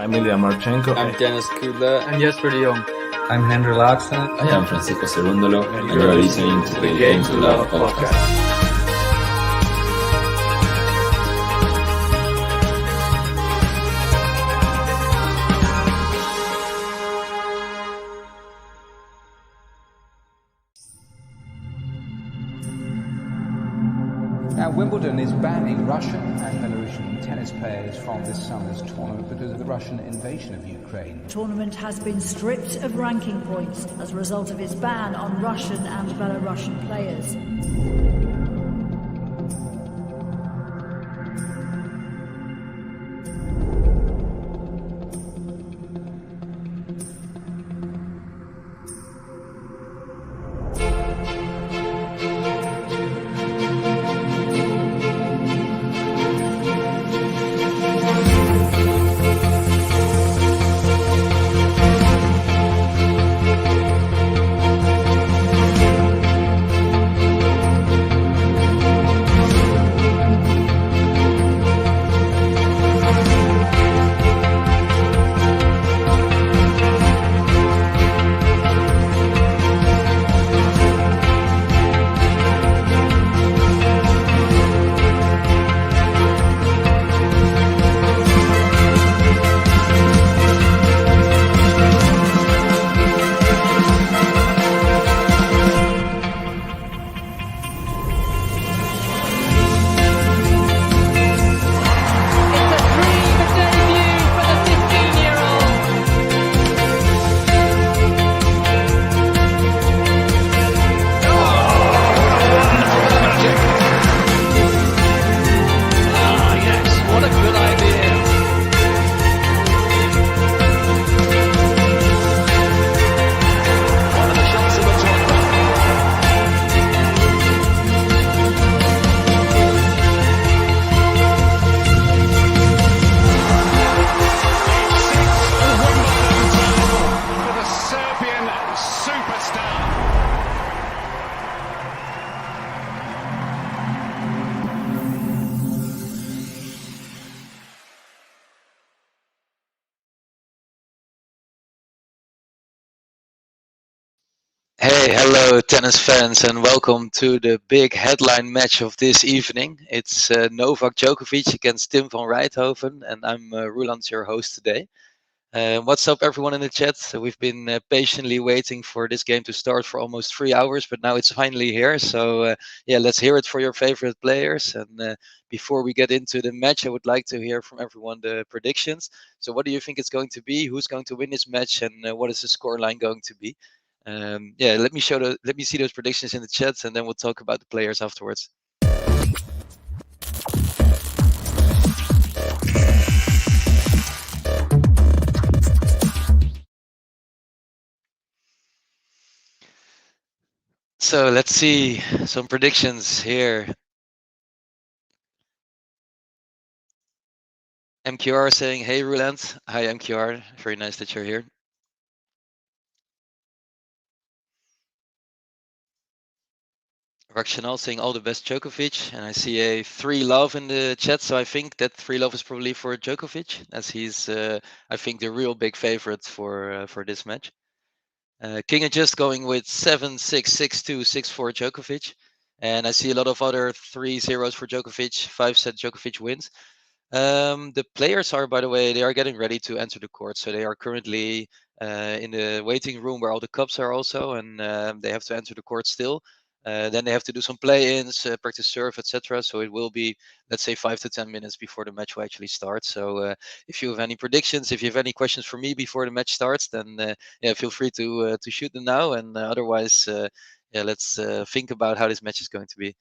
I'm Ilya Marchenko. I'm Dennis Kudla. I'm Jesper de Jong. I'm Henry Laakson. I am Francisco Cerundolo, and you are listening to the Game to Love podcast. Now, Wimbledon is banning Russian and Belarusian tennis players from this summer's tournament because of the Russian invasion of Ukraine. The tournament has been stripped of ranking points as a result of its ban on Russian and Belarusian players. Hey, hello tennis fans, and welcome to the big headline match of this evening. It's Novak Djokovic against Tim van Rijthoven, and I'm Roland, your host today. What's up, everyone in the chat? So we've been patiently waiting for this game to start for almost 3 hours, but now it's finally here. So yeah, let's hear it for your favorite players. And before we get into the match, I would like to hear from everyone the predictions. So what do you think it's going to be? Who's going to win this match, and what is the scoreline going to be? Yeah, let me see those predictions in the chat, and then we'll talk about the players afterwards. So let's see some predictions here. MQR saying, hey Roland. Hi MQR, very nice that you're here. Watchalong saying all the best Djokovic, and I see a 3 love in the chat, so I think that 3 love is probably for Djokovic, as he's I think the real big favorite for this match. King just going with 7-6, 6-2, 6-4 Djokovic, and I see a lot of other 3-0s for Djokovic. 5-set Djokovic wins. The players are, by the way, they are getting ready to enter the court, so they are currently in the waiting room where all the cups are also, and they have to enter the court still. Then they have to do some play-ins, practice serve, etc. So it will be, let's say, 5 to 10 minutes before the match will actually start. So if you have any predictions, if you have any questions for me before the match starts, then yeah, feel free to shoot them now. And otherwise, yeah, let's think about how this match is going to be.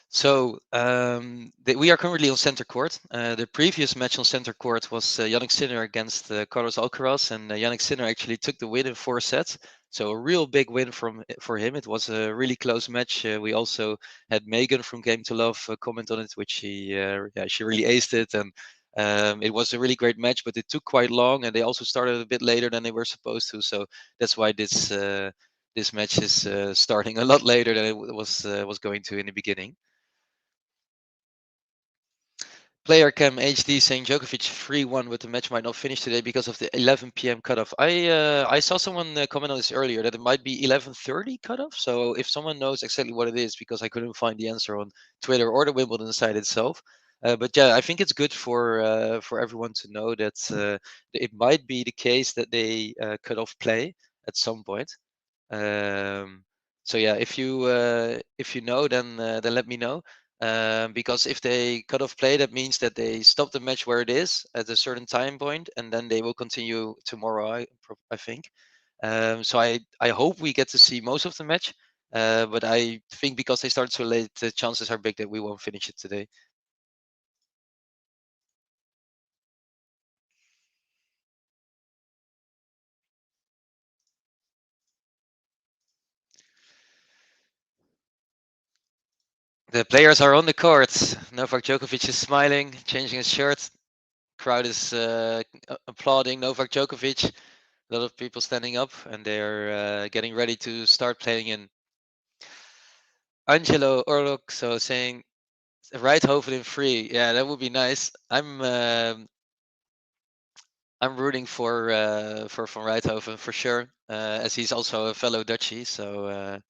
So we are currently on center court. The previous match on center court was Jannik Sinner against Carlos Alcaraz, and Jannik Sinner actually took the win in 4 sets. So a real big win for him. It was a really close match. We also had Megan from Game to Love comment on it, which she really aced it, and it was a really great match. But it took quite long, and they also started a bit later than they were supposed to. So that's why this match is starting a lot later than it was going to in the beginning. Player Cam HD saying Djokovic 3-1, but the match might not finish today because of the 11 p.m. cutoff. I saw someone comment on this earlier that it might be 11:30 cutoff. So if someone knows exactly what it is, because I couldn't find the answer on Twitter or the Wimbledon site itself. But yeah, I think it's good for everyone to know that it might be the case that they cut off play at some point. So yeah, if you know, then let me know. Because if they cut off play, that means that they stop the match where it is at a certain time point, and then they will continue tomorrow. I think. So I hope we get to see most of the match. But I think because they started so late, the chances are big that we won't finish it today. The players are on the court. Novak Djokovic is smiling, changing his shirt. Crowd is applauding Novak Djokovic. A lot of people standing up, and they're getting ready to start playing in. Angelo Orlok, so saying RIJTHOVEN in 3. Yeah, that would be nice. I'm rooting for Van RIJTHOVEN for sure, as he's also a fellow Dutchie. So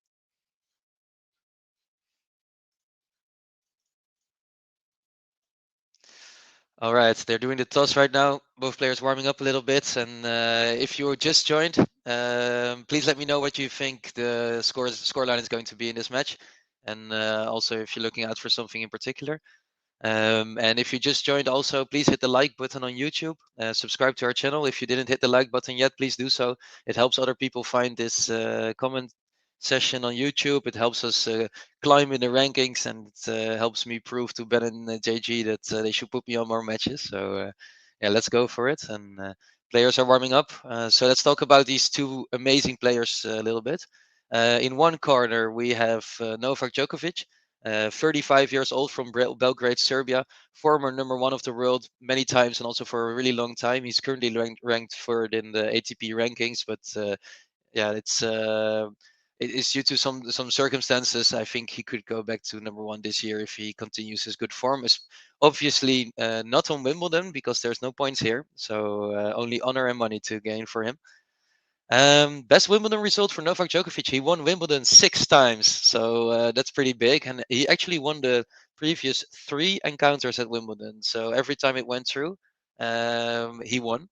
all right, they're doing the toss right now. Both players warming up a little bit, and if you just joined, please let me know what you think the scoreline is going to be in this match, and also if you're looking out for something in particular. And if you just joined, also please hit the like button on YouTube. Subscribe to our channel. If you didn't hit the like button yet, please do so. It helps other people find this comment session on YouTube. It helps us climb in the rankings, and it helps me prove to Ben and JG that they should put me on more matches. So yeah, let's go for it. And players are warming up. So let's talk about these two amazing players a little bit. In one corner, we have Novak Djokovic. 35 years old from Belgrade, Serbia, former #1 of the world many times and also for a really long time. He's currently ranked third in the ATP rankings, but yeah, it is due to some circumstances. I think he could go back to #1 this year if he continues his good form. It's obviously not on Wimbledon because there's no points here, so only honor and money to gain for him. Best Wimbledon result for Novak Djokovic. He won Wimbledon 6 times, so that's pretty big. And he actually won the previous 3 encounters at Wimbledon. So every time it went through, he won.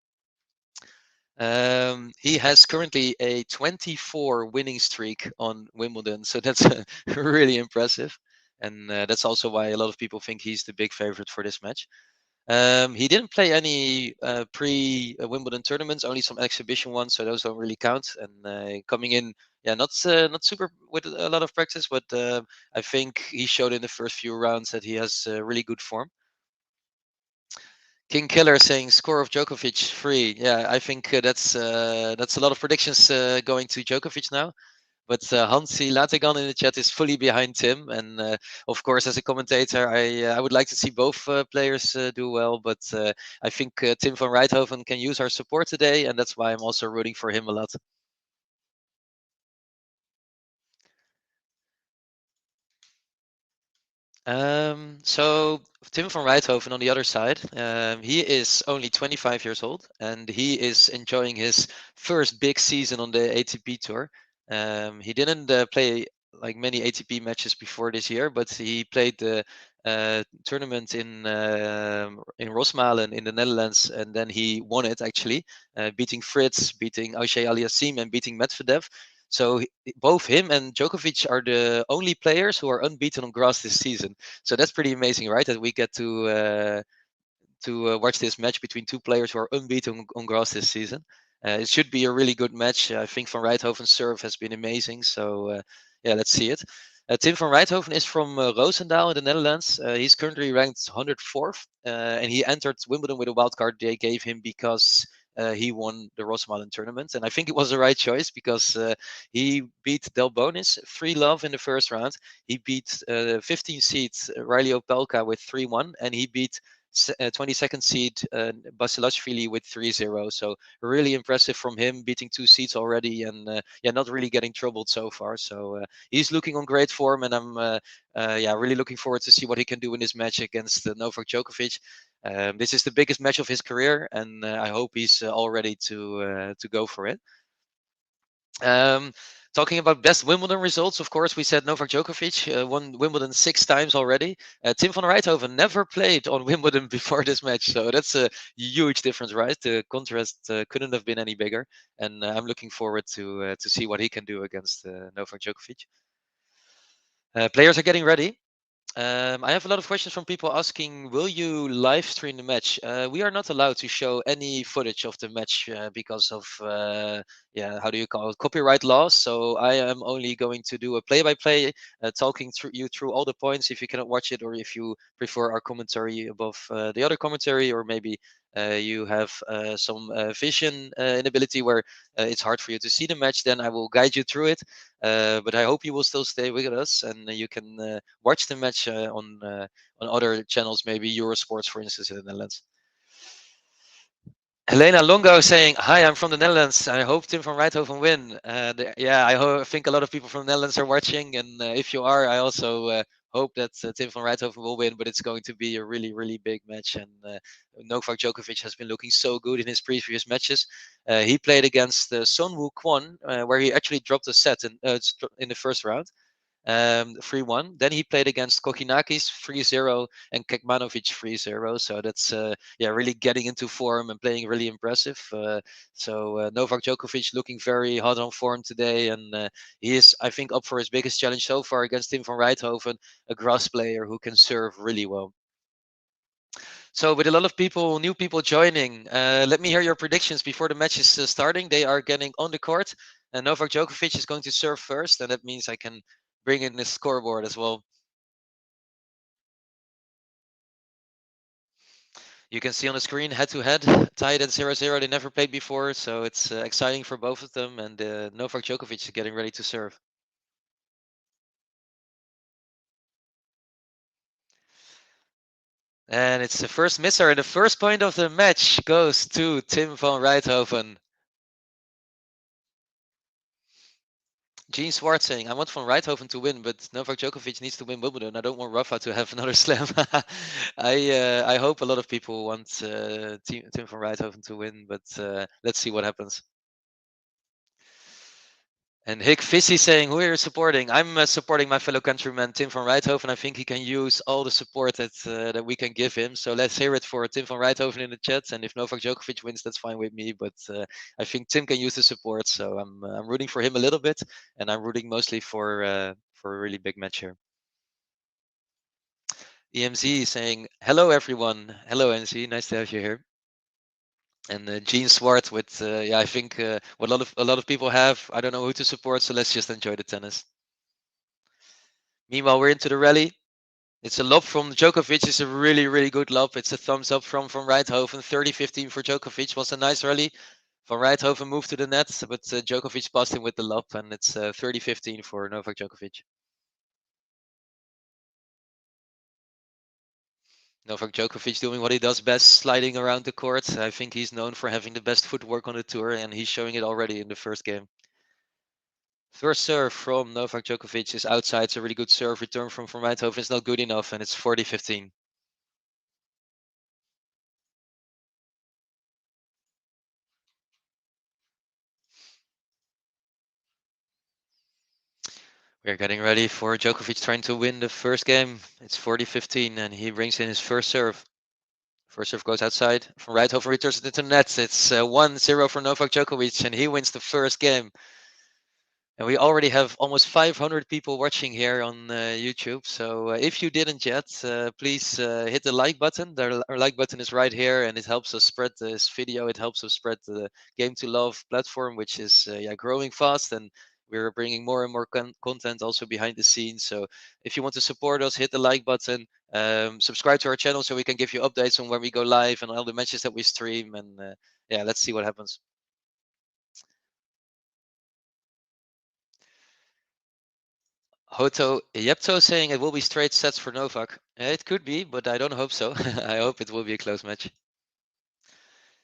He has currently a 24 winning streak on Wimbledon, so that's really impressive. And that's also why a lot of people think he's the big favorite for this match. He didn't play any pre-Wimbledon tournaments, only some exhibition ones, so those don't really count. And coming in, yeah, not super with a lot of practice, but I think he showed in the first few rounds that he has really good form. King Killer saying score of Djokovic 3. Yeah, I think that's a lot of predictions going to Djokovic now. But Hansi Lategan in the chat is fully behind Tim, and of course, as a commentator, I would like to see both players do well. But I think Tim van Rijthoven can use our support today, and that's why I'm also rooting for him a lot. So Tim van Rijthoven on the other side, he is only 25 years old, and he is enjoying his first big season on the ATP tour. He didn't play like many ATP matches before this year, but he played the tournament in Rosmalen in the Netherlands, and then he won it actually, beating Fritz, beating Auger Aliassime, and beating Medvedev. So both him and Djokovic are the only players who are unbeaten on grass this season. So that's pretty amazing, right? That we get to watch this match between two players who are unbeaten on grass this season. It should be a really good match. I think Van Rijthoven's serve has been amazing. So yeah, let's see it. Tim van Rijthoven is from Roosendaal in the Netherlands. He's currently ranked 104th, and he entered Wimbledon with a wild card they gave him because he won the Rosmalen tournament. And I think it was the right choice because he beat Delbonis 3-love in the first round. He beat 15 seed Riley Opelka with 3-1, and he beat 22nd seed Basilashvili with 3-0. So really impressive from him, beating 2 seeds already, and yeah, not really getting troubled so far. So he's looking on great form, and I'm yeah, really looking forward to see what he can do in this match against Novak Djokovic. This is the biggest match of his career, and I hope he's all ready to go for it. Talking about best Wimbledon results, of course, we said Novak Djokovic won Wimbledon 6 times already. Tim van Rijthoven never played on Wimbledon before this match, so that's a huge difference, right? The contrast couldn't have been any bigger, and I'm looking forward to see what he can do against Novak Djokovic. Players are getting ready. I have a lot of questions from people asking, will you live stream the match? We are not allowed to show any footage of the match because of, yeah, how do you call it, copyright laws. So I am only going to do a play-by-play, talking you through all the points if you cannot watch it, or if you prefer our commentary above the other commentary, or maybe you have some vision inability where it's hard for you to see the match, then I will guide you through it. But I hope you will still stay with us, and you can watch the match on other channels, maybe Eurosports, for instance, in the Netherlands. Helena Longo saying, "Hi, I'm from the Netherlands. I hope Tim van Rijthoven win." Yeah, I think a lot of people from the Netherlands are watching, and if you are, I also hope that Tim van Rijthoven will win. But it's going to be a really, really big match, and Novak Djokovic has been looking so good in his previous matches. He played against Son Woo Kwon, where he actually dropped a set in the first round. 3-1. Then he played against Kokinakis 3-0 and Kekmanovic 3-0. So that's yeah, really getting into form and playing really impressive. So Novak Djokovic looking very hot on form today, and he is, I think, up for his biggest challenge so far against Tim van Rijthoven, a grass player who can serve really well. So with a lot of people, new people joining, let me hear your predictions before the match is starting. They are getting on the court, and Novak Djokovic is going to serve first, and that means I can bring in the scoreboard as well. You can see on the screen head-to-head, tied at 0-0. They never played before, so it's exciting for both of them, and Novak Djokovic is getting ready to serve. And it's the first misser, and the first point of the match goes to Tim van Rijthoven. Gene Swart saying, "I want Van Rijthoven to win, but Novak Djokovic needs to win Wimbledon. I don't want Rafa to have another slam." I hope a lot of people want Tim van Rijthoven to win, but let's see what happens. And Hick Vissy saying, "Who are you supporting?" I'm supporting my fellow countryman Tim van Rijthoven. I think he can use all the support that we can give him. So let's hear it for Tim van Rijthoven in the chat. And if Novak Djokovic wins, that's fine with me. But I think Tim can use the support. So I'm rooting for him a little bit, and I'm rooting mostly for a really big match here. EMZ saying, "Hello everyone. Hello NZ. Nice to have you here." And Gene Swart with yeah, I think what a lot of people have. I don't know who to support, so let's just enjoy the tennis. Meanwhile, we're into the rally. It's a lob from Djokovic. It's a really, really good lob. It's a thumbs up from Rijthoven. 30-15 for Djokovic. Was a nice rally. Van Rijthoven moved to the net, but Djokovic passed him with the lob, and it's 30-15 for Novak Djokovic. Novak Djokovic doing what he does best, sliding around the court. I think he's known for having the best footwork on the tour, and he's showing it already in the first game. First serve from Novak Djokovic is outside. It's a really good serve. Return from Van Rijthoven is not good enough, and it's 40-15. We're getting ready for Djokovic trying to win the first game. It's 40-15, and he brings in his first serve. First serve goes outside. Van Rijthoven returns it into the net. It's 1-0 for Novak Djokovic, and he wins the first game. And we already have almost 500 people watching here on YouTube. So if you didn't yet, please hit the like button. Our like button is right here, and it helps us spread this video. It helps us spread the Game to Love platform, which is yeah, growing fast, and we're bringing more and more content also behind the scenes. So if you want to support us, hit the like button. Subscribe to our channel so we can give you updates on when we go live and all the matches that we stream. And yeah, let's see what happens. Hoto Yepto saying it will be straight sets for Novak. It could be, but I don't hope so. I hope it will be a close match.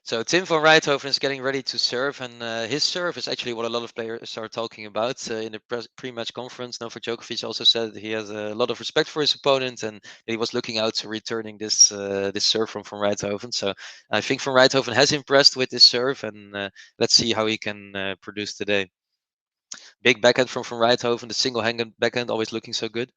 So Tim van Rijthoven is getting ready to serve, and his serve is actually what a lot of players are talking about. In the pre-match conference, Novak Djokovic also said he has a lot of respect for his opponent, and he was looking out to returning this this serve from Van Rijthoven. So I think Van Rijthoven has impressed with this serve, and let's see how he can produce today. Big backhand from Van Rijthoven, the single-handed backhand always looking so good.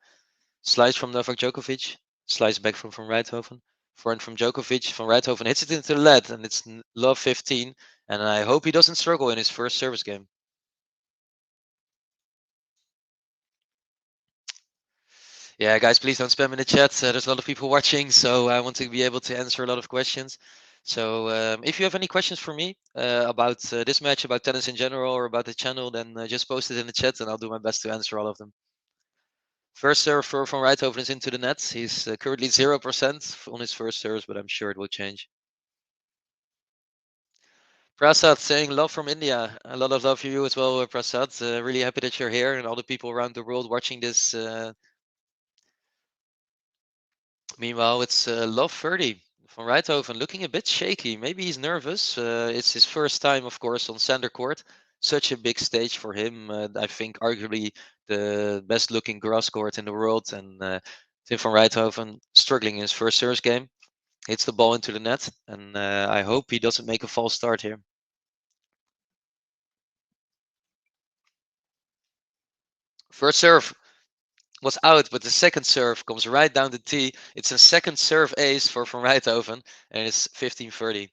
Slice from Novak Djokovic, slice back from Van Rijthoven. Forehand from Djokovic. Van Rijthoven hits it into the lead, and it's love 15. And I hope he doesn't struggle in his first service game. Yeah, guys, please don't spam in the chat. There's a lot of people watching, so I want to be able to answer a lot of questions. So if you have any questions for me about this match, about tennis in general, or about the channel, then just post it in the chat, and I'll do my best to answer all of them. First serve for Van Rijthoven is into the net. He's currently 0% on his first serves, but I'm sure it will change. Prasad saying love from India. A lot of love for you as well, Prasad. Really happy that you're here and all the people around the world watching this. Meanwhile, it's love 30 from Rijthoven, looking a bit shaky. Maybe he's nervous. It's his first time, of course, on Sander Court. Such a big stage for him. I think arguably the best looking grass court in the world. And Tim van Rijthoven struggling in his first service game. Hits the ball into the net. And I hope he doesn't make a false start here. First serve was out, but the second serve comes right down the tee. It's a second serve ace for Van Rijthoven, and it's 15-30.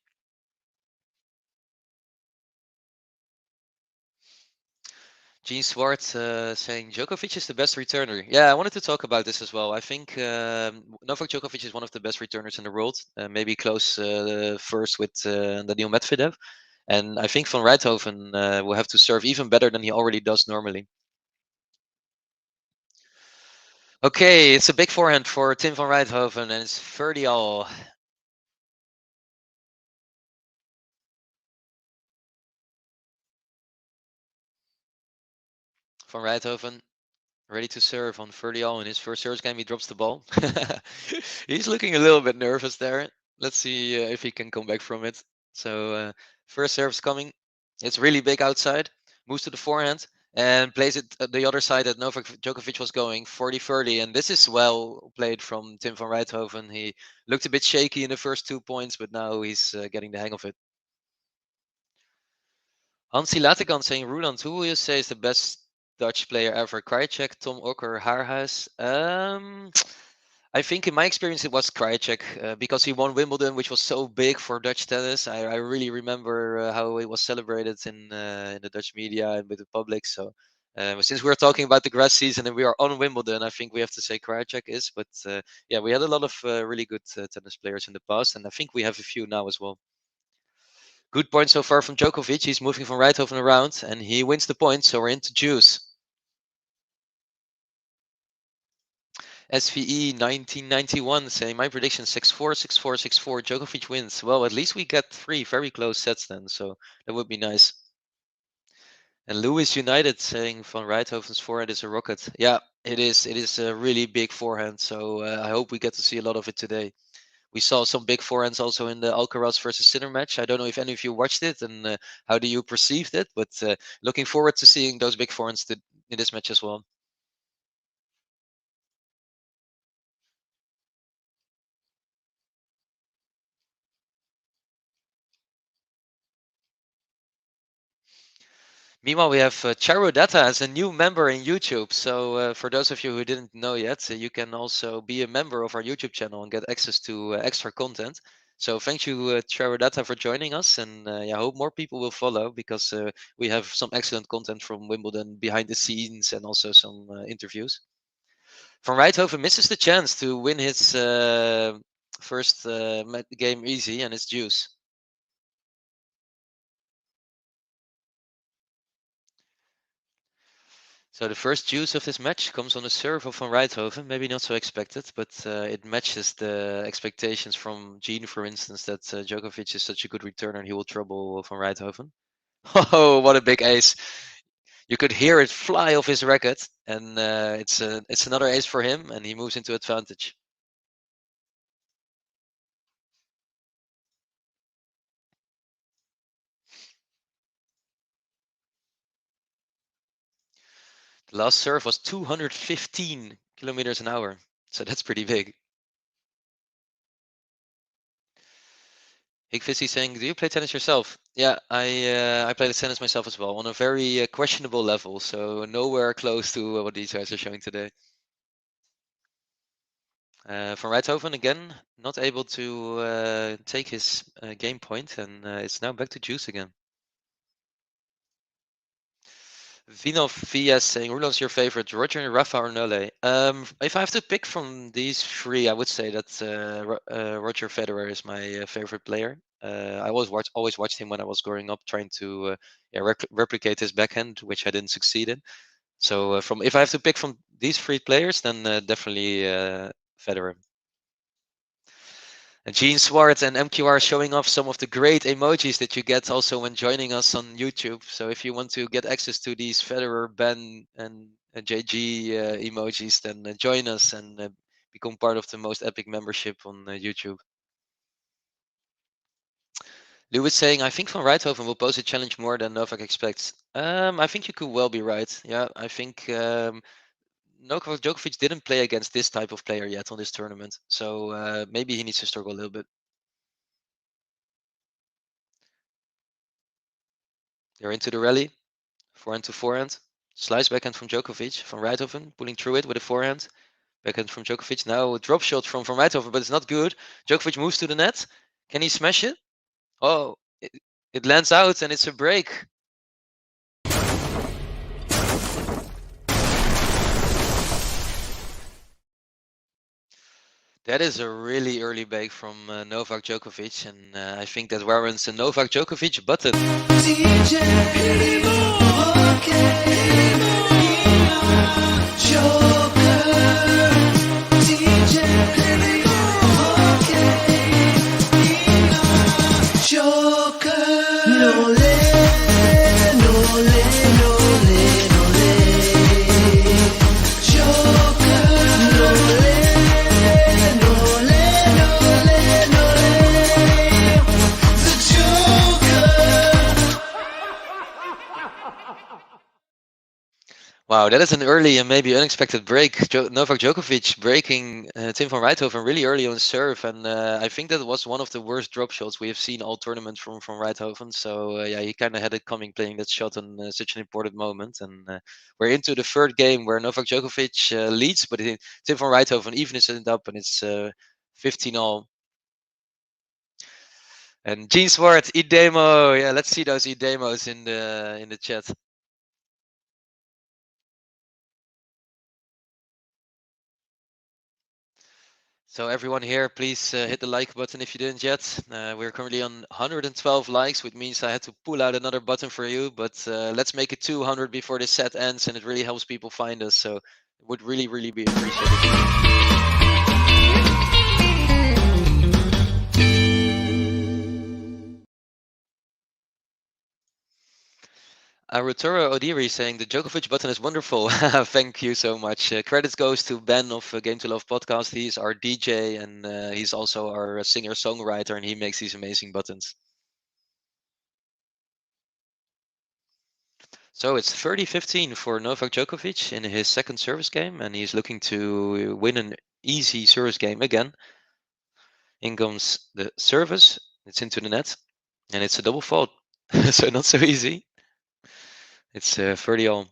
Gene Swart saying Djokovic is the best returner. Yeah, I wanted to talk about this as well. I think Novak Djokovic is one of the best returners in the world, maybe close first with Daniil Medvedev. And I think Van Rijthoven will have to serve even better than he already does normally. Okay, it's a big forehand for Tim van Rijthoven, and it's 30 all. Van Rijthoven ready to serve on 30 all in his first service game. He drops the ball. He's looking a little bit nervous there. Let's see if he can come back from it. So first serve's coming. It's really big outside. Moves to the forehand and plays it the other side that Novak Djokovic was going, 40-30. And this is well played from Tim van Rijthoven. He looked a bit shaky in the first 2 points, but now he's getting the hang of it. Hansi Lategan saying, Roland, who will you say is the best Dutch player ever? Krajicek, Tom Okker, Haarhuis? I think in my experience it was Krajicek because he won Wimbledon, which was so big for Dutch tennis. I really remember how it was celebrated in the Dutch media and with the public. So since we're talking about the grass season and we are on Wimbledon, I think we have to say Krajicek is. But yeah, we had a lot of really good tennis players in the past, and I think we have a few now as well. Good point so far from Djokovic. He's moving from Rijthoven around, and he wins the point, so we're into juice. SVE 1991 saying, my prediction 6-4, 6-4, 6-4. Djokovic wins. Well, at least we get 3 very close sets then, so that would be nice. And Lewis United saying Van Rijthoven's forehand is a rocket. Yeah, it is. It is a really big forehand, so I hope we get to see a lot of it today. We saw some big forehands also in the Alcaraz versus Sinner match. I don't know if any of you watched it and how do you perceived it, but looking forward to seeing those big forehands in this match as well. Meanwhile, we have Charodata as a new member in YouTube. So for those of you who didn't know yet, you can also be a member of our YouTube channel and get access to extra content. So thank you, Charodata, for joining us. And I hope more people will follow because we have some excellent content from Wimbledon behind the scenes and also some interviews. Van Rijthoven misses the chance to win his first game easy, and it's juice. So the first juice of this match comes on a serve of Van Rijthoven. Maybe not so expected, but it matches the expectations from Gene, for instance, that Djokovic is such a good returner and he will trouble Van Rijthoven. Oh, what a big ace. You could hear it fly off his racket, and it's another ace for him, and he moves into advantage. The last serve was 215 kilometers an hour, so that's pretty big. Higfizzy saying, "Do you play tennis yourself?" Yeah, I play the tennis myself as well on a very questionable level, so nowhere close to what these guys are showing today. Van Rijthoven again, not able to take his game point, and it's now back to juice again. Vino VS saying, "Roland's your favorite, Roger, Rafa, or Nole?" If I have to pick from these three, I would say that Roger Federer is my favorite player. I always watched him when I was growing up, trying to replicate his backhand, which I didn't succeed in. So if I have to pick from these three players, then definitely Federer. And Gene Swartz and MQR showing off some of the great emojis that you get also when joining us on YouTube. So if you want to get access to these Federer, Ben, and JG emojis, then join us and become part of the most epic membership on YouTube. Lewis saying, "I think Van Rijthoven will pose a challenge more than Novak expects." I think you could well be right. Yeah, I think Novak Djokovic didn't play against this type of player yet on this tournament, so maybe he needs to struggle a little bit. They're into the rally, forehand to forehand, slice backhand from Djokovic, Van Rijthoven pulling through it with a forehand, backhand from Djokovic. Now a drop shot from Van Rijthoven, but it's not good. Djokovic moves to the net. Can he smash it? Oh, it lands out and it's a break. That is a really early break from Novak Djokovic, and I think that warrants a Novak Djokovic button. Wow, that is an early and maybe unexpected break. Novak Djokovic breaking Tim van Rijthoven really early on serve, and I think that was one of the worst drop shots we have seen all tournament from Van Rijthoven. So yeah, he kind of had it coming playing that shot on such an important moment. And we're into the third game where Novak Djokovic leads, but Tim van Rijthoven evens it up, and it's 15-all. And Gene Swart, e-demo. Yeah, let's see those e-demos in the chat. So everyone here, please hit the like button if you didn't yet. We're currently on 112 likes, which means I had to pull out another button for you. But let's make it 200 before this set ends, and it really helps people find us. So it would really, really be appreciated. Aruturo Odiri saying the Djokovic button is wonderful. Thank you so much. Credits goes to Ben of Game to Love podcast. He's our DJ and he's also our singer-songwriter, and he makes these amazing buttons. So it's 30-15 for Novak Djokovic in his second service game, and he's looking to win an easy service game again. In comes the service. It's into the net, and it's a double fault. So not so easy. It's 30-all.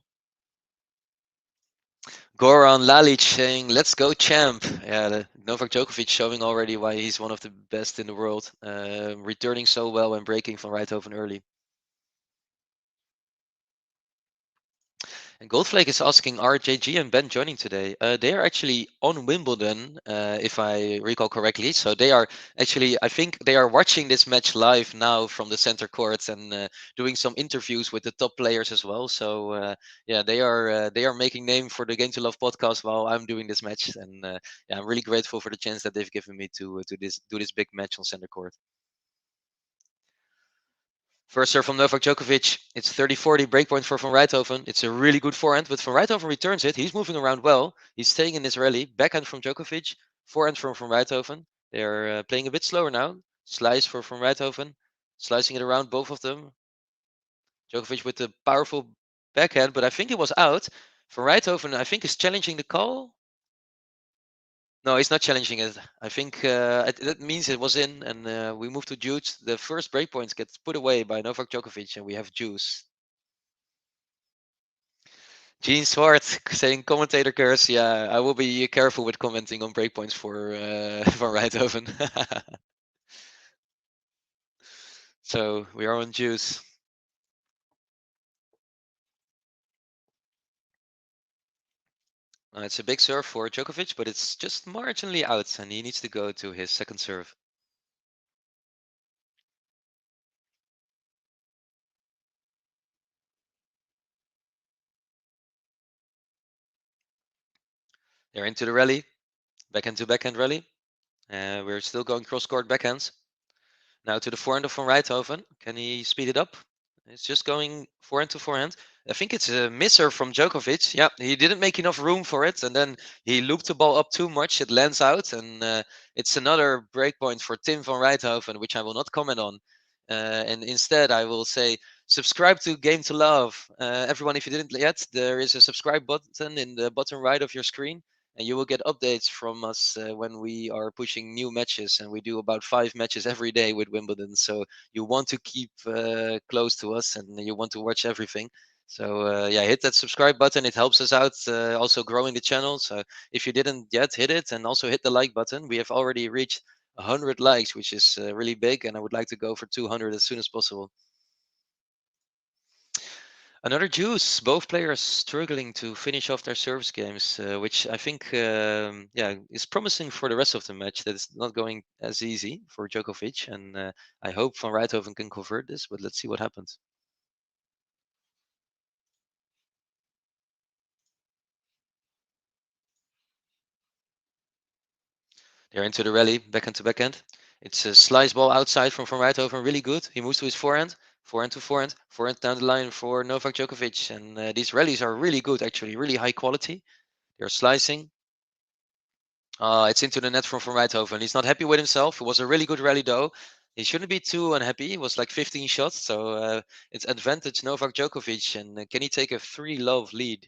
Goran Lalic saying, "Let's go, champ." Yeah, Novak Djokovic showing already why he's one of the best in the world, returning so well and breaking Van Rijthoven early. And Goldflake is asking, are JG and Ben joining today? They are actually on Wimbledon, if I recall correctly. So they are actually, I think they are watching this match live now from the center court and doing some interviews with the top players as well. So yeah, they are making name for the Game to Love podcast while I'm doing this match. And yeah, I'm really grateful for the chance that they've given me to do this big match on center court. First serve from Novak Djokovic. It's 30-40 breakpoint for Van Rijthoven. It's a really good forehand, but Van Rijthoven returns it. He's moving around well. He's staying in this rally. Backhand from Djokovic. Forehand from Van Rijthoven. They're playing a bit slower now. Slice for Van Rijthoven. Slicing it around, both of them. Djokovic with the powerful backhand, but I think it was out. Van Rijthoven, I think, is challenging the call. No, he's not challenging it. I think that means it was in, and we move to juice. The first breakpoint gets put away by Novak Djokovic, and we have juice. Gene Swart saying commentator curse. Yeah, I will be careful with commenting on breakpoints for Van Rijthoven. So we are on juice. It's a big serve for Djokovic, but it's just marginally out, and he needs to go to his second serve. They're into the rally, backhand to backhand rally. We're still going cross-court backhands. Now to the forehand of Van Rijthoven. Can he speed it up? It's just going forehand to forehand. I think it's a misser from Djokovic. Yeah, he didn't make enough room for it, and then he looped the ball up too much. It lands out, and it's another breakpoint for Tim Van Rijthoven, which I will not comment on. And instead, I will say subscribe to Game to Love. Everyone, if you didn't yet, there is a subscribe button in the bottom right of your screen, and you will get updates from us when we are pushing new matches, and we do about 5 matches every day with Wimbledon. So you want to keep close to us, and you want to watch everything. So yeah, hit that subscribe button. It helps us out, also growing the channel. So if you didn't yet, hit it, and also hit the like button. We have already reached 100 likes, which is really big, and I would like to go for 200 as soon as possible. Another juice. Both players struggling to finish off their service games, which I think, yeah, is promising for the rest of the match. That it's not going as easy for Djokovic, and I hope Van Rijthoven can convert this. But let's see what happens. They're into the rally, backhand to backhand. It's a slice ball outside from Van Rijthoven, really good. He moves to his forehand, forehand to forehand, forehand down the line for Novak Djokovic. And these rallies are really good, actually, really high quality. They're slicing. It's into the net from Van Rijthoven. He's not happy with himself. It was a really good rally, though. He shouldn't be too unhappy. It was like 15 shots, so it's advantage Novak Djokovic. And can he take a 3-love lead?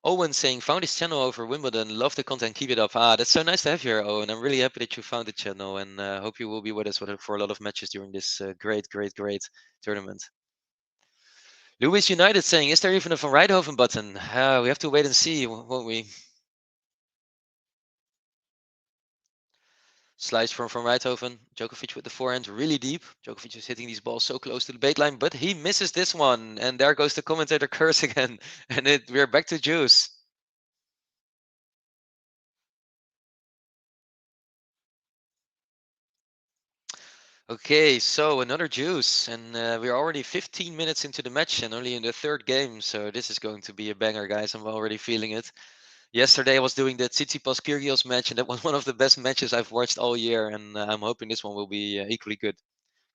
Owen saying, found his channel over Wimbledon. Love the content. Keep it up. That's so nice to have you here, Owen. I'm really happy that you found the channel, and hope you will be with us for a lot of matches during this great tournament. Lewis United saying, is there even a Van Rijthoven button? We have to wait and see, won't we? Slice from Van Rijthoven. Djokovic with the forehand really deep. Djokovic is hitting these balls so close to the baseline, but he misses this one. And there goes the commentator curse again. And we're back to juice. Okay, so another juice, and we're already 15 minutes into the match and only in the third game, so this is going to be a banger, guys. I'm already feeling it. Yesterday I was doing the Tsitsipas Kyrgios match, and that was one of the best matches I've watched all year, and I'm hoping this one will be equally good.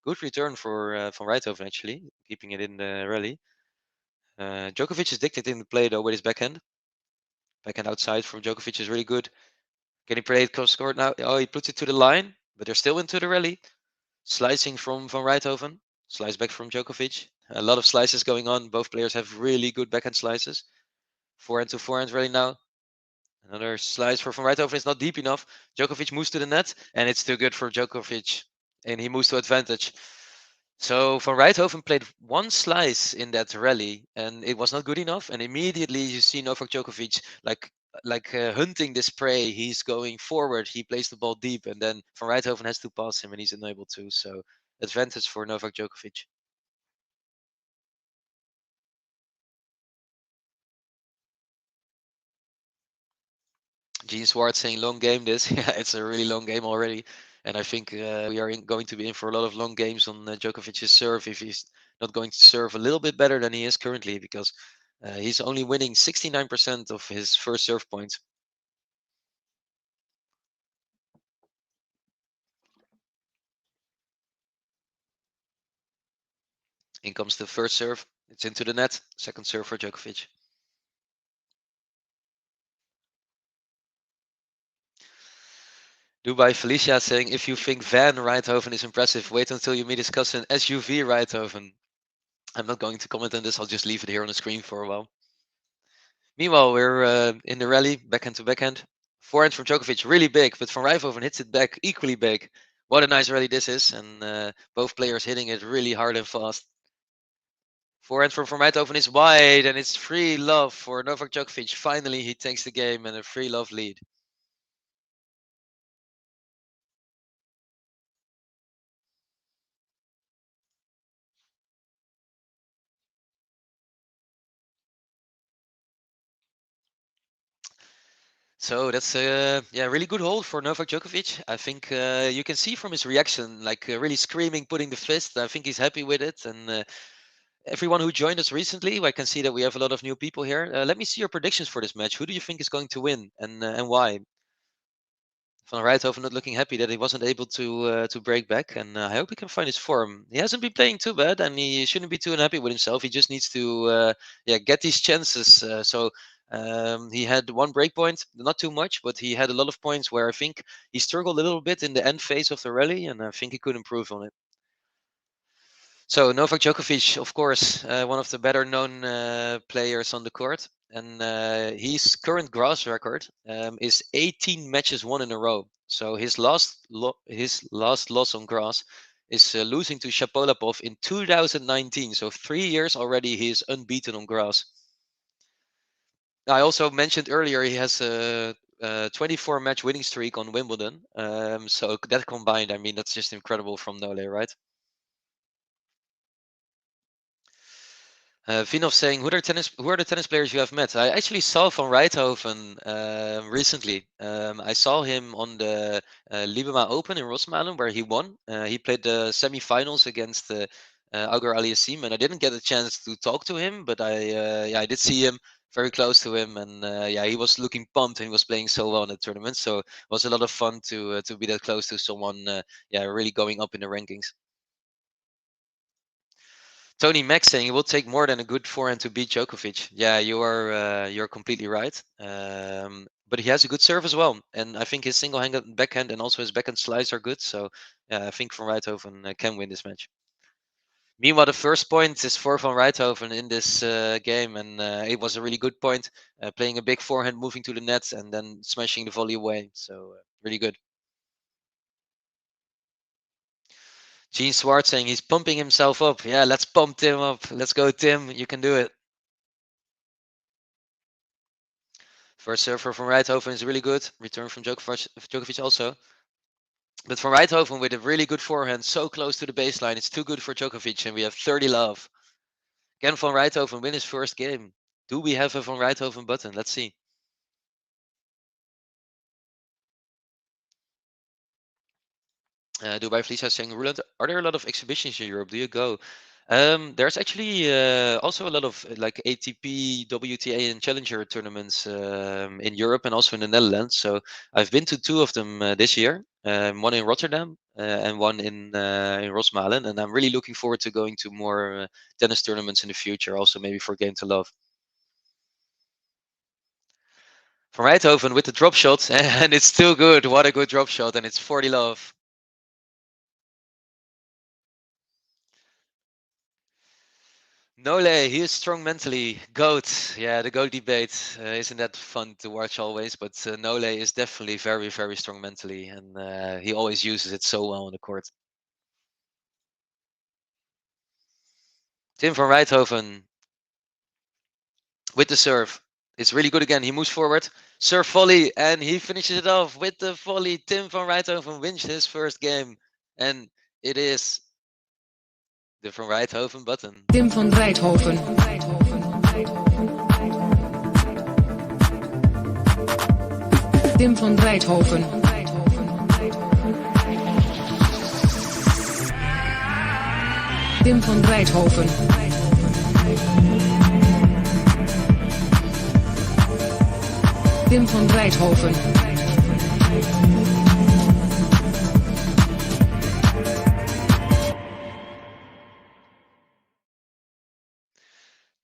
Good return for Van Rijthoven, actually, keeping it in the rally. Djokovic is dictating the play, though, with his backhand. Backhand outside from Djokovic is really good. Can he play it cross court now? Oh, he puts it to the line, but they're still into the rally. Slicing from Van Rijthoven. Slice back from Djokovic. A lot of slices going on. Both players have really good backhand slices. Forehand to forehand rally now. Another slice for Van Rijthoven is not deep enough. Djokovic moves to the net, and it's too good for Djokovic. And he moves to advantage. So Van Rijthoven played one slice in that rally, and it was not good enough. And immediately you see Novak Djokovic like hunting this prey. He's going forward. He plays the ball deep, and then Van Rijthoven has to pass him, and he's unable to. So advantage for Novak Djokovic. Gene Swart saying long game this. Yeah, it's a really long game already. And I think we are going to be in for a lot of long games on Djokovic's serve if he's not going to serve a little bit better than he is currently, because he's only winning 69% of his first serve points. In comes the first serve. It's into the net. Second serve for Djokovic. Dubai Felicia saying, if you think Van Rijthoven is impressive, wait until you meet his cousin SUV Rijthoven. I'm not going to comment on this. I'll just leave it here on the screen for a while. Meanwhile, we're in the rally, backhand to backhand. Forehand from Djokovic, really big, but Van Rijthoven hits it back equally big. What a nice rally this is, and both players hitting it really hard and fast. Forehand from Van Rijthoven is wide, and it's 3-love for Novak Djokovic. Finally, he takes the game and a 3-love lead. So that's a really good hold for Novak Djokovic. I think you can see from his reaction, like really screaming, putting the fist. I think he's happy with it. And everyone who joined us recently, I can see that we have a lot of new people here. Let me see your predictions for this match. Who do you think is going to win, and why? Van Rijthoven not looking happy that he wasn't able to break back, and I hope he can find his form. He hasn't been playing too bad, and he shouldn't be too unhappy with himself. He just needs to get these chances. He had one break point, not too much, but he had a lot of points where I think he struggled a little bit in the end phase of the rally, and I think he could improve on it. So Novak Djokovic, of course, one of the better known players on the court. And his current grass record is 18 matches won in a row. So his last loss on grass is losing to Shapovalov in 2019. So 3 years already he is unbeaten on grass. I also mentioned earlier he has a 24 match winning streak on Wimbledon. So that combined, I mean, that's just incredible from Nole, right? Vinov saying, who are the tennis players you have met? I actually saw Van Rijthoven recently. I saw him on the Libema Open in Rosmalen where he won. He played the semifinals against Auger Aliassime, and I didn't get a chance to talk to him, but I did see him very close to him, and he was looking pumped and he was playing so well in the tournament. So it was a lot of fun to be that close to someone, really going up in the rankings. Tony Mack saying it will take more than a good forehand to beat Djokovic. Yeah, you're completely right. But he has a good serve as well, and I think his single-handed backhand and also his backhand slides are good. So yeah, I think Van Rijthoven can win this match. Meanwhile, the first point is for Van Rijthoven in this game, and it was a really good point, playing a big forehand, moving to the net, and then smashing the volley away. So really good. Gene Swartz saying he's pumping himself up. Yeah, let's pump Tim up. Let's go, Tim. You can do it. First serve from Rijthoven is really good. Return from Djokovic also. But Van Rijthoven with a really good forehand, so close to the baseline. It's too good for Djokovic, and we have 30-love. Can Van Rijthoven win his first game? Do we have a Van Rijthoven button? Let's see. Dubai Felicia saying, Roland, are there a lot of exhibitions in Europe? Do you go? There's actually also a lot of like ATP, WTA, and Challenger tournaments in Europe and also in the Netherlands. So I've been to 2 of them this year. One in Rotterdam and one in Rosmalen, and I'm really looking forward to going to more tennis tournaments in the future. Also maybe for Game to Love. Van Rijthoven with the drop shot, and it's still good. What a good drop shot, and it's 40-love. Nole, he is strong mentally. GOAT. Yeah, the GOAT debate. Isn't that fun to watch always? But Nole is definitely very, very strong mentally. And he always uses it so well on the court. Tim van Rijthoven with the serve. It's really good again. He moves forward. Serve volley. And he finishes it off with the volley. Tim van Rijthoven wins his first game. And it is the Van Rijthoven button. Tim van Rijthoven. Tim van Rijthoven. Tim van Rijthoven. Tim van Rijthoven.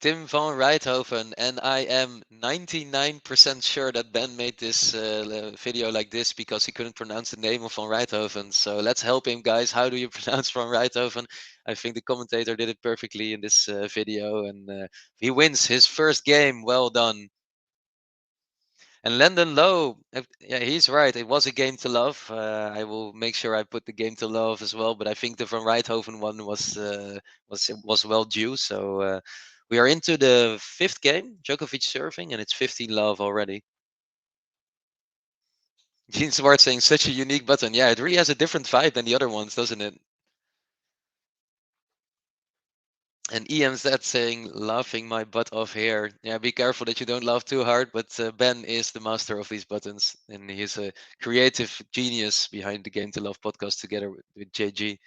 Tim van Rijthoven, and I am 99% sure that Ben made this video like this because he couldn't pronounce the name of van Rijthoven. So let's help him, guys. How do you pronounce van Rijthoven? I think the commentator did it perfectly in this video, and he wins his first game. Well done. And Landon Lowe, yeah, he's right. It was a game to love. I will make sure I put the game to love as well. But I think the Van Rijthoven one was well due. So we are into the fifth game. Djokovic serving, and it's 15 love already. Gene Smart saying such a unique button. Yeah, it really has a different vibe than the other ones, doesn't it? And EM's that saying, laughing my butt off here. Yeah, be careful that you don't laugh too hard, but Ben is the master of these buttons, and he's a creative genius behind the Game to Love podcast together with JG.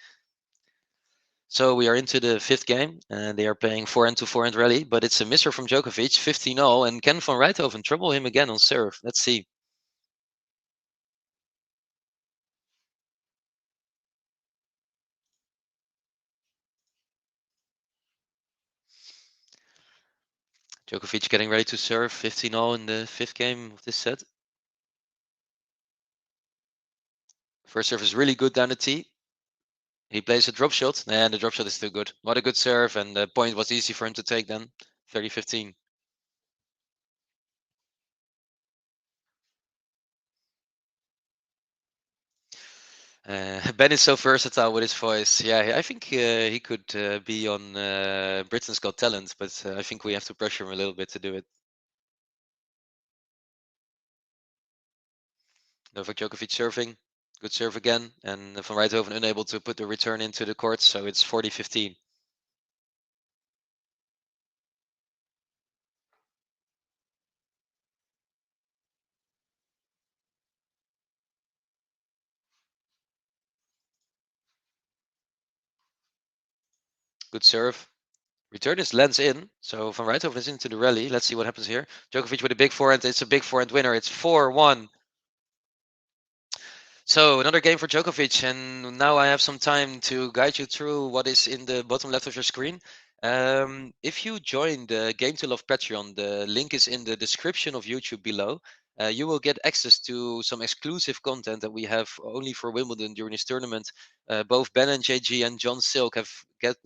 So we are into the fifth game, and they are playing forehand to forehand rally, but it's a misser from Djokovic, 15-0, and Ken van Rijthoven trouble him again on serve. Let's see. Djokovic getting ready to serve, 15-0 in the fifth game of this set. First serve is really good down the tee. He plays a drop shot, and the drop shot is still good. What a good serve, and the point was easy for him to take then. 30-15. Ben is so versatile with his voice. Yeah, I think he could be on Britain's Got Talent, but I think we have to pressure him a little bit to do it. Novak Djokovic serving. Good serve again, and Van Rijthoven unable to put the return into the court, so it's 40-15. Good serve. Return is lands in, so Van Rijthoven is into the rally. Let's see what happens here. Djokovic with a big forehand. It's a big forehand winner. It's 4-1. So another game for Djokovic, and now I have some time to guide you through what is in the bottom left of your screen. If you join the Game to Love Patreon, the link is in the description of YouTube below. You will get access to some exclusive content that we have only for Wimbledon during this tournament. Both Ben and JG and John Silk have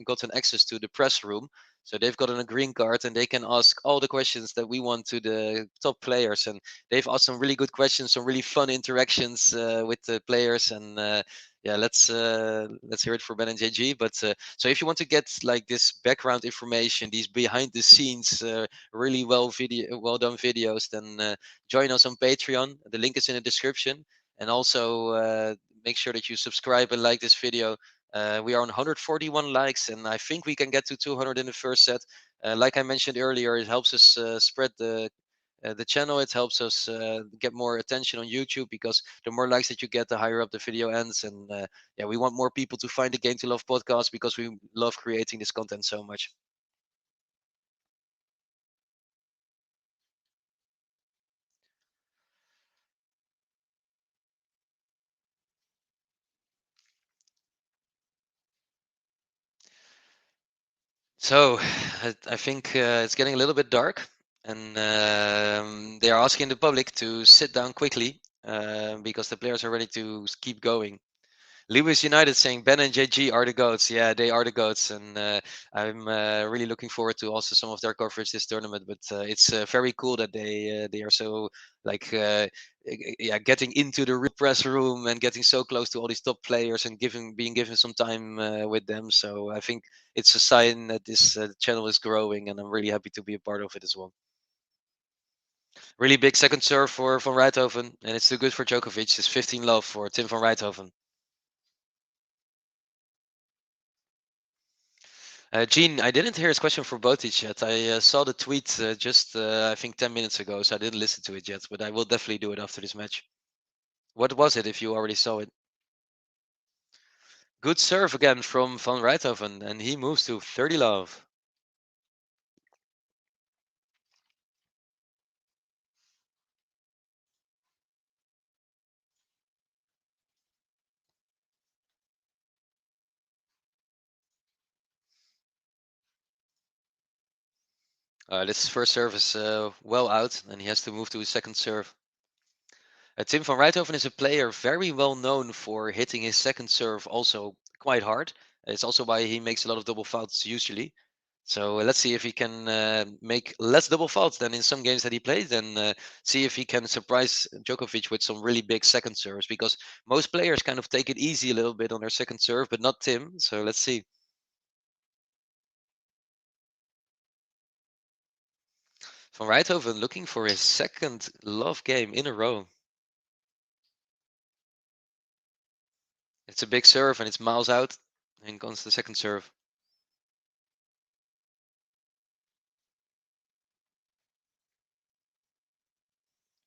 gotten access to the press room. So they've gotten a green card and they can ask all the questions that we want to the top players. And they've asked some really good questions, some really fun interactions with the players. And yeah, let's hear it for Ben and JG. But so if you want to get like this background information, these behind the scenes, really well done videos, then join us on Patreon. The link is in the description. And also make sure that you subscribe and like this video. We are on 141 likes, and I think we can get to 200 in the first set. Like I mentioned earlier, it helps us spread the channel. It helps us get more attention on YouTube because the more likes that you get, the higher up the video ends. And yeah, we want more people to find the Game to Love podcast because we love creating this content so much. So I think it's getting a little bit dark, and they are asking the public to sit down quickly because the players are ready to keep going. Lewis United saying Ben and JG are the goats. Yeah, they are the goats, and I'm really looking forward to also some of their coverage this tournament. But it's very cool that they are so like yeah, getting into the press room and getting so close to all these top players and being given some time with them. So I think it's a sign that this channel is growing, and I'm really happy to be a part of it as well. Really big second serve for Van Rijthoven, and it's too good for Djokovic. It's 15 love for Tim Van Rijthoven. Gene, I didn't hear his question for Botic yet. I saw the tweet just, I think, 10 minutes ago, so I didn't listen to it yet, but I will definitely do it after this match. What was it if you already saw it? Good serve again from Van Rijthoven, and he moves to 30 love. This first serve is well out, and he has to move to his second serve. Tim van Rijthoven is a player very well known for hitting his second serve also quite hard. It's also why he makes a lot of double faults usually. So let's see if he can make less double faults than in some games that he plays, and see if he can surprise Djokovic with some really big second serves, because most players kind of take it easy a little bit on their second serve, but not Tim. So let's see. Van Rijthoven looking for his second love game in a row. It's a big serve and it's miles out, and comes the second serve.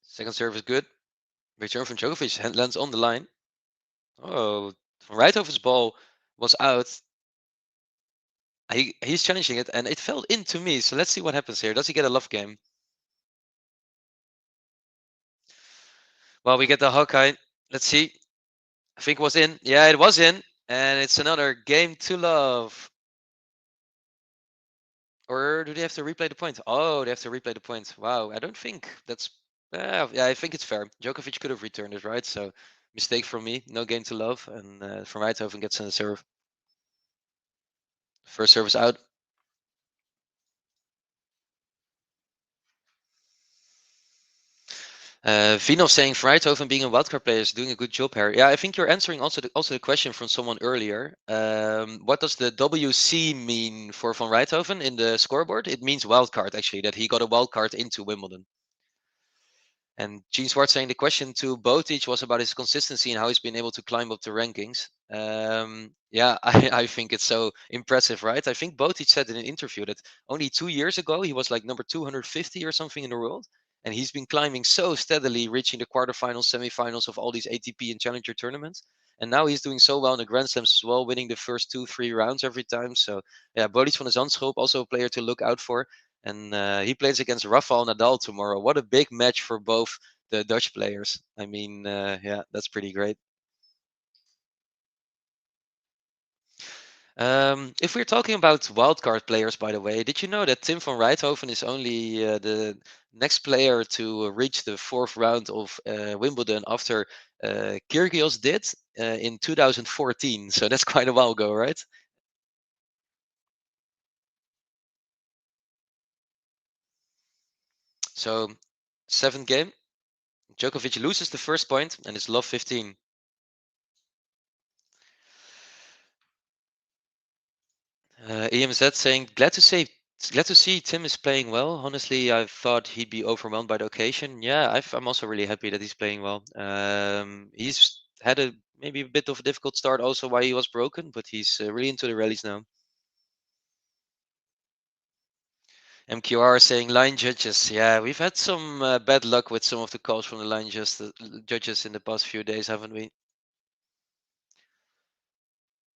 Second serve is good. Return from Djokovic lands on the line. Oh, Van Rijthoven's ball was out. He's challenging it, and it fell into me. So let's see what happens here. Does he get a love game? Well, we get the Hawkeye. Let's see. I think it was in. Yeah, it was in. And it's another game to love. Or do they have to replay the point? Oh, they have to replay the point. Wow, I don't think that's... yeah, I think it's fair. Djokovic could have returned it, right? So mistake from me. No game to love. And Van Rijthoven gets in the serve. First service out. Vinov saying Vrijthoven being a wildcard player is doing a good job here. Yeah, I think you're answering also the question from someone earlier. What does the WC mean for Van Rijthoven in the scoreboard? It means wildcard, actually, that he got a wildcard into Wimbledon. And Gene Swartz saying the question to Botic was about his consistency and how he's been able to climb up the rankings. Yeah, I think it's so impressive, right? I think Botic said in an interview that only 2 years ago he was like number 250 or something in the world. And he's been climbing so steadily, reaching the quarterfinals, semifinals of all these ATP and Challenger tournaments. And now he's doing so well in the Grand Slams as well, winning the first 2-3 rounds every time. So yeah, Botic van de Zandschulp, also a player to look out for. And he plays against Rafael Nadal tomorrow. What a big match for both the Dutch players. I mean, yeah, that's pretty great. If we're talking about wildcard players, by the way, did you know that Tim van Rijthoven is only the next player to reach the fourth round of Wimbledon after Kyrgios did in 2014? So that's quite a while ago, right? So, seventh game, Djokovic loses the first point and it's love 15. EMZ saying, glad to see Tim is playing well. Honestly, I thought he'd be overwhelmed by the occasion. Yeah, I'm also really happy that he's playing well. He's had maybe a bit of a difficult start also why he was broken, but he's really into the rallies now. MQR saying line judges. Yeah, we've had some bad luck with some of the calls from the line judges in the past few days, haven't we?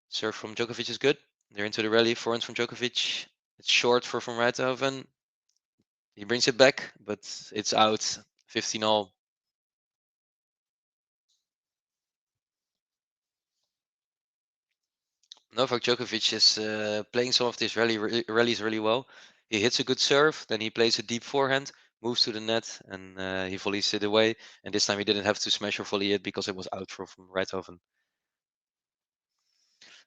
Serve from Djokovic is good. They're into the rally. Forehands from Djokovic. It's short for Van Rijthoven. He brings it back, but it's out. 15 all. Novak Djokovic is playing some of these rallies really well. He hits a good serve, then he plays a deep forehand, moves to the net, and he volleys it away. And this time he didn't have to smash or volley it because it was out from Rijthoven.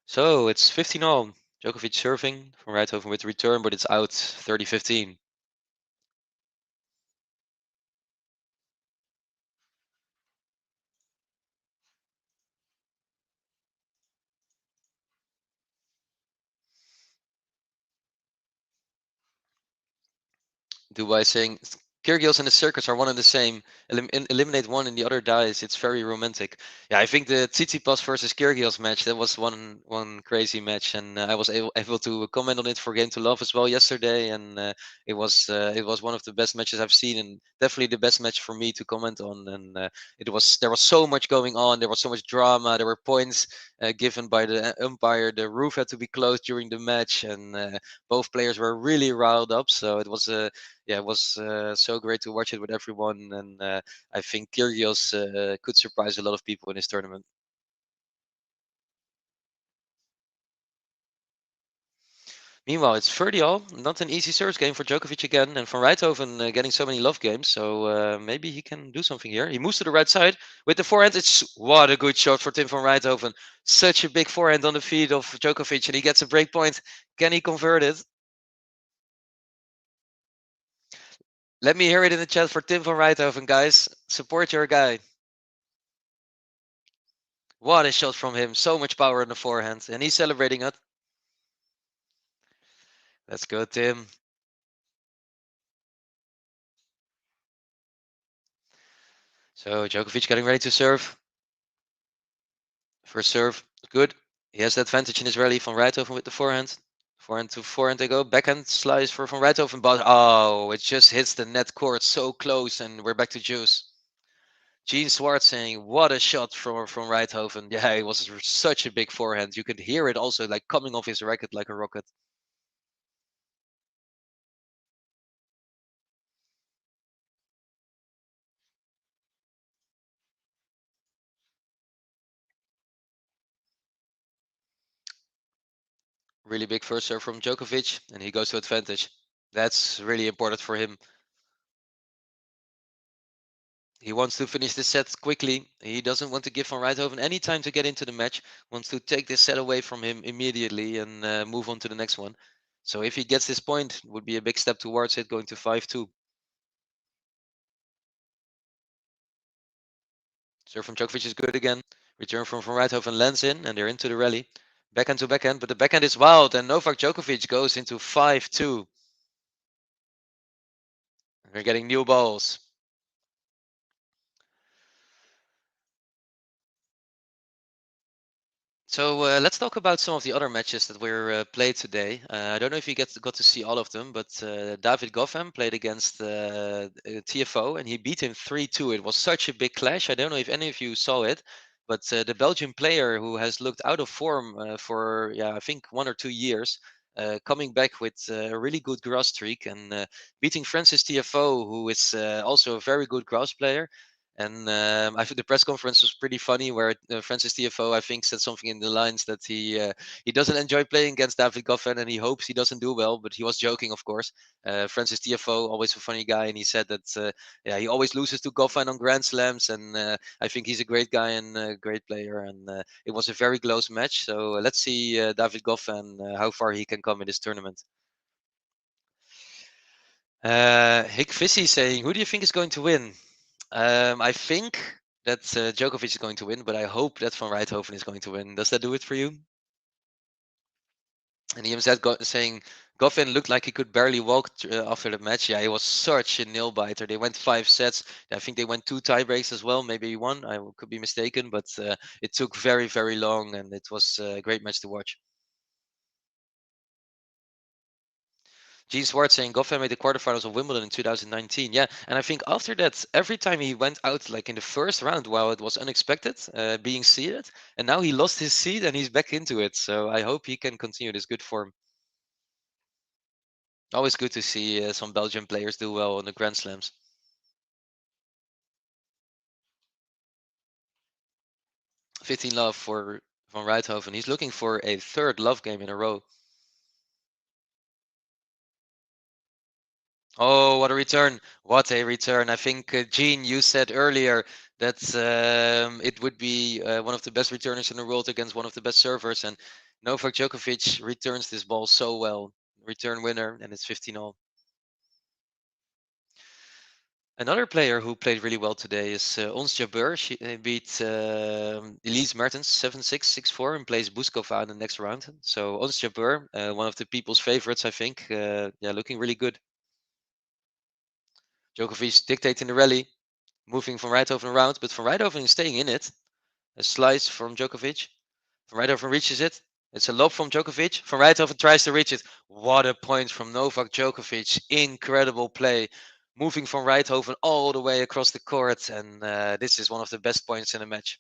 So it's 15 all. Djokovic serving from Rijthoven with return, but it's out 30-15. Dubai saying Kyrgios and the circus are one and the same. Eliminate one and the other dies. It's very romantic. Yeah, I think the Tsitsipas versus Kyrgios match, that was one crazy match, and I was able to comment on it for Game to Love as well yesterday, and it was one of the best matches I've seen, and definitely the best match for me to comment on. And there was so much going on. There was so much drama. There were points given by the umpire. The roof had to be closed during the match, and both players were really riled up. So it was a yeah, it was so great to watch it with everyone, and I think Kyrgios could surprise a lot of people in this tournament. Meanwhile, it's 30-all. Not an easy service game for Djokovic again. And Van Rijthoven getting so many love games. So maybe he can do something here. He moves to the right side with the forehand. What a good shot for Tim van Rijthoven. Such a big forehand on the feet of Djokovic. And he gets a break point. Can he convert it? Let me hear it in the chat for Tim van Rijthoven, guys. Support your guy. What a shot from him. So much power in the forehand. And he's celebrating it. Let's go, Tim. So Djokovic getting ready to serve. First serve, good. He has the advantage in his rally. Van Rijthoven with the forehand. Forehand to forehand they go. Backhand slice for Van Rijthoven, but oh, it just hits the net court so close, and we're back to juice. Gene Swartz saying, what a shot from Rijthoven. Yeah, it was such a big forehand. You could hear it also like coming off his racket like a rocket. Really big first serve from Djokovic, and he goes to advantage. That's really important for him. He wants to finish the set quickly. He doesn't want to give Van Rijthoven any time to get into the match. Wants to take this set away from him immediately and move on to the next one. So if he gets this point, it would be a big step towards it, going to 5-2. Serve from Djokovic is good again. Return from Van Rijthoven lands in, and they're into the rally. Backhand to backhand, but the backhand is wild, and Novak Djokovic goes into 5-2. We're getting new balls. So let's talk about some of the other matches that were played today. I don't know if you got to see all of them, but David Goffin played against TFO and he beat him 3-2. It was such a big clash. I don't know if any of you saw it, but the Belgian player who has looked out of form for, I think 1 or 2 years, coming back with a really good grass streak and beating Francis TFO, who is also a very good grass player. And I think the press conference was pretty funny, where Francis TFO, I think, said something in the lines that he doesn't enjoy playing against David Goffin, and he hopes he doesn't do well. But he was joking, of course. Francis TFO, always a funny guy, and he said that he always loses to Goffin on Grand Slams, and I think he's a great guy and a great player. And it was a very close match. So let's see David Goffin how far he can come in this tournament. Hick Vissy saying, who do you think is going to win? I think that Djokovic is going to win, but I hope that Van Rijthoven is going to win. Does that do it for you? And EMZ saying Goffin looked like he could barely walk after the match. Yeah, he was such a nail biter. They went 5 sets. I think they went 2 tie breaks as well, maybe 1. I could be mistaken, but it took very, very long, and it was a great match to watch. Gene Swartz saying Goffin made the quarterfinals of Wimbledon in 2019. Yeah, and I think after that, every time he went out like in the first round, while it was unexpected, being seeded, and now he lost his seed and he's back into it. So I hope he can continue this good form. Always good to see some Belgian players do well on the Grand Slams. 15 love for Van Rijthoven. He's looking for a 3rd love game in a row. Oh, what a return. What a return. I think, Gene, you said earlier that it would be one of the best returners in the world against one of the best servers. And Novak Djokovic returns this ball so well. Return winner, and it's 15-all. Another player who played really well today is Ons Jabeur. She beat Elise Mertens 7-6, 6-4, and plays Buskova in the next round. So Ons Jabeur, one of the people's favorites, I think. Looking really good. Djokovic dictating the rally, moving Van Rijthoven around, but Van Rijthoven is staying in it. A slice from Djokovic. Van Rijthoven reaches it. It's a lob from Djokovic. Van Rijthoven tries to reach it. What a point from Novak Djokovic. Incredible play. Moving Van Rijthoven all the way across the court. And this is one of the best points in the match.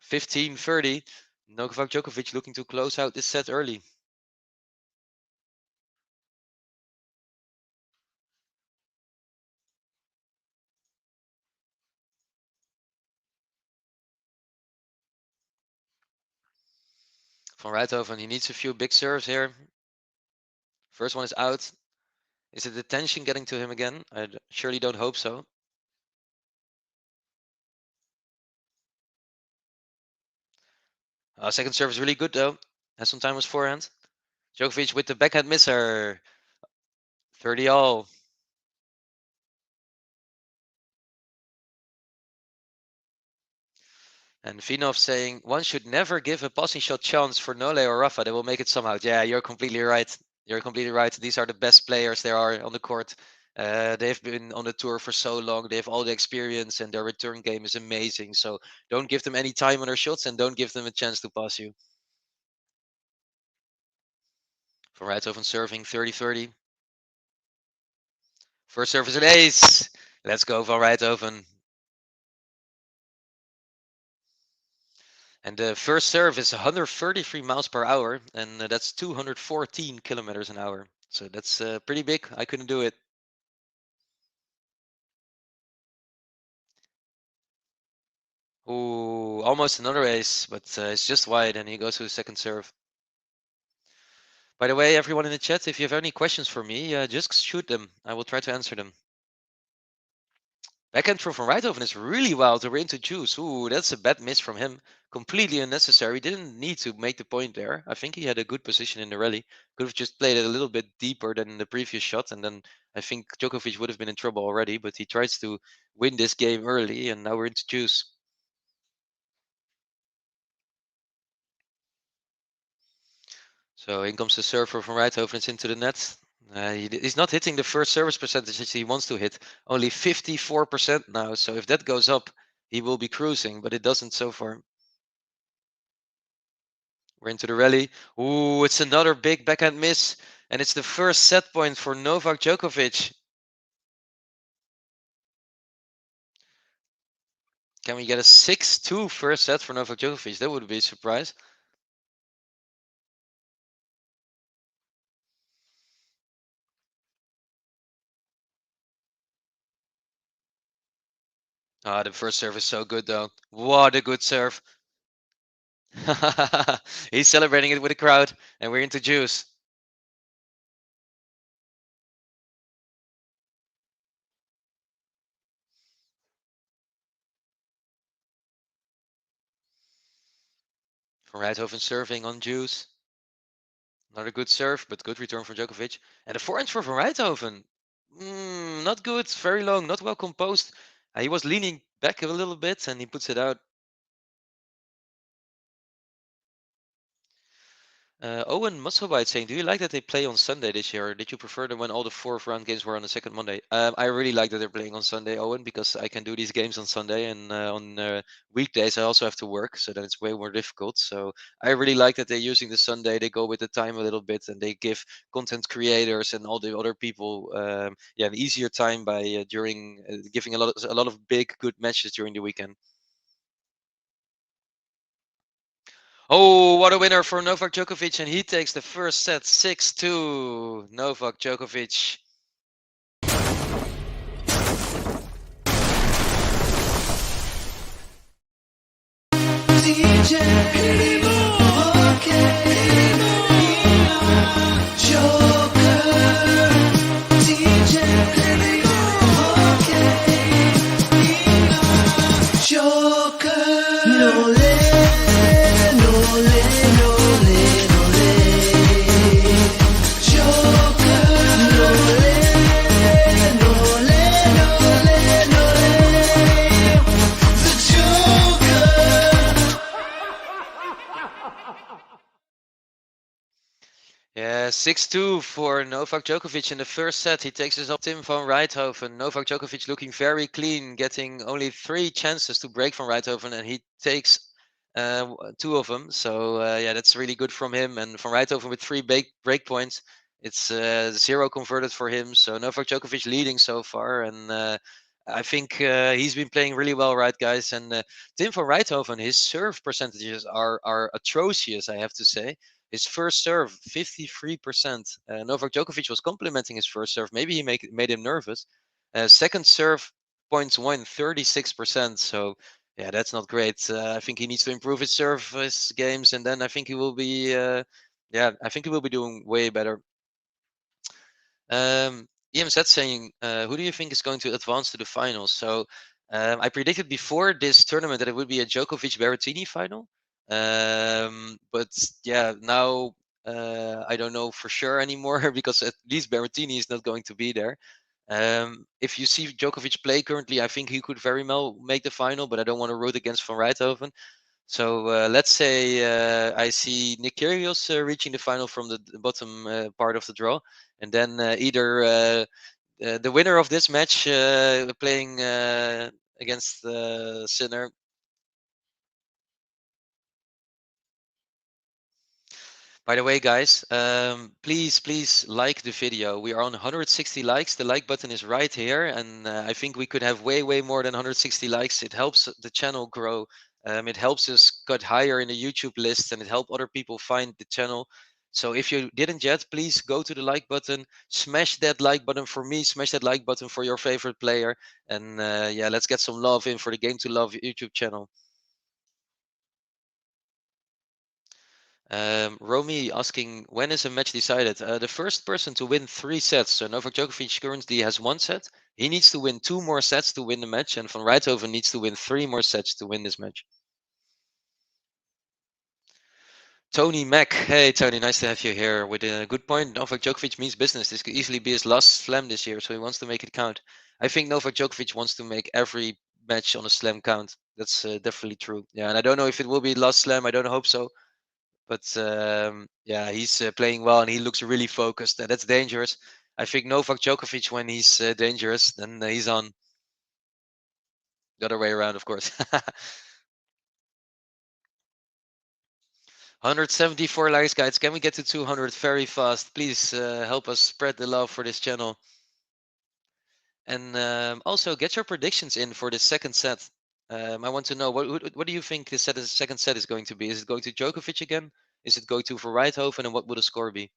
15-30. Novak Djokovic looking to close out this set early. Van Rijthoven, he needs a few big serves here. First one is out. Is it the tension getting to him again? I surely don't hope so. Second serve is really good though. Has some time with forehand. Djokovic with the backhand misser. 30 all. And Vinov saying one should never give a passing shot chance for Nole or Rafa. They will make it somehow. Yeah, you're completely right. You're completely right. These are the best players there are on the court. They've been on the tour for so long. They have all the experience and their return game is amazing. So don't give them any time on their shots and don't give them a chance to pass you. Van Rijthoven serving 30-30. First serve is an ace. Let's go, Van Rijthoven. And the first serve is 133 miles per hour, and that's 214 kilometers an hour. So that's pretty big. I couldn't do it. Ooh, almost another ace, but it's just wide, and he goes to the second serve. By the way, everyone in the chat, if you have any questions for me, just shoot them. I will try to answer them. Backhand from Van Rijthoven is really wild. We're into juice. Ooh, that's a bad miss from him. Completely unnecessary. Didn't need to make the point there. I think he had a good position in the rally. Could have just played it a little bit deeper than the previous shot, and then I think Djokovic would have been in trouble already. But he tries to win this game early, and now we're into juice. So in comes the serve from Rijthoven. It's into the net. He's not hitting the first service percentage that he wants to hit. Only 54% now. So if that goes up, he will be cruising, but it doesn't so far. We're into the rally. Ooh, it's another big backhand miss. And it's the first set point for Novak Djokovic. Can we get a 6-2 first set for Novak Djokovic? That would be a surprise. Ah, the first serve is so good though. What a good serve. He's celebrating it with the crowd, and we're into juice. Van Rijthoven serving on juice. Another good serve, but good return for Djokovic. And the forehand for Van Rijthoven. Not good, very long, not well composed. He was leaning back a little bit and he puts it out. Owen Musselbite saying, do you like that they play on Sunday this year? Or did you prefer them when all the fourth round games were on the second Monday? I really like that they're playing on Sunday, Owen, because I can do these games on Sunday, and on weekdays I also have to work, so then it's way more difficult. So I really like that they're using the Sunday. They go with the time a little bit, and they give content creators and all the other people an easier time by during giving a lot of big good matches during the weekend. Oh, what a winner for Novak Djokovic, and he takes the first set 6-2. Novak Djokovic. Yeah, 6-2 for Novak Djokovic in the first set. He takes this up Tim van Rijthoven. Novak Djokovic looking very clean, getting only 3 chances to break Van Rijthoven, and he takes 2 of them. So yeah, that's really good from him. And Van Rijthoven with 3 break points. It's 0 converted for him. So Novak Djokovic leading so far, and I think he's been playing really well, right, guys? And Tim van Rijthoven, his serve percentages are atrocious, I have to say. His first serve, 53%. Novak Djokovic was complimenting his first serve. Maybe he made him nervous. Second serve, points won, 36%. So yeah, that's not great. I think he needs to improve his service games, and then I think he will be, yeah, I think he will be doing way better. EMZ saying, who do you think is going to advance to the finals? So I predicted before this tournament that it would be a Djokovic-Berrettini final. But yeah, now I don't know for sure anymore because at least Berrettini is not going to be there. If you see Djokovic play currently, I think he could very well make the final, but I don't want to root against Van Rijthoven. So let's say I see Nick Kyrgios reaching the final from the bottom part of the draw, and then either the winner of this match playing against Sinner. By the way, guys, please like the video. We are on 160 likes. The like button is right here, and I think we could have way more than 160 likes. It helps the channel grow. It helps us get higher in the YouTube list, and it helps other people find the channel. So if you didn't yet, please go to the like button, smash that like button for me, smash that like button for your favorite player, and yeah, let's get some love in for the Game to Love YouTube channel. Romy asking, when is a match decided? The first person to win 3 sets. So Novak Djokovic currently has 1 set. He needs to win 2 more sets to win the match, and Van Rijthoven needs to win 3 more sets to win this match. Tony Mack. Hey, Tony, nice to have you here with a good point. Novak Djokovic means business. This could easily be his last slam this year, so he wants to make it count. I think Novak Djokovic wants to make every match on a slam count. That's definitely true. Yeah, and I don't know if it will be last slam. I don't hope so. But yeah, he's playing well and he looks really focused. That's dangerous. I think Novak Djokovic, when he's dangerous, then he's on. The other way around, of course. 174 likes, guys. Can we get to 200 very fast? Please help us spread the love for this channel. And also get your predictions in for the second set. I want to know what do you think the second set is going to be? Is it going to Djokovic again? Is it going to Van Rijthoven? And what will the score be?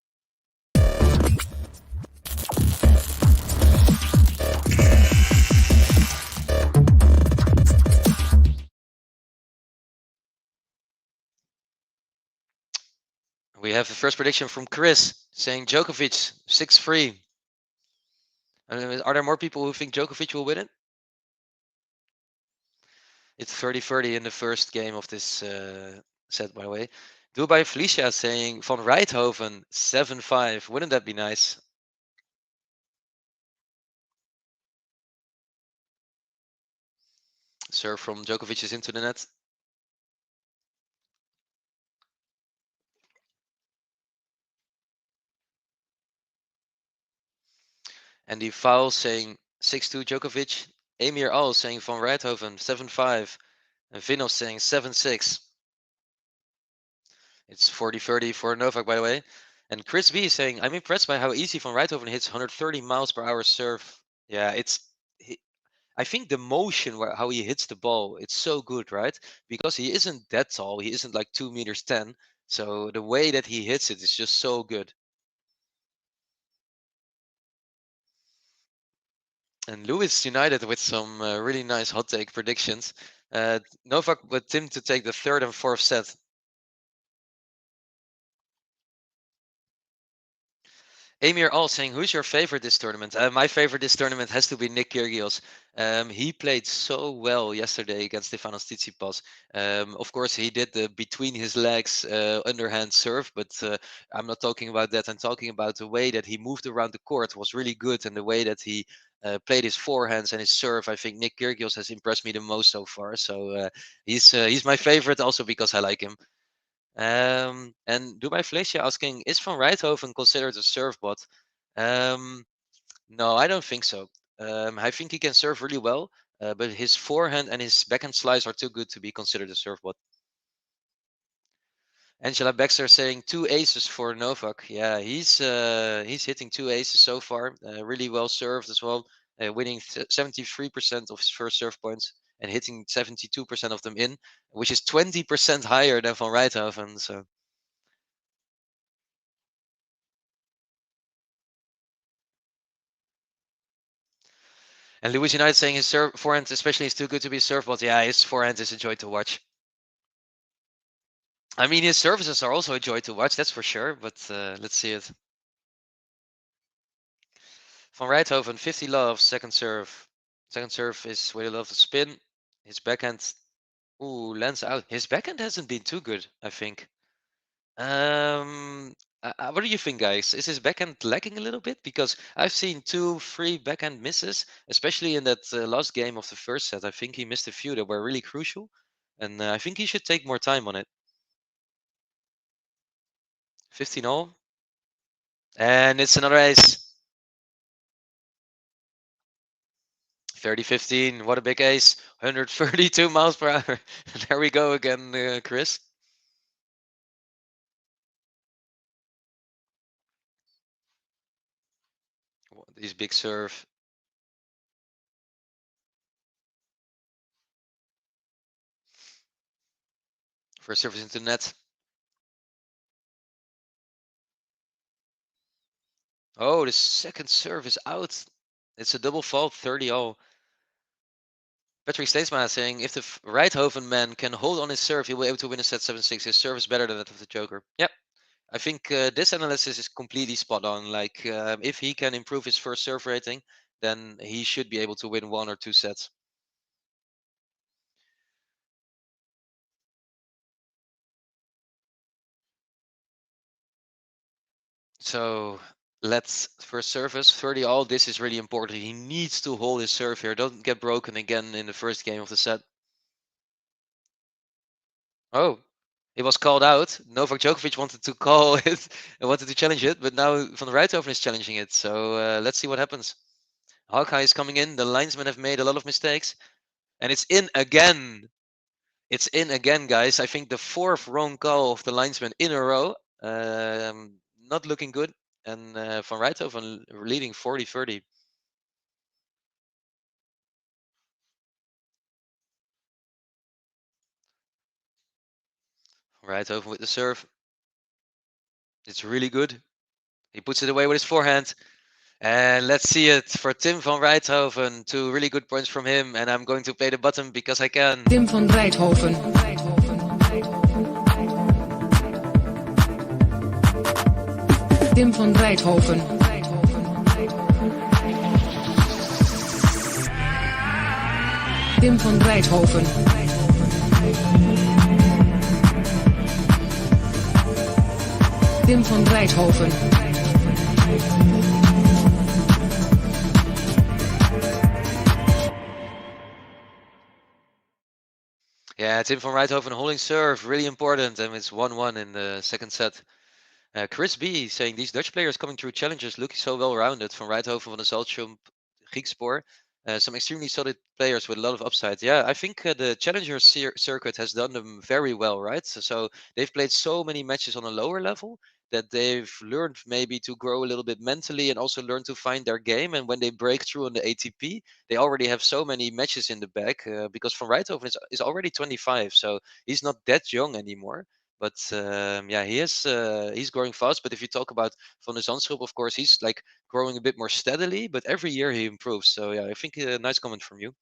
We have the first prediction from Chris saying Djokovic 6-3. Are there more people who think Djokovic will win it? It's 30-30 in the first game of this set, by the way. Dubai Felicia saying Van Rijthoven 7-5. Wouldn't that be nice? Serve from Djokovic is into the net. Andy Fowl saying 6-2 Djokovic. Emir Al saying Van Rijthoven 7-5. And Vinos saying 7-6. It's 40-30 for Novak, by the way. And Chris B is saying, I'm impressed by how easy Van Rijthoven hits 130 miles per hour serve. Yeah, I think the motion, how he hits the ball, it's so good, right? Because he isn't that tall. He isn't like 2 meters 10. So the way that he hits it is just so good. And Lewis United with some really nice hot take predictions. Novak with Tim to take the third and fourth set. Amir Al saying, who's your favorite this tournament? My favorite this tournament has to be Nick Kyrgios. He played so well yesterday against Stefanos Tsitsipas. Of course, he did the between his legs underhand serve, but I'm not talking about that. I'm talking about the way that he moved around the court was really good, and the way that he played his forehands and his serve. I think Nick Kyrgios has impressed me the most so far. So he's my favorite also because I like him. And Dubai Felicia asking, is Van Rijthoven considered a serve bot? No, I don't think so. I think he can serve really well, but his forehand and his backhand slice are too good to be considered a serve bot. Angela Baxter saying 2 aces for Novak. Yeah, he's hitting 2 aces so far. Really well served as well, winning 73% of his first serve points and hitting 72% of them in, which is 20% higher than Van Rijthoven. So. And Louis United saying his forehand especially is too good to be a surfboard. Yeah, his forehand is a joy to watch. I mean, his services are also a joy to watch, that's for sure, but let's see it. Van Rijthoven, 50 love, second serve. Second serve is where he loves to spin. His backhand, ooh, lands out. His backhand hasn't been too good, I think. What do you think, guys? Is his backhand lacking a little bit? Because I've seen 2, 3 backhand misses, especially in that last game of the first set. I think he missed a few that were really crucial, and I think he should take more time on it. 15 all, and it's another ace. 30-15, what a big ace. 132 miles per hour. There we go again, Chris. These big serve. First service into net. Oh, the second serve is out. It's a double fault, 30 all. Patrick Steensma saying if the Rijthoven man can hold on his serve, he'll be able to win a set 7-6. His serve is better than that of the Joker. Yep. I think this analysis is completely spot on. Like, if he can improve his first serve rating, then he should be able to win 1 or 2 sets. So let's first service 30 all. This is really important. He needs to hold his serve here. Don't get broken again in the first game of the set. Oh, it was called out. Novak Djokovic wanted to call it and wanted to challenge it, but now Van Rijthoven is challenging it. So let's see what happens. Hawkeye is coming in. The linesmen have made a lot of mistakes, and it's in again. It's in again, guys. I think the 4th wrong call of the linesman in a row. Not looking good. And Van Rijthoven leading 40-30. Rijthoven with the serve. It's really good. He puts it away with his forehand. And let's see it for Tim van Rijthoven. 2 really good points from him. And I'm going to play the button because I can. Tim van Rijthoven. Tim van Rijthoven. Tim van Rijthoven. Tim van Rijthoven. Yeah, Tim van Rijthoven holding serve, really important. And it's 1-1 in the second set. Chris B saying these Dutch players coming through challenges look so well rounded. Van Rijthoven, Van der Zaltschulp, Griekspoor. Some extremely solid players with a lot of upside. Yeah, I think the Challenger circuit has done them very well, right? So they've played so many matches on a lower level that they've learned maybe to grow a little bit mentally and also learn to find their game. And when they break through on the ATP, they already have so many matches in the bag because Van Rijthoven is already 25, so he's not that young anymore. But yeah, he's growing fast. But if you talk about Van der Zandschulp, of course, he's like growing a bit more steadily. But every year he improves. So yeah, I think a nice comment from you.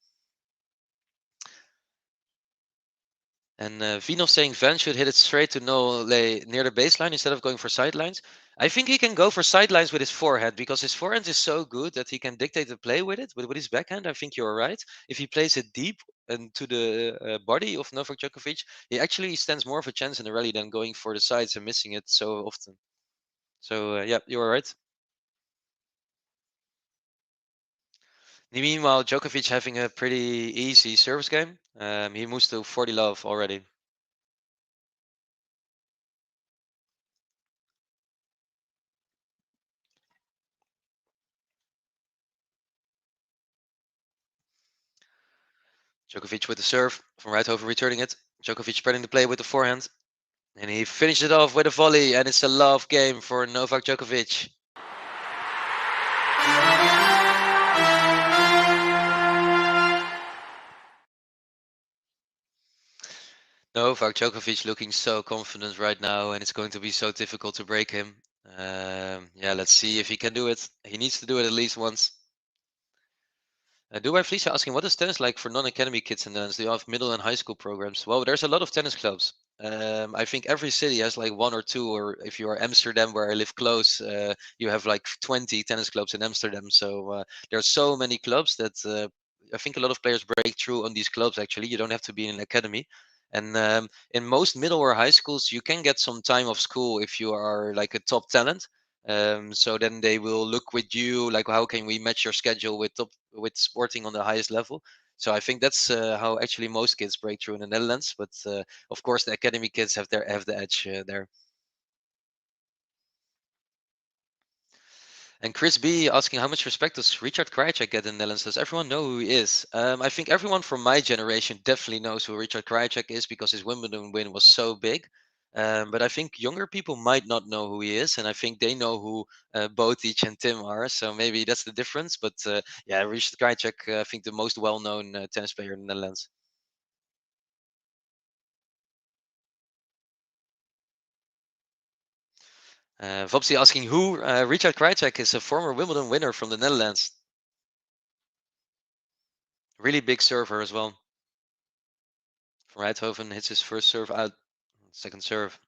And Vinov saying Van should hit it straight to no lay near the baseline instead of going for sidelines. I think he can go for sidelines with his forehand because his forehand is so good that he can dictate the play with it. But with his backhand, I think you're right. If he plays it deep and to the body of Novak Djokovic, he actually stands more of a chance in the rally than going for the sides and missing it so often. So yeah, you are right. Meanwhile, Djokovic having a pretty easy service game. He moves to 40 love already. Djokovic with the serve, Van Rijthoven returning it. Djokovic spreading the play with the forehand. And he finished it off with a volley, and it's a love game for Novak Djokovic. Novak Djokovic looking so confident right now, and it's going to be so difficult to break him. Yeah, let's see if he can do it. He needs to do it at least once. Dubai Felicia asking, what is tennis like for non-academy kids in the Netherlands? Do you have middle and high school programs? Well, there's a lot of tennis clubs. I think every city has like one or two, or if you are Amsterdam, where I live close, you have like 20 tennis clubs in Amsterdam. So there are so many clubs that I think a lot of players break through on these clubs. Actually, you don't have to be in an academy. And in most middle or high schools, you can get some time off school if you are like a top talent. So then they will look with you like, how can we match your schedule with sporting on the highest level. So I think that's how actually most kids break through in the Netherlands. But of course, the academy kids have the edge there. And Chris B asking, how much respect does Richard Krajicek get in the Netherlands? Does everyone know who he is? I think everyone from my generation definitely knows who Richard Krajicek is because his Wimbledon win was so big. But I think younger people might not know who he is, and I think they know who Botic and Tim are. So maybe that's the difference. But yeah, Richard Krajicek, I think the most well-known tennis player in the Netherlands. Vopsy asking who Richard Krajicek is a former Wimbledon winner from the Netherlands. Really big server as well. Van Rijthoven hits his first serve out. Second serve.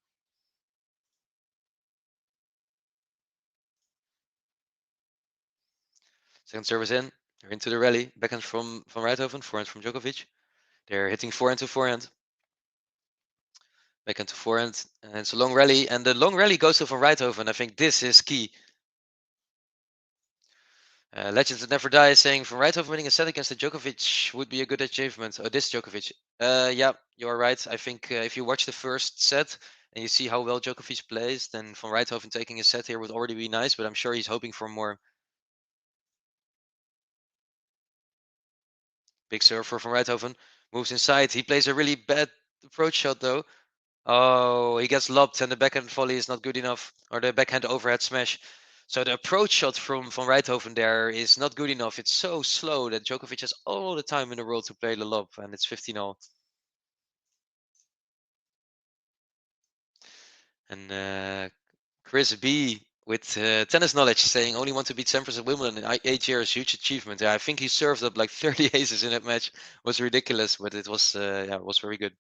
Second serve is in. They're into the rally. Backhand from Van Rijthoven, forehand from Djokovic. They're hitting forehand to forehand. Backhand to forehand. And it's a long rally. And the long rally goes to Van Rijthoven. I think this is key. Legends that never die is saying Van Rijthoven winning a set against the Djokovic would be a good achievement. Oh, this Djokovic. Yeah, you are right. I think if you watch the first set and you see how well Djokovic plays, then Van Rijthoven taking a set here would already be nice. But I'm sure he's hoping for more. Big serve for Van Rijthoven. Moves inside. He plays a really bad approach shot though. Oh, he gets lobbed and the backhand volley is not good enough. Or the backhand overhead smash. So the approach shot from Van Rijthoven there is not good enough. It's so slow that Djokovic has all the time in the world to play the lob. And it's 15-0. And Chris B with tennis knowledge saying only want to beat Sampras at Wimbledon in 8 years. Huge achievement. Yeah, I think he served up like 30 aces in that match. It was ridiculous, but it was yeah, it was very good.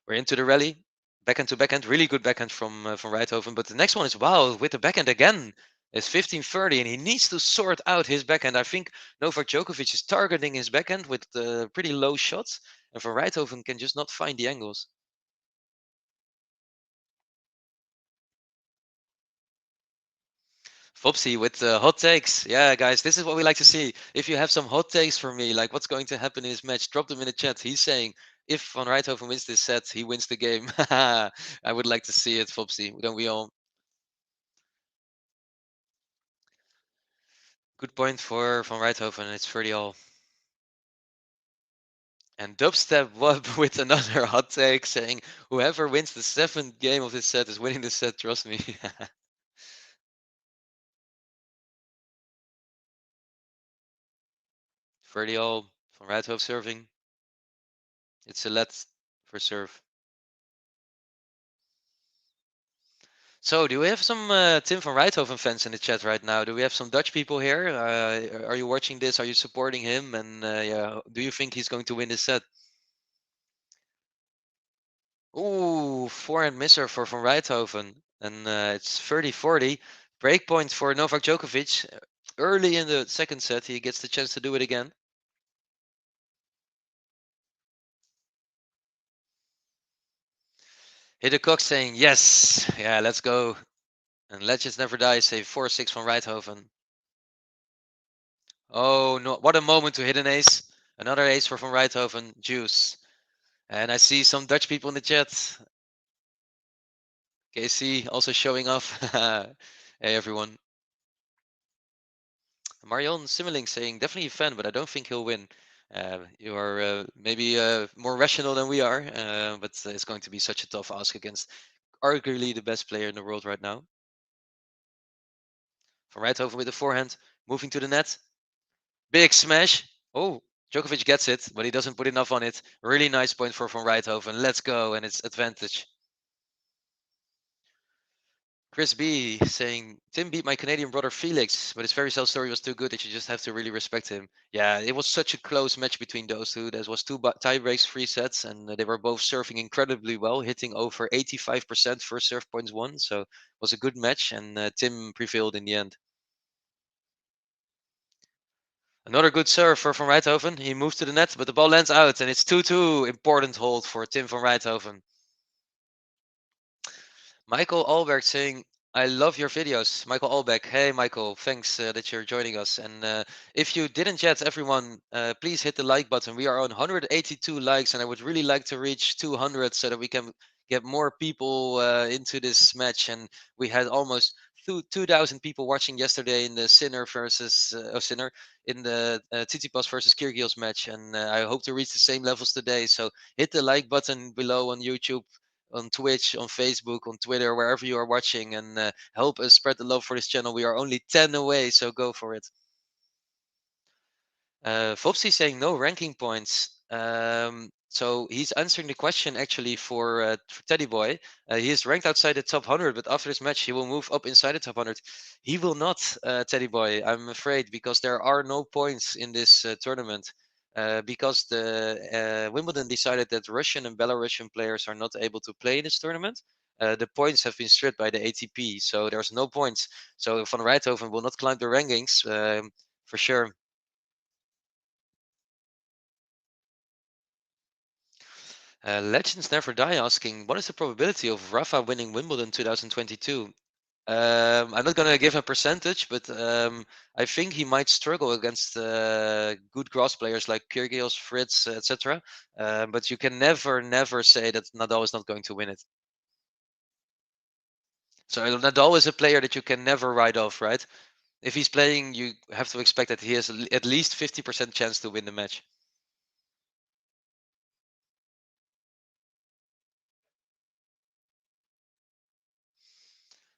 We're into the rally. Backhand to backhand. Really good backhand from Rijthoven. But the next one is wow with the backhand again. It's 15-30 and he needs to sort out his backhand. I think Novak Djokovic is targeting his backhand with pretty low shots. And Van Rijthoven can just not find the angles. Fopsy with hot takes. Yeah, guys, this is what we like to see. If you have some hot takes for me, like what's going to happen in this match, drop them in the chat. He's saying if Van Rijthoven wins this set, he wins the game. I would like to see it, Fopsy. Don't we all? Good point for Van Rijthoven. It's 30-all. And Dubstep Wub with another hot take saying whoever wins the 7th game of this set is winning the set. Trust me. 30-all. Van Rijthoven serving. It's a let for serve. So, do we have some Tim van Rijthoven fans in the chat right now? Do we have some Dutch people here? Are you watching this? Are you supporting him? And yeah, do you think he's going to win this set? Ooh, forehand misser for Van Rijthoven. And it's 30-40. Breakpoint for Novak Djokovic. Early in the second set, he gets the chance to do it again. Hit a cock saying, yes, yeah, let's go. And Legends Never Die say 4-6 Van Rijthoven. Oh, no, what a moment to hit an ace. Another ace for Van Rijthoven, juice. And I see some Dutch people in the chat. KC also showing off. Hey, everyone. Marion Simmeling saying, definitely a fan, but I don't think he'll win. You are maybe more rational than we are, but it's going to be such a tough ask against arguably the best player in the world right now. Van Rijthoven with the forehand, moving to the net. Big smash. Oh, Djokovic gets it, but he doesn't put enough on it. Really nice point for Van Rijthoven. Let's go, and it's advantage. Chris B saying Tim beat my Canadian brother Felix, but his fairy tale story was too good that you just have to really respect him. Yeah, it was such a close match between those two. There was two tie breaks, 3 sets, and they were both serving incredibly well, hitting over 85% first serve points won. So it was a good match, and Tim prevailed in the end. Another good serve for Van Rijthoven. He moved to the net, but the ball lands out, and it's 2-2. Important hold for Tim van Rijthoven. Michael Alberg saying, I love your videos. Michael Albeck. Hey, Michael. Thanks that you're joining us. And if you didn't yet, everyone, please hit the like button. We are on 182 likes, and I would really like to reach 200 so that we can get more people into this match. And we had almost 2,000 people watching yesterday in the Sinner versus Sinner in the Tsitsipas versus Kyrgios match. And I hope to reach the same levels today. So hit the like button below on YouTube, on Twitch, on Facebook, on Twitter, wherever you are watching, and help us spread the love for this channel. We are only 10 away, so go for it. Vopsy saying no ranking points. So he's answering the question actually for Teddy Boy. He is ranked outside the top 100, but after this match, he will move up inside the top 100. He will not, Teddy Boy, I'm afraid, because there are no points in this tournament. Because the Wimbledon decided that Russian and Belarusian players are not able to play in this tournament. The points have been stripped by the ATP, so there's no points. So Van Rijthoven will not climb the rankings for sure. Legends Never Die asking, what is the probability of Rafa winning Wimbledon 2022? I'm not going to give a percentage, but I think he might struggle against good grass players like Kyrgios, Fritz, etc. But you can never say that Nadal is not going to win it. So Nadal is a player that you can never write off, right? If he's playing, you have to expect that he has at least 50% chance to win the match.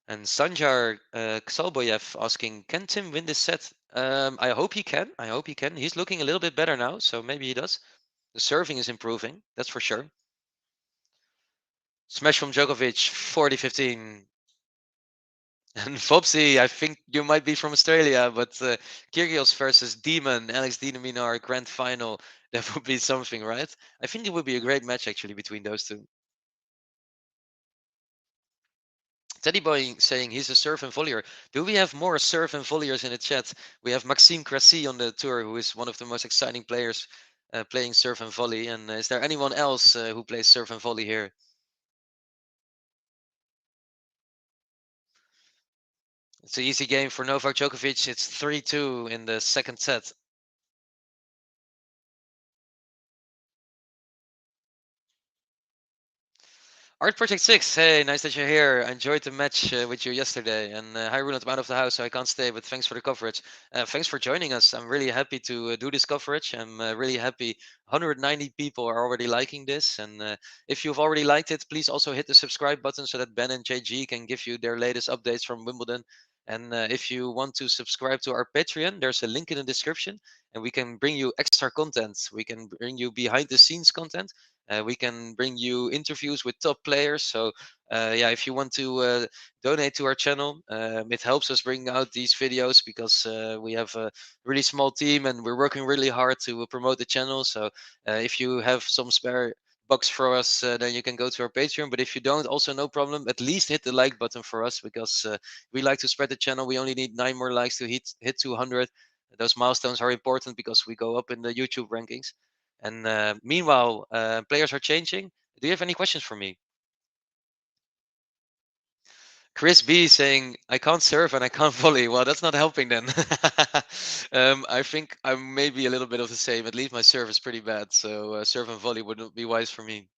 And Sanjar Ksalboyev asking, can Tim win this set? I hope he can. I hope he can. He's looking a little bit better now, so maybe he does. The serving is improving, that's for sure. Smash from Djokovic, 40-15. And Fopsy, I think you might be from Australia, but Kyrgios versus Demon, Alex de Minaur, grand final, that would be something, right? I think it would be a great match actually between those two. Teddy Boy saying he's a serve and volleyer. Do we have more serve and volleyers in the chat? We have Maxime Cressy on the tour, who is one of the most exciting players playing serve and volley. And is there anyone else who plays serve and volley here? It's an easy game for Novak Djokovic. It's 3-2 in the second set. Art Project 6, hey, nice that you're here. I enjoyed the match with you yesterday. And hi, Roland, I'm out of the house, so I can't stay, but thanks for the coverage. Thanks for joining us. I'm really happy to do this coverage. I'm really happy 190 people are already liking this. And if you've already liked it, please also hit the subscribe button so that Ben and JG can give you their latest updates from Wimbledon. And if you want to subscribe to our Patreon, there's a link in the description, and we can bring you extra content. We can bring you behind the scenes content. We can bring you interviews with top players. So yeah, if you want to donate to our channel, it helps us bring out these videos because we have a really small team and we're working really hard to promote the channel. So if you have some spare bucks for us, then you can go to our Patreon. But if you don't, also no problem. At least hit the like button for us because we like to spread the channel. We only need 9 more likes to hit 200. Those milestones are important because we go up in the YouTube rankings. And meanwhile, players are changing. Do you have any questions for me? Chris B saying, I can't serve and I can't volley. Well, that's not helping then. I think I'm maybe a little bit of the same. At least my serve is pretty bad. So serve and volley wouldn't be wise for me.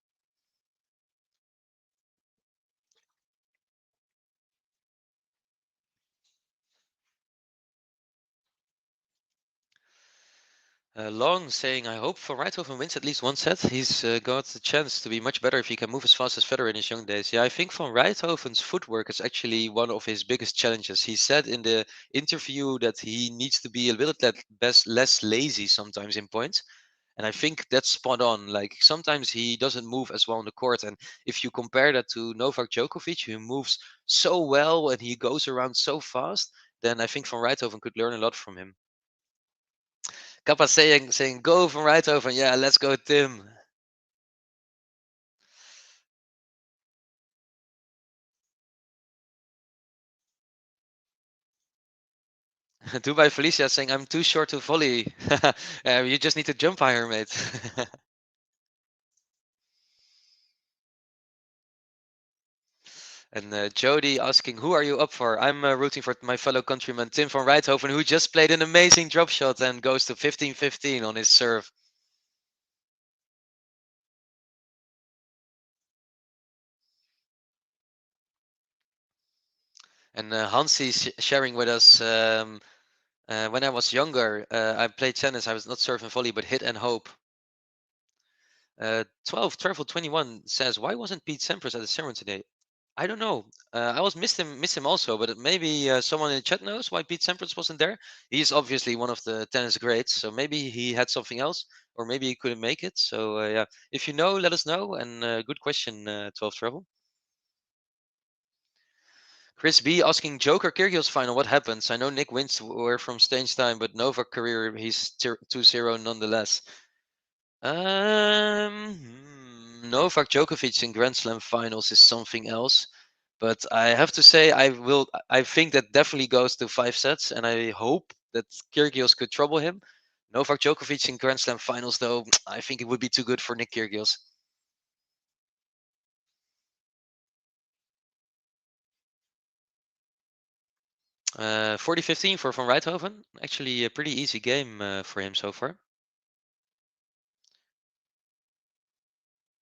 Long saying, I hope Van Rijthoven wins at least one set. He's got the chance to be much better if he can move as fast as Federer in his young days. Yeah, I think Van Rijthoven's footwork is actually one of his biggest challenges. He said in the interview that he needs to be a little bit less lazy sometimes in points. And I think that's spot on. Like sometimes he doesn't move as well on the court. And if you compare that to Novak Djokovic, who moves so well and he goes around so fast, then I think Van Rijthoven could learn a lot from him. Kappa saying go Van Rijthoven. Yeah, let's go, Tim. Dubai Felicia saying I'm too short to volley. You just need to jump higher, mate. And Jody asking, who are you up for? I'm rooting for my fellow countryman Tim van Rijthoven, who just played an amazing drop shot and goes to 15-15 on his serve. And Hansi's sharing with us, when I was younger, I played tennis. I was not serve and volley, but hit and hope. 12 Travel 21 says, why wasn't Pete Sampras at the ceremony today? I don't know. I was miss him also, but maybe someone in the chat knows why Pete Sampras wasn't there. He's obviously one of the tennis greats, so maybe he had something else, or maybe he couldn't make it. So yeah, if you know, let us know. And good question, 12 Travel. Chris B asking Joker Kyrgios final, what happens? I know Nick wins were from stage time, but Novak career he's 2-0 nonetheless. Novak Djokovic in Grand Slam finals is something else. But I have to say, I think that definitely goes to 5 sets, and I hope that Kyrgios could trouble him. Novak Djokovic in Grand Slam finals, though, I think it would be too good for Nick Kyrgios. 40-15 for Van Rijthoven. Actually, a pretty easy game for him so far.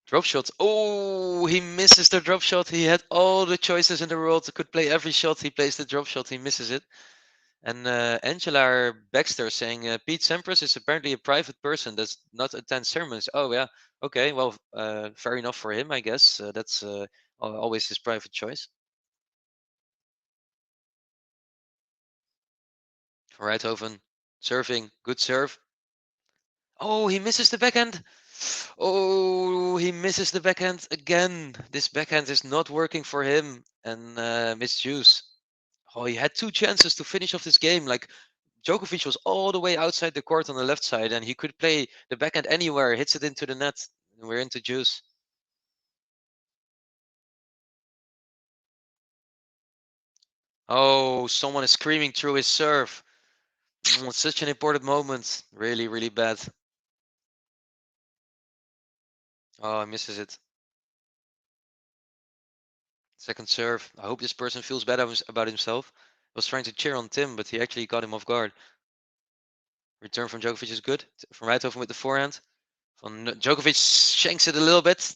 Drop shot. Oh, he misses the drop shot. He had all the choices in the world. Could play every shot. He plays the drop shot. He misses it. And Angela Baxter saying Pete Sampras is apparently a private person that's not attend ceremonies. Oh yeah, okay. Well, fair enough for him, I guess. That's always his private choice. Rijthoven serving, good serve. Oh, he misses the backhand. Oh, he misses the backhand again. This backhand is not working for him, and misuse. Oh, he had 2 chances to finish off this game. Like Djokovic was all the way outside the court on the left side, and he could play the backhand anywhere. Hits it into the net. And we're into juice. Oh, someone is screaming through his serve. It's such an important moment. Really, really bad. Oh, he misses it. Second serve. I hope this person feels bad about himself. Was trying to cheer on Tim, but he actually got him off guard. Return from Djokovic is good. From Rijthoven with the forehand. Van Djokovic shanks it a little bit.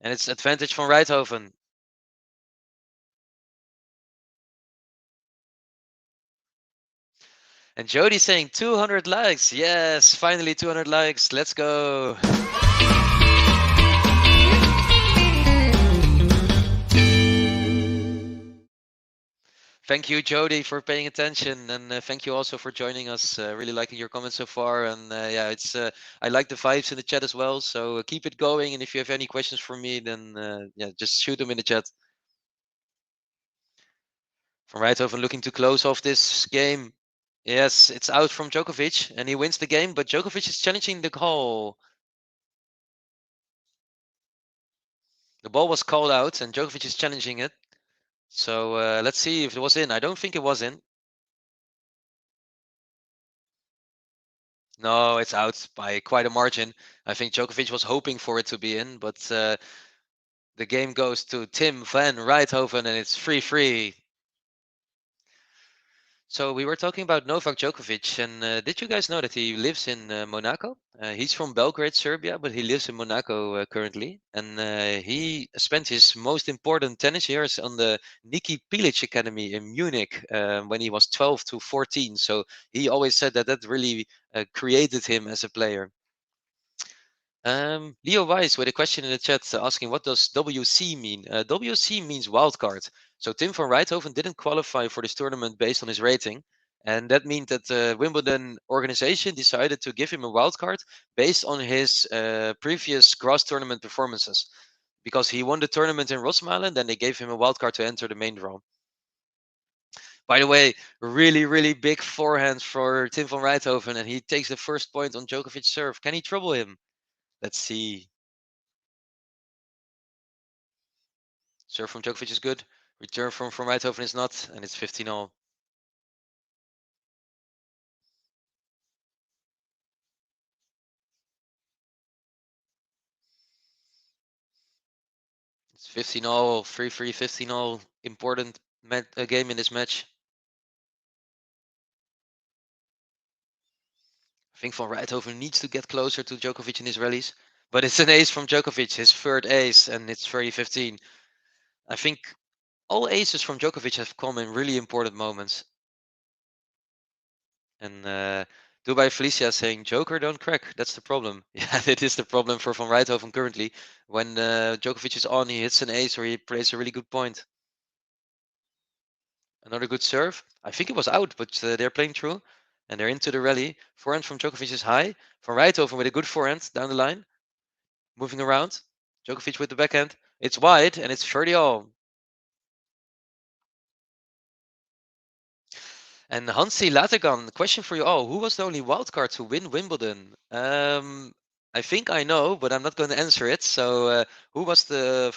And it's advantage from Rijthoven. And Jody saying 200 likes. Yes, finally 200 likes. Let's go. Thank you, Jody, for paying attention, and thank you also for joining us. Really liking your comments so far, and yeah, it's I like the vibes in the chat as well. So keep it going, and if you have any questions for me, then yeah, just shoot them in the chat. From Rijthoven looking to close off this game. Yes, it's out from Djokovic, and he wins the game. But Djokovic is challenging the call. The ball was called out, and Djokovic is challenging it. So let's see if it was in. I don't think it was in. No, it's out by quite a margin. I think Djokovic was hoping for it to be in, but the game goes to Tim van Rijthoven, and it's 3-3. So we were talking about Novak Djokovic, and did you guys know that he lives in Monaco? He's from Belgrade, Serbia, but he lives in Monaco currently, and he spent his most important tennis years on the Niki Pilic Academy in Munich when he was 12 to 14. So he always said that that really created him as a player. Leo Weiss with a question in the chat asking, what does WC mean? WC means wildcard. So Tim van Rijthoven didn't qualify for this tournament based on his rating. And that means that the Wimbledon organization decided to give him a wild card based on his previous grass tournament performances. Because he won the tournament in Rosmalen, then they gave him a wild card to enter the main draw. By the way, really, really big forehand for Tim van Rijthoven, and he takes the first point on Djokovic's serve. Can he trouble him? Let's see. Serve from Djokovic is good. Return from Van Rijthoven is not, and it's 15-0. It's 15-0, 3-3, 15-0. Important game in this match. I think Van Rijthoven needs to get closer to Djokovic in his rallies. But it's an ace from Djokovic, his third ace, and it's 30-15. I think all aces from Djokovic have come in really important moments. And Dubai Felicia saying, Joker, don't crack. That's the problem. Yeah, it is the problem for Van Rijthoven currently. When Djokovic is on, he hits an ace or he plays a really good point. Another good serve. I think it was out, but they're playing through. And they're into the rally. Forehand from Djokovic is high. Van Rijthoven with a good forehand down the line. Moving around. Djokovic with the backhand. It's wide and it's 30-all. And Hansi Lategan, question for you all. Who was the only wildcard to win Wimbledon? I think I know, but I'm not going to answer it. So who was the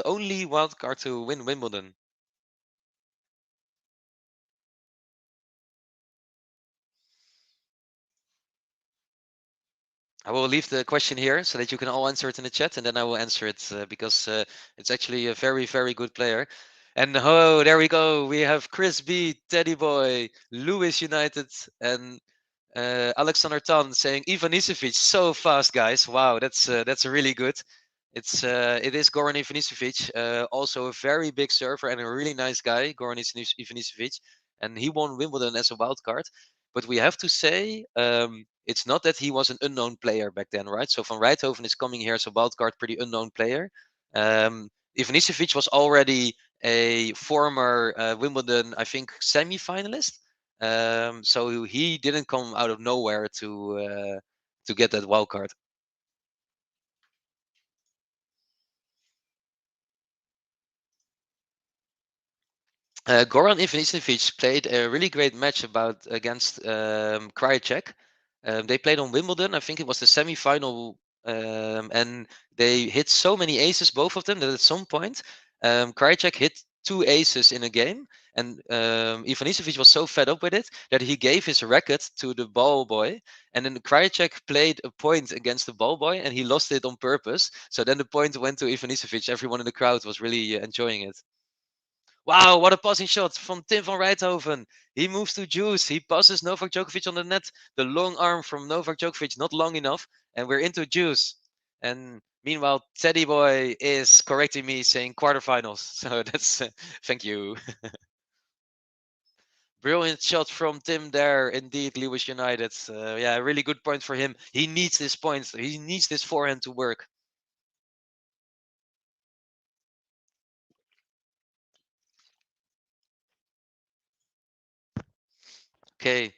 only wildcard to win Wimbledon? I will leave the question here so that you can all answer it in the chat, and then I will answer it because it's actually a very, very good player. And oh, there we go. We have Chris B, Teddy Boy, Lewis United, and Alexander Tan saying Ivan Isevic so fast, guys. Wow, that's really good. It is Goran Ivanisevic, also a very big server and a really nice guy, Goran Ivanisevic, and he won Wimbledon as a wild card. But we have to say, it's not that he was an unknown player back then, right? So Van Rijthoven is coming here as a wild card, pretty unknown player. Ivanisevic was already a former Wimbledon, I think, semi-finalist. So he didn't come out of nowhere to get that wild card. Goran Ivanisevic played a really great match against Krajicek. They played on Wimbledon. I think it was the semi-final, and they hit so many aces, both of them, that at some point Krajicek hit 2 aces in a game, and Ivanisevic was so fed up with it that he gave his racket to the ball boy, and then Krajicek played a point against the ball boy, and he lost it on purpose. So then the point went to Ivanisevic. Everyone in the crowd was really enjoying it. Wow, what a passing shot from Tim van Rijthoven. He moves to juice. He passes Novak Djokovic on the net. The long arm from Novak Djokovic, not long enough. And we're into juice. And meanwhile, Teddy Boy is correcting me saying quarterfinals. So that's, thank you. Brilliant shot from Tim there. Indeed, Lewis United. Yeah, really good point for him. He needs this point. He needs this forehand to work. Okay,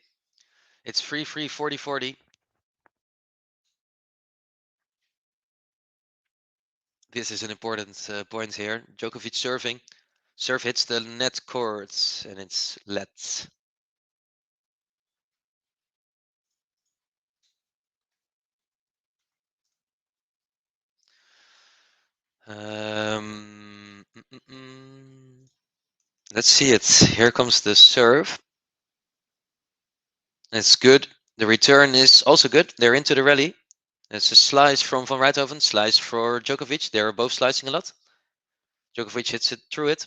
it's 3-3, 40-40. This is an important point here. Djokovic serving. Serve hits the net court and it's let. Let's see it. Here comes the serve. It's good. The return is also good. They're into the rally. It's a slice from Van Rijthoven, slice for Djokovic. They're both slicing a lot. Djokovic hits it through it.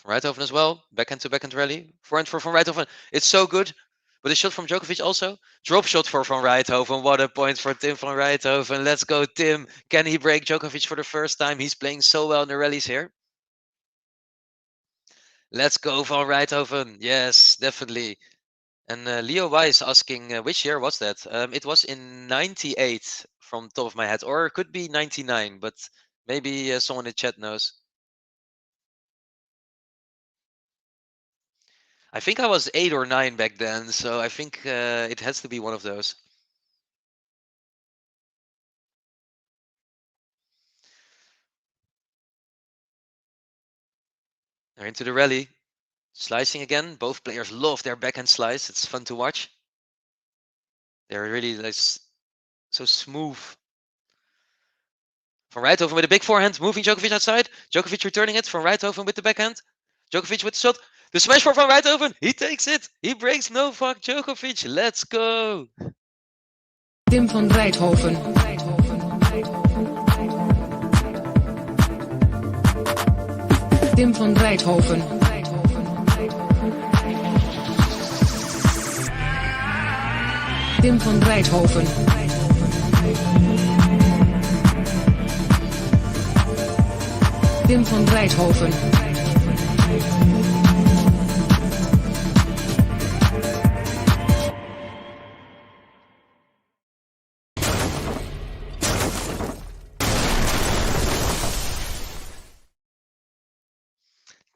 Van Rijthoven as well. Backhand to backhand rally. Forehand for Van Rijthoven. It's so good. But a shot from Djokovic also. Drop shot for Van Rijthoven. What a point for Tim van Rijthoven. Let's go, Tim. Can he break Djokovic for the first time? He's playing so well in the rallies here. Let's go, Van Rijthoven. Yes, definitely. And Leo Weiss asking, which year was that? It was in 98 from top of my head. Or it could be 99, but maybe someone in chat knows. I think I was 8 or 9 back then, so I think it has to be one of those. They're into the rally. Slicing again. Both players love their backhand slice. It's fun to watch. They're really like, so smooth. Van Rijthoven with a big forehand, moving Djokovic outside. Djokovic returning it. Van Rijthoven with the backhand. Djokovic with the shot. The smash for Van Rijthoven. He takes it. He breaks Novak Djokovic. Let's go. Tim van Rijthoven. Tim van Rijthoven. Tim van Rijthoven. Tim van Rijthoven.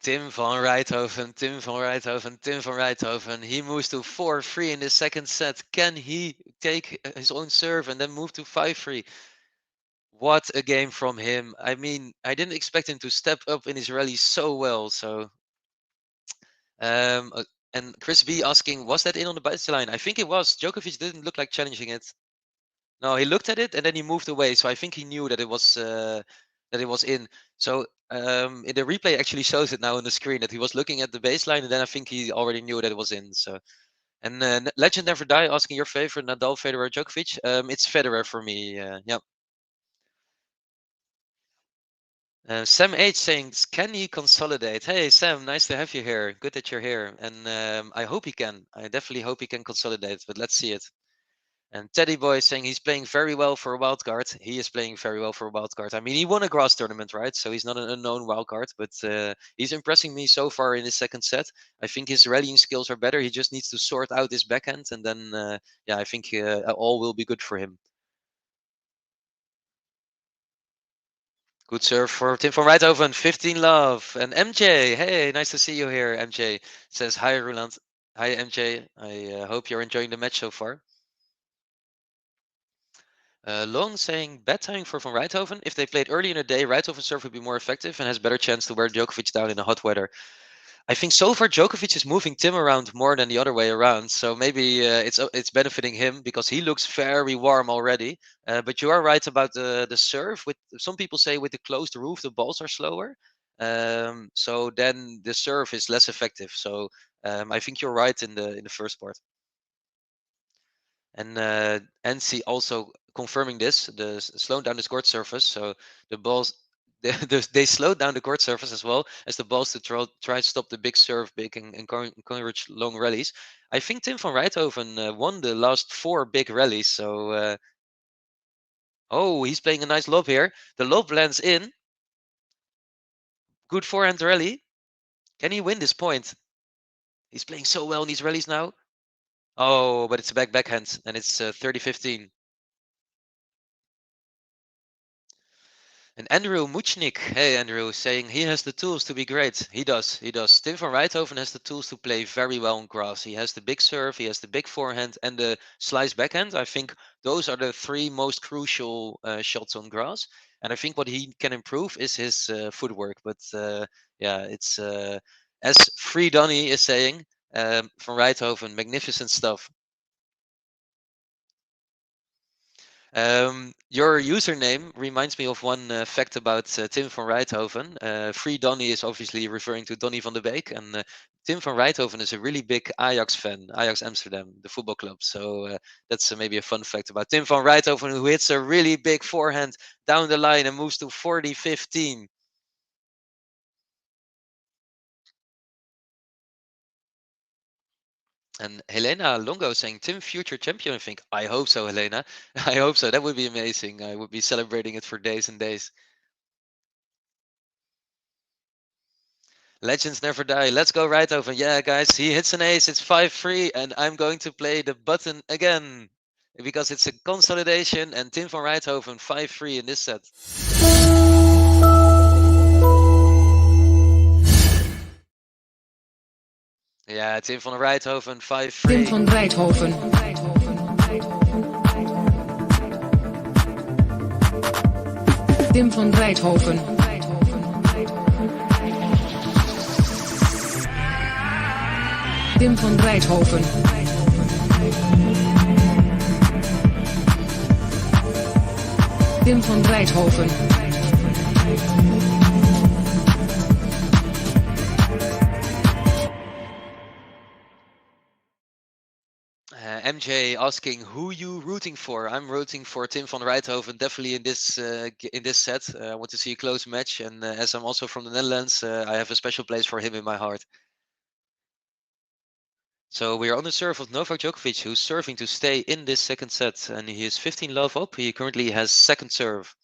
Tim van Rijthoven, Tim van Rijthoven, Tim van Rijthoven. He moves to 4-3 in the second set. Can he take his own serve and then move to 5-3? What a game from him. I mean, I didn't expect him to step up in his rally so well. So, and Chris B asking, was that in on the baseline? I think it was. Djokovic didn't look like challenging it. No, he looked at it and then he moved away. So I think he knew that it was in. So the replay actually shows it now on the screen that he was looking at the baseline, and then I think he already knew that it was in. So, and Legend Never Die asking your favorite, Nadal, Federer, Djokovic. It's Federer for me. Yeah. Sam H saying, can he consolidate? Hey Sam, nice to have you here. Good that you're here, and I hope he can. I definitely hope he can consolidate, but let's see it. And Teddy Boy saying he's playing very well for a wild card. He is playing very well for a wild card. I mean, he won a grass tournament, right? So he's not an unknown wild card, but he's impressing me so far in his second set. I think his rallying skills are better. He just needs to sort out his backhand, and then yeah, I think all will be good for him. Good serve for Tim van Rijthoven. 15 love. And MJ, hey, nice to see you here. MJ says hi, Roland. Hi, MJ. I hope you're enjoying the match so far. Lon saying bad timing for Van Rijthoven. If they played early in the day, Rijthoven's serve would be more effective and has better chance to wear Djokovic down in the hot weather. I think so far Djokovic is moving Tim around more than the other way around. So maybe it's benefiting him because he looks very warm already. But you are right about the serve. With some people say with the closed roof the balls are slower. So then the serve is less effective. So I think you're right in the first part. And NC also confirming this, slowing down the court surface. So the balls, they slowed down the court surface as well as the balls to try to stop the big serve, big and encourage long rallies. I think Tim van Rijthoven won the last 4 big rallies. So, oh, he's playing a nice lob here. The lob lands in. Good forehand rally. Can he win this point? He's playing so well in these rallies now. Oh, but it's a backhand, and it's 30-15. And Andrew Muchnik, hey Andrew, saying he has the tools to be great. He does. Tim van Rijthoven has the tools to play very well on grass. He has the big serve, he has the big forehand, and the slice backhand. I think those are the 3 most crucial shots on grass. And I think what he can improve is his footwork. But yeah, it's as Free Donny is saying, van Rijthoven, magnificent stuff. Your username reminds me of one fact about Tim van Rijthoven. Free Donny is obviously referring to Donny van de Beek, and Tim van Rijthoven is a really big Ajax fan, Ajax Amsterdam, the football club. So that's maybe a fun fact about Tim van Rijthoven, who hits a really big forehand down the line and moves to 40-15. And Helena Longo saying, Tim, future champion, I think. I hope so, Helena. I hope so. That would be amazing. I would be celebrating it for days and days. Legends never die. Let's go Rijthoven. Yeah, guys, he hits an ace. It's 5-3, and I'm going to play the button again because it's a consolidation, and Tim van Rijthoven 5-3 in this set. Yeah, Tim van Rijthoven, 5-3. Tim van Rijthoven. Tim van Rijthoven. Tim van Rijthoven. Tim van Rijthoven. MJ asking who you rooting for. I'm rooting for Tim van Rijthoven definitely in this set. I want to see a close match, and as I'm also from the Netherlands, I have a special place for him in my heart. So we are on the serve of Novak Djokovic, who's serving to stay in this second set, and he is 15 love up. He currently has second serve.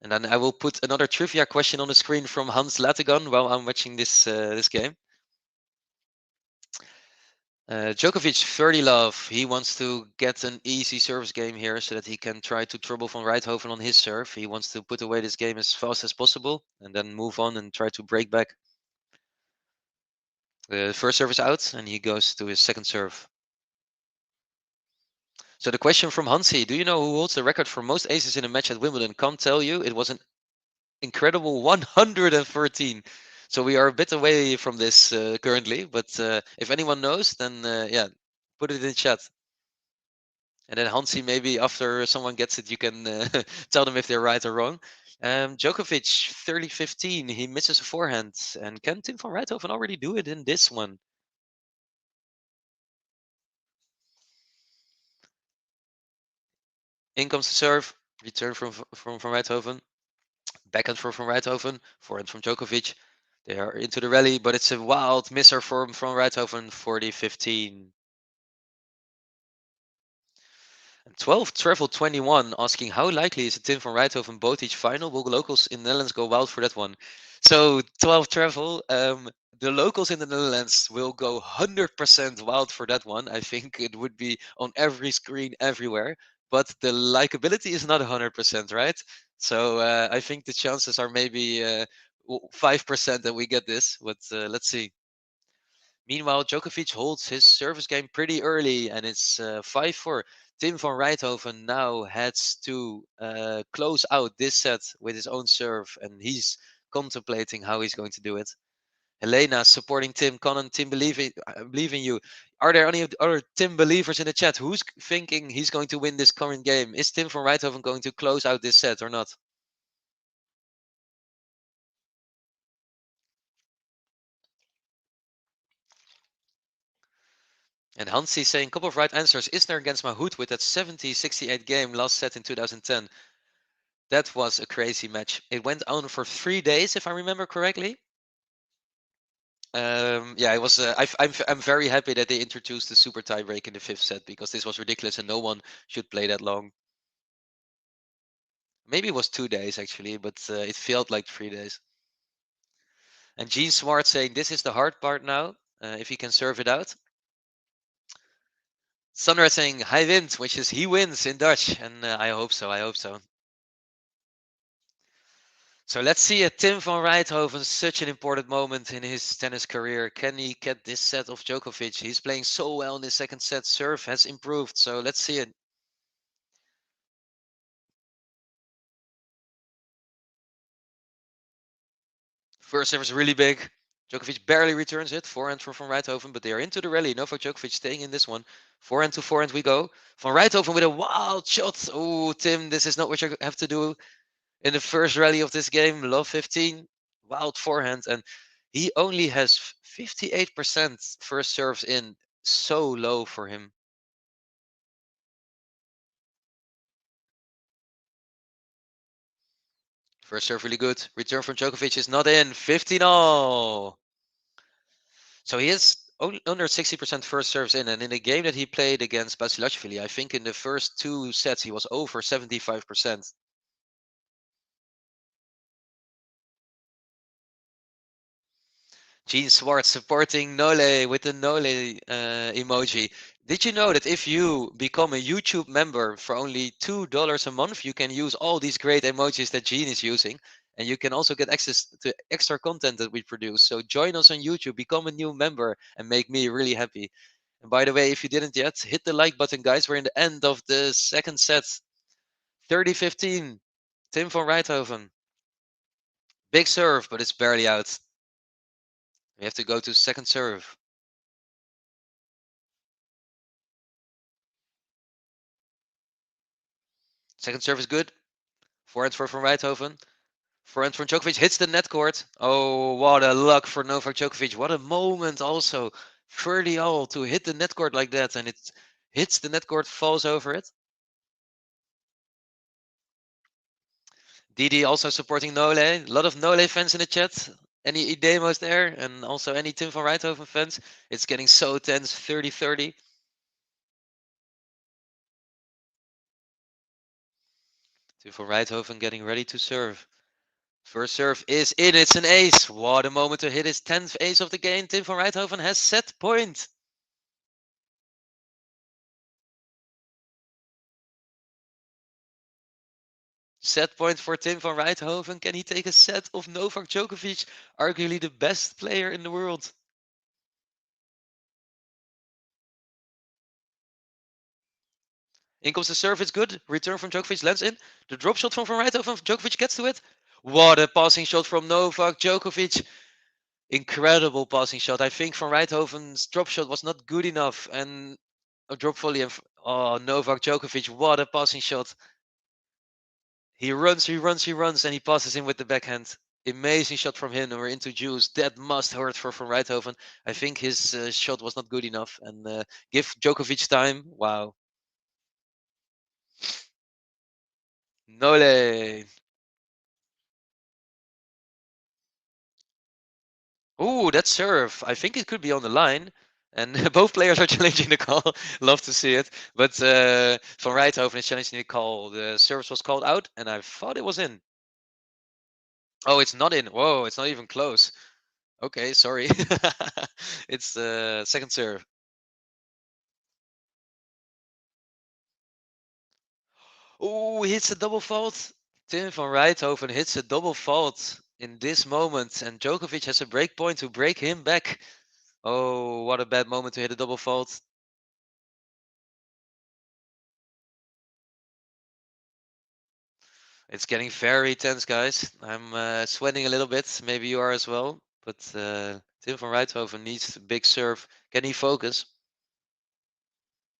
And then I will put another trivia question on the screen from Hans Lattegan while I'm watching this game. Djokovic 30 love. He wants to get an easy service game here so that he can try to trouble van Rijthoven on his serve. He wants to put away this game as fast as possible and then move on and try to break back. The first serve is out and he goes to his second serve. So the question from Hansi, do you know who holds the record for most aces in a match at Wimbledon? Can't tell you. It was an incredible 113. So we are a bit away from this currently, but if anyone knows, then yeah, put it in chat. And then Hansi, maybe after someone gets it, you can tell them if they're right or wrong. Djokovic, 30-15, he misses a forehand. And can Tim van Rijthoven already do it in this one? In comes the serve, return from Van Rijthoven. Backhand from Van Rijthoven, forehand from Djokovic. They are into the rally, but it's a wild misser from Van Rijthoven, 40-15. And 12 Travel 21 asking how likely is a Tim van Rijthoven both each final? Will locals in the Netherlands go wild for that one? So 12 Travel, the locals in the Netherlands will go 100% wild for that one. I think it would be on every screen everywhere, but the likability is not 100%, right? So I think the chances are maybe 5% that we get this, but let's see. Meanwhile, Djokovic holds his service game pretty early, and it's 5-4. Tim van Rijthoven now heads to close out this set with his own serve, and he's contemplating how he's going to do it. Helena supporting Tim. Conan, Tim, I believe in you. Are there any other Tim believers in the chat? Who's thinking he's going to win this current game? Is Tim van Rijthoven going to close out this set or not? And Hansi saying, couple of right answers. Isner against Mahut with that 70-68 game last set in 2010. That was a crazy match. It went on for 3 days, if I remember correctly. Yeah, it was. I'm very happy that they introduced the super tie break in the 5th set because this was ridiculous and no one should play that long. Maybe it was 2 days actually, but it felt like 3 days. And Gene Smart saying this is the hard part now. If he can serve it out. Sandra saying hij wint, which is he wins in Dutch, and I hope so. I hope so. So let's see Tim van Rijthoven, such an important moment in his tennis career. Can he get this set of Djokovic? He's playing so well in the second set. Serve has improved, so let's see it. First serve is really big. Djokovic barely returns it. Forehand from Van Rijthoven, but they are into the rally. Novak Djokovic staying in this one. Forehand to forehand we go. Van Rijthoven with a wild shot. Oh, Tim, this is not what you have to do in the first rally of this game. Love 15. Wild forehand. And he only has 58% first serves in. So low for him. First serve really good. Return from Djokovic is not in. 15-all. So he is under 60% first serves in. And in the game that he played against Basilashvili, I think in the first 2 sets he was over 75%. Gene Swartz supporting Nole with the Nole emoji. Did you know that if you become a YouTube member for only $2 a month, you can use all these great emojis that Gene is using? and you can also get access to extra content that we produce. So join us on YouTube, become a new member, and make me really happy. And by the way, if you didn't yet, hit the like button, guys. We're in the end of the second set. 30-15. Tim van Rijthoven. Big serve, but it's barely out. We have to go to second serve. Second serve is good. Forehand for Van Rijthoven. Forehand from Djokovic hits the net court. Oh, what a luck for Novak Djokovic. What a moment also. 30-all to hit the net court like that, and it hits the net court, falls over it. Didi also supporting Nole. A lot of Nole fans in the chat. Any demos there, and also any Tim van Rijthoven fans. It's getting so tense, 30-30. Tim van Rijthoven getting ready to serve. First serve is in, it's an ace. What a moment to hit his 10th ace of the game. Tim van Rijthoven has set point. Set point for Tim van Rijthoven. Can he take a set of Novak Djokovic, arguably the best player in the world? In comes the serve, it's good. Return from Djokovic, lands in. The drop shot from Van Rijthoven, Djokovic gets to it. What a passing shot from Novak Djokovic. Incredible passing shot. I think Van Rijthoven's drop shot was not good enough. And a drop volley. Oh, Novak Djokovic, what a passing shot. He runs, and he passes in with the backhand. Amazing shot from him, and we're into juice. That must hurt for Van Rijthoven. I think his shot was not good enough. And give Djokovic time. Wow. Nole. Ooh, that serve. I think it could be on the line. And both players are challenging the call. Love to see it. But Van Rijthoven is challenging the call. The service was called out, and I thought it was in. Oh, it's not in. Whoa, it's not even close. Okay, sorry. It's the second serve. Oh, he hits a double fault. Tim van Rijthoven hits a double fault in this moment, and Djokovic has a break point to break him back. Oh, what a bad moment to hit a double fault. It's getting very tense, guys. I'm sweating a little bit. Maybe you are as well. But Tim van Rijthoven needs a big serve. Can he focus?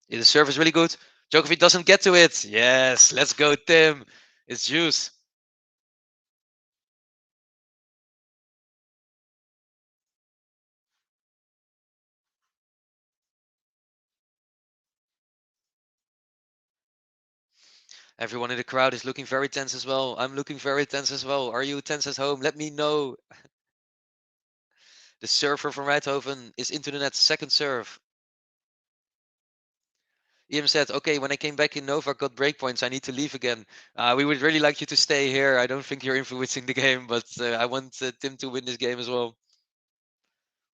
Yeah, the serve is really good. Djokovic doesn't get to it. Yes, let's go, Tim. It's juice. Everyone in the crowd is looking very tense as well. I'm looking very tense as well. Are you tense at home? Let me know. The server from Rijthoven is into the net. Second serve. EM said, okay, when I came back in Novak got breakpoints, I need to leave again. We would really like you to stay here. I don't think you're influencing the game, but I want Tim to win this game as well.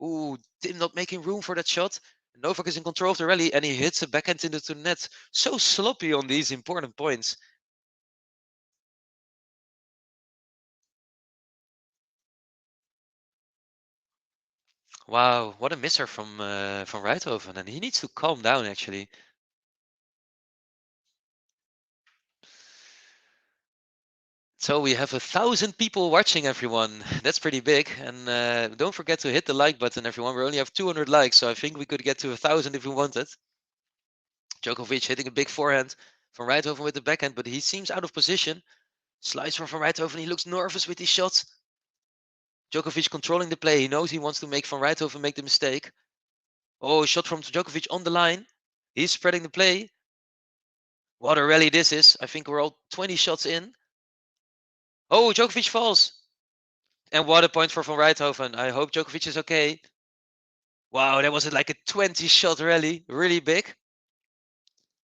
Ooh, Tim not making room for that shot. Novak is in control of the rally, and he hits a backhand into the net. So sloppy on these important points. Wow, what a misser from Rijthoven, and he needs to calm down actually. So we have 1,000 people watching, everyone. That's pretty big. And don't forget to hit the like button, everyone. We only have 200 likes, so I think we could get to 1,000 if we wanted. Djokovic hitting a big forehand from Rijthoven with the backhand, but he seems out of position. Slice from Rijthoven. He looks nervous with his shots. Djokovic controlling the play. He knows he wants to make Van Rijthoven make the mistake. Oh, shot from Djokovic on the line. He's spreading the play. What a rally this is. I think we're all 20 shots in. Oh, Djokovic falls. And what a point for Van Rijthoven. I hope Djokovic is okay. Wow, that was like a 20-shot rally. Really big.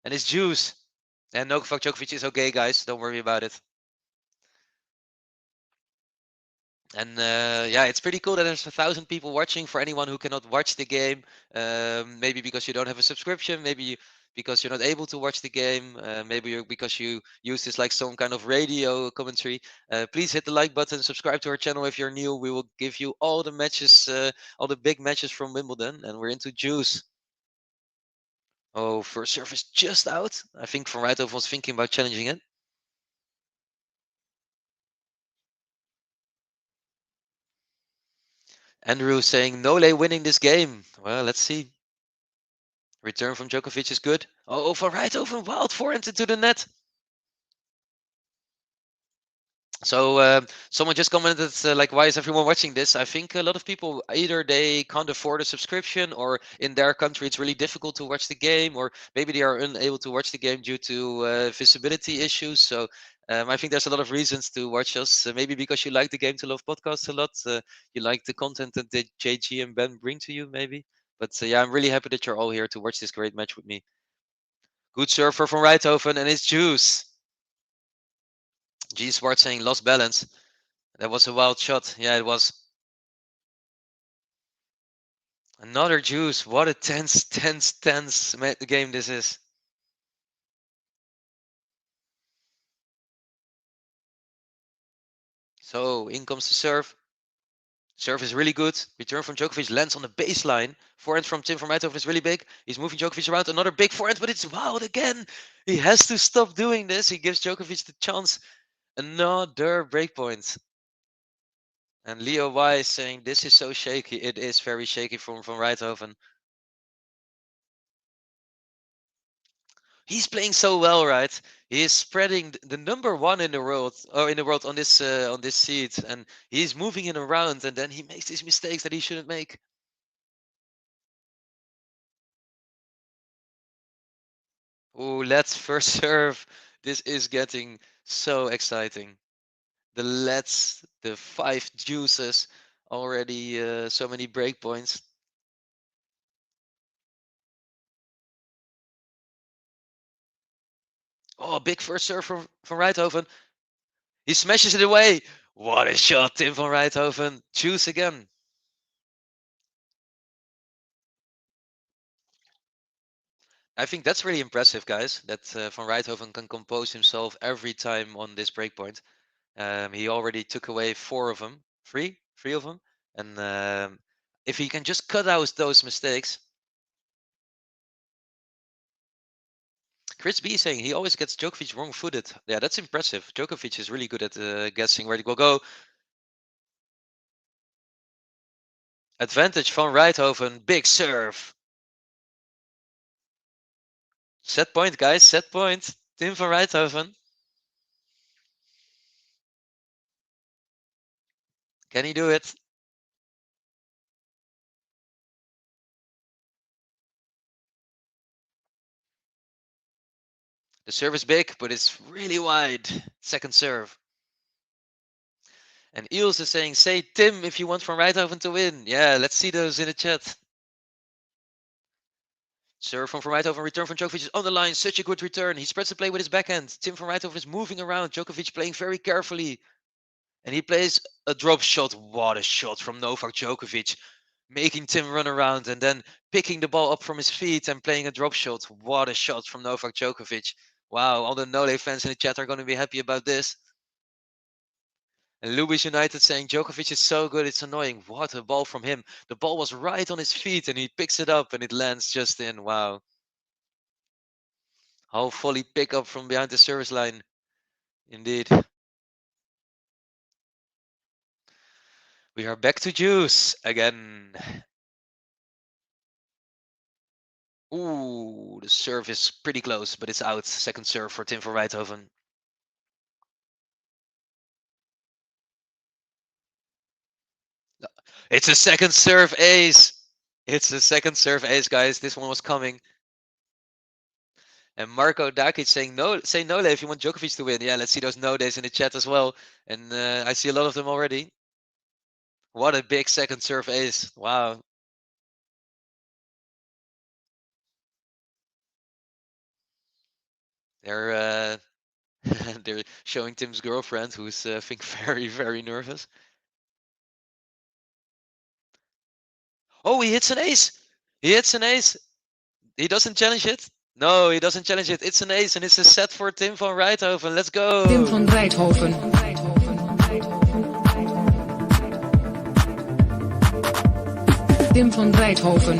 And it's juice. And Novak Djokovic is okay, guys. Don't worry about it. And yeah, it's pretty cool that there's 1,000 people watching. For anyone who cannot watch the game, maybe because you don't have a subscription, maybe because you're not able to watch the game, maybe because you use this like some kind of radio commentary, please hit the like button, subscribe to our channel if you're new. We will give you all the matches, all the big matches from Wimbledon, and we're into juice. Oh, first serve is just out. I think Van Rijthoven was thinking about challenging it. Andrew saying Nole winning this game. Well, let's see. Return from Djokovic is good. Oh, Van Rijthoven, wild forehand into the net. So someone just commented like, why is everyone watching this? I think a lot of people, either they can't afford a subscription, or in their country it's really difficult to watch the game, or maybe they are unable to watch the game due to visibility issues. So I think there's a lot of reasons to watch us. Maybe because you like the Game to Love podcast a lot, you like the content that JG and Ben bring to you, maybe. But yeah, I'm really happy that you're all here to watch this great match with me. Good server from Rijthoven, and it's juice. G Swart saying lost balance. That was a wild shot. Yeah, it was. Another juice. What a tense game this is. So in comes the serve. Serve is really good. Return from Djokovic lands on the baseline. Forehand from Tim van Rijthoven is really big. He's moving Djokovic around. Another big forehand, but it's wild again. He has to stop doing this. He gives Djokovic the chance. Another breakpoint. And Leo Y is saying this is so shaky. It is very shaky from Van Rijthoven. He's playing so well, right? He is spreading the number one in the world, or in the world on this seat, and he's moving it around, and then he makes these mistakes that he shouldn't make. Oh, let's first serve. This is getting so exciting. The 5 juices already, so many breakpoints. Oh, big first serve from Rijthoven. He smashes it away. What a shot, Tim van Rijthoven. Juice again. I think that's really impressive, guys, that Van Rijthoven can compose himself every time on this breakpoint. He already took away 4 of them, three of them. And if he can just cut out those mistakes. Chris B saying he always gets Djokovic wrong-footed. Yeah, that's impressive. Djokovic is really good at guessing where it will go. Advantage Van Rijthoven, big serve. Set point, guys, set point. Tim van Rijthoven. Can he do it? The serve is big, but it's really wide. Second serve. And Eels is saying, say Tim if you want Van Rijthoven to win. Yeah, let's see those in the chat. Serve from Van Rijthoven, return from Djokovic is on the line. Such a good return. He spreads the play with his backhand. Tim van Rijthoven is moving around. Djokovic playing very carefully. And he plays a drop shot. What a shot from Novak Djokovic. Making Tim run around and then picking the ball up from his feet and playing a drop shot. What a shot from Novak Djokovic. Wow, all the Nole fans in the chat are going to be happy about this. And Lubis United saying Djokovic is so good, it's annoying. What a ball from him. The ball was right on his feet and he picks it up and it lands just in. Wow. How volley pick up from behind the service line. Indeed. We are back to juice again. Ooh, the serve is pretty close, but it's out. Second serve for Tim van Rijthoven. It's a second serve ace. It's a second serve ace, guys. This one was coming. And Marco Dakic saying no, say Nole if you want Djokovic to win. Yeah, let's see those no days in the chat as well. And I see a lot of them already. What a big second serve ace. Wow. They're they're showing Tim's girlfriend, who's I think very nervous. Oh, he hits an ace. He hits an ace. He doesn't challenge it. No, he doesn't challenge it. It's an ace, and it's a set for Tim van Rijthoven. Let's go. Tim van Rijthoven. Tim van Rijthoven.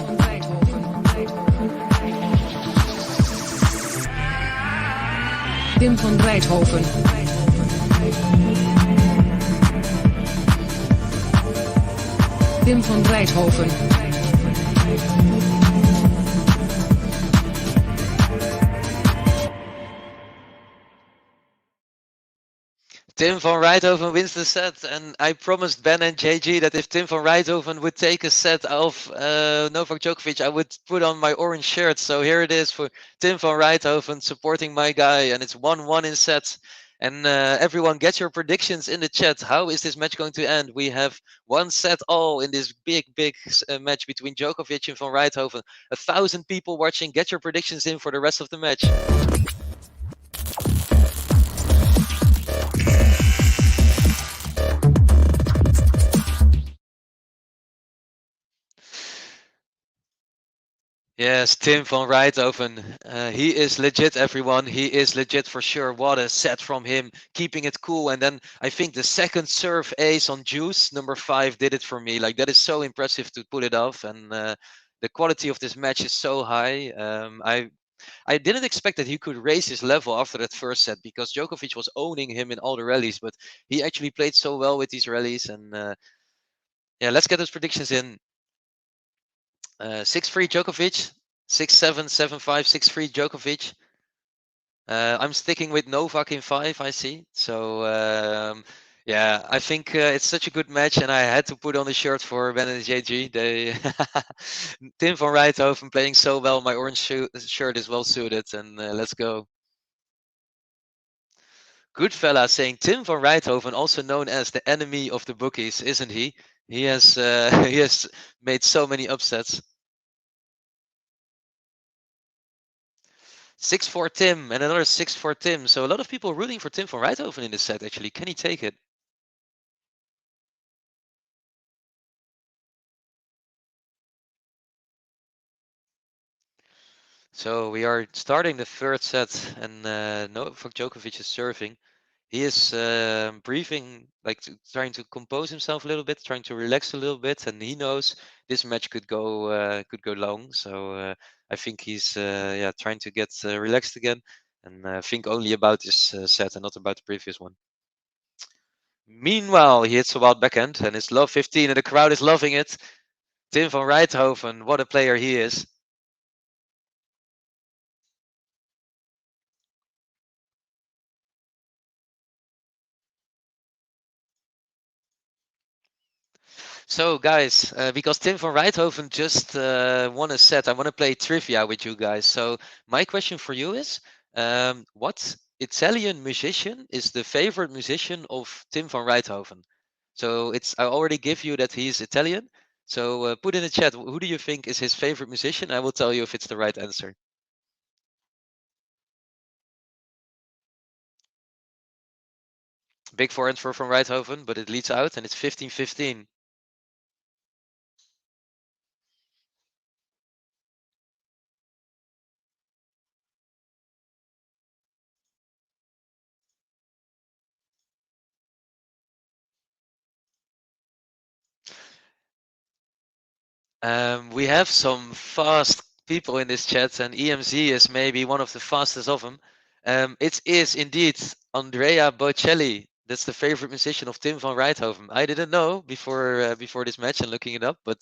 Tim van Rijthoven. Tim van Rijthoven. Tim van Rijthoven wins the set, and I promised Ben and JG that if Tim van Rijthoven would take a set of Novak Djokovic, I would put on my orange shirt. So here it is for Tim van Rijthoven supporting my guy, and it's 1-1 in sets. And everyone, get your predictions in the chat. How is this match going to end? We have one set all in this big match between Djokovic and van Rijthoven. 1,000 people watching. Get your predictions in for the rest of the match. Yes, Tim van Rijthoven. He is legit, everyone. He is legit for sure. What a set from him, keeping it cool. And then I think the second serve ace on Juice, number 5, did it for me. Like, that is so impressive to pull it off. And the quality of this match is so high. I didn't expect that he could raise his level after that first set, because Djokovic was owning him in all the rallies. But he actually played so well with these rallies. And yeah, let's get those predictions in. 6-3 Djokovic, 6-7, 7-5, 6-3 Djokovic. I'm sticking with Novak in 5, I see. So yeah, I think it's such a good match, and I had to put on the shirt for Ben and JG. They Tim van Rijthoven playing so well. My orange shirt is well suited, and let's go. Good fella saying Tim van Rijthoven, also known as the enemy of the bookies, isn't he? He has he has made so many upsets. 6-4 Tim and another 6-4 Tim. So a lot of people rooting for Tim van Rijthoven in this set, actually. Can he take it? So we are starting the third set, and Novak Djokovic is serving. He is breathing, like trying to compose himself a little bit, trying to relax a little bit, and he knows this match could go long. So I think he's yeah, trying to get relaxed again, and think only about this set and not about the previous one. Meanwhile, he hits a wild backhand, and it's love 15, and the crowd is loving it. Tim van Rijthoven, what a player he is. So, guys, because Tim van Rijthoven just won a set, I want to play trivia with you guys. So, my question for you is, what Italian musician is the favorite musician of Tim van Rijthoven? So, I already give you that he's Italian. So, put in the chat, who do you think is his favorite musician? I will tell you if it's the right answer. Big forehand for van Rijthoven, but it leads out, and it's 15-15. We have some fast people in this chat, and EMZ is maybe one of the fastest of them. It is indeed Andrea Bocelli. That's the favorite musician of Tim van Rijthoven. I didn't know before this match and looking it up, but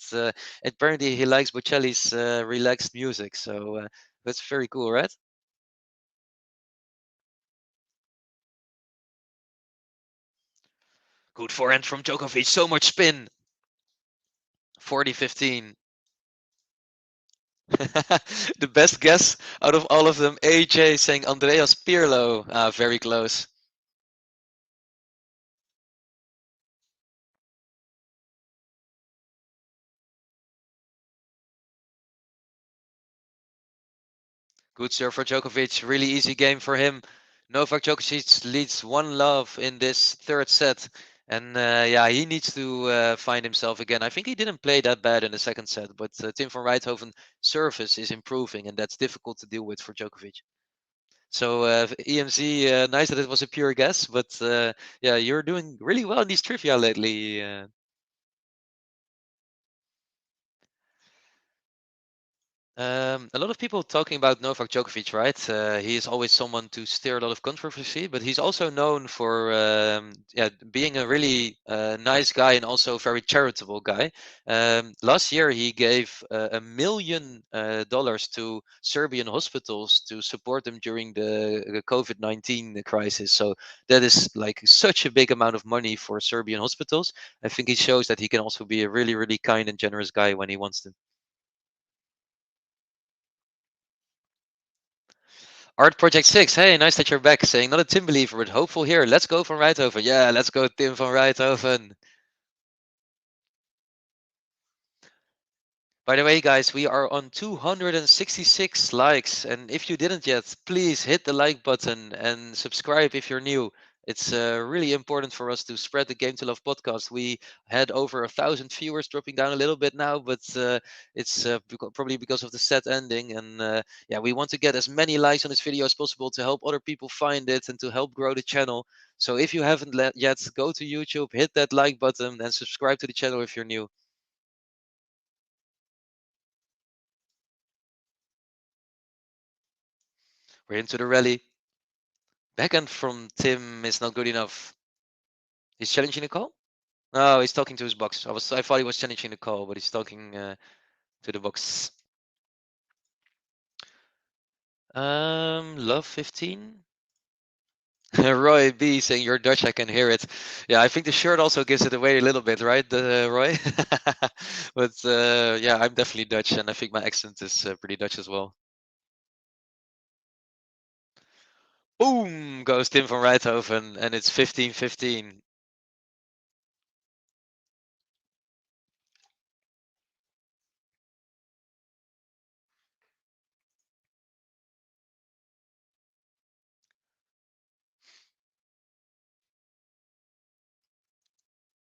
apparently he likes Bocelli's relaxed music. So that's very cool, right? Good forehand from Djokovic. So much spin. 40-15. The best guess out of all of them, AJ saying Andreas Pirlo. Very close. Good serve for Djokovic. Really easy game for him. Novak Djokovic leads 1-love in this third set. And yeah, he needs to find himself again. I think he didn't play that bad in the second set, but Tim van Rijthoven's service is improving, and that's difficult to deal with for Djokovic. So EMC, nice that it was a pure guess, but yeah, you're doing really well in these trivia lately. A lot of people talking about Novak Djokovic, right? He is always someone to stir a lot of controversy, but he's also known for yeah, being a really nice guy and also very charitable guy. Last year, he gave $1 million to Serbian hospitals to support them during the COVID-19 crisis. So that is like such a big amount of money for Serbian hospitals. I think he shows that he can also be a really, really kind and generous guy when he wants to. Art Project 6, hey, nice that you're back. Saying not a Tim believer, but hopeful here. Let's go van Rijthoven. Yeah, let's go Tim van Rijthoven. By the way, guys, we are on 266 likes. And if you didn't yet, please hit the like button and subscribe if you're new. It's really important for us to spread the Game to Love podcast. We had over 1,000 viewers, dropping down a little bit now, but it's probably because of the set ending. And yeah, we want to get as many likes on this video as possible to help other people find it and to help grow the channel. So if you haven't yet, go to YouTube, hit that like button, and subscribe to the channel if you're new. We're into the rally. Backhand from Tim is not good enough. He's challenging the call? No, he's talking to his box. I thought he was challenging the call, but he's talking to the box. Love 15. Roy B saying you're Dutch, I can hear it. Yeah, I think the shirt also gives it away a little bit, right, Roy? But yeah, I'm definitely Dutch, and I think my accent is pretty Dutch as well. Boom goes Tim van Rijthoven, and it's 15-15.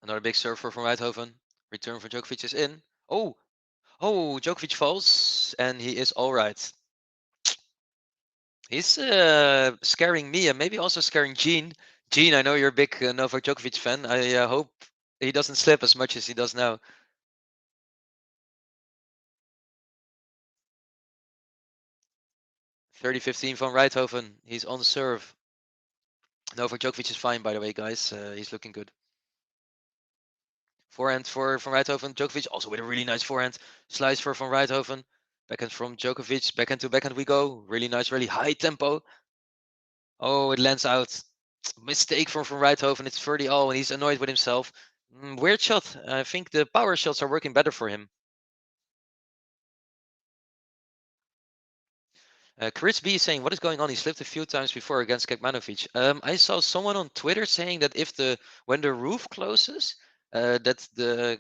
Another big serve for van Rijthoven. Return for Djokovic is in. Oh, Djokovic falls, and he is all right. He's scaring me and maybe also scaring Gene. Gene, I know you're a big Novak Djokovic fan. I hope he doesn't slip as much as he does now. 30-15 van Rijthoven. He's on serve. Novak Djokovic is fine, by the way, guys. He's looking good. Forehand for van Rijthoven. Djokovic also with a really nice forehand. Slice for van Rijthoven. Backhand from Djokovic. Backhand to backhand we go. Really nice, really high tempo. Oh, it lands out. Mistake from van Rijthoven. It's 30-all, and he's annoyed with himself. Weird shot. I think the power shots are working better for him. Chris B is saying, what is going on? He slipped a few times before against Kekmanovic. I saw someone on Twitter saying that when the roof closes, that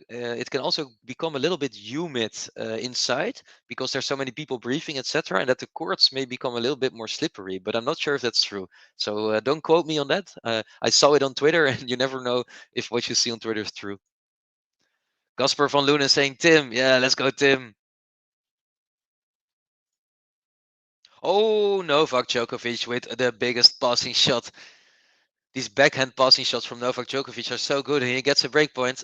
it can also become a little bit humid inside because there's so many people breathing, etc., and that the courts may become a little bit more slippery. But I'm not sure if that's true. So don't quote me on that. I saw it on Twitter, and you never know if what you see on Twitter is true. Casper van Loon is saying, Tim, yeah, let's go, Tim. Oh, Novak Djokovic with the biggest passing shot. These backhand passing shots from Novak Djokovic are so good, and he gets a break point.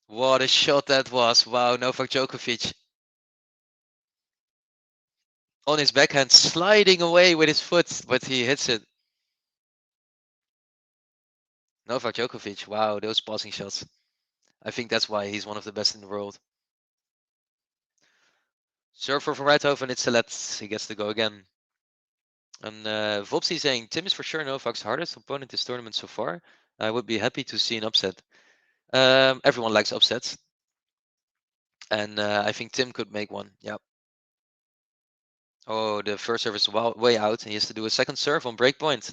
What a shot that was. Wow, Novak Djokovic. On his backhand, sliding away with his foot, but he hits it. Novak Djokovic, wow, those passing shots. I think that's why he's one of the best in the world. Server from Rijthoven, it's a let. He gets to go again. And Vopsy saying, Tim is for sure Novak's hardest opponent this tournament so far. I would be happy to see an upset. Everyone likes upsets. And I think Tim could make one. Yep. Oh, the first serve is way out. And he has to do a second serve on break point.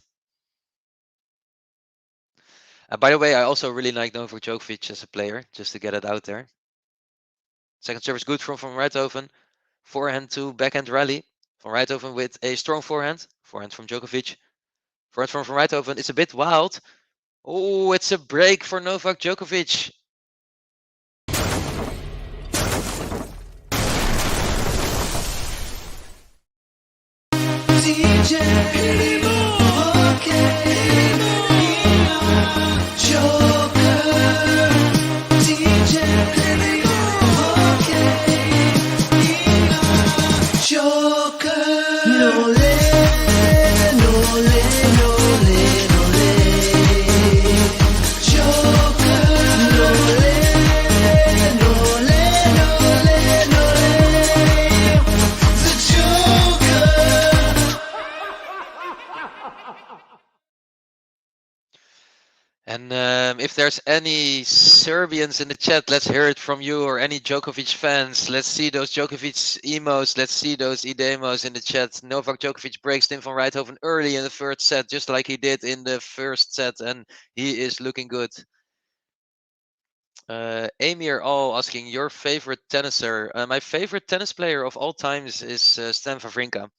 By the way, I also really like Novak Djokovic as a player, just to get it out there. Second serve is good from Rijthoven. Forehand to backhand rally. Van Rijthoven with a strong forehand. Forehand from Djokovic. Forward from Rijthoven. It's a bit wild. Oh, it's a break for Novak Djokovic. And if there's any Serbians in the chat, let's hear it from you, or any Djokovic fans. Let's see those Djokovic emos. Let's see those idemos in the chat. Novak Djokovic breaks Tim van Rijthoven early in the third set, just like he did in the first set, and he is looking good. Amir All asking, your favorite tenniser? My favorite tennis player of all times is Stan Wawrinka.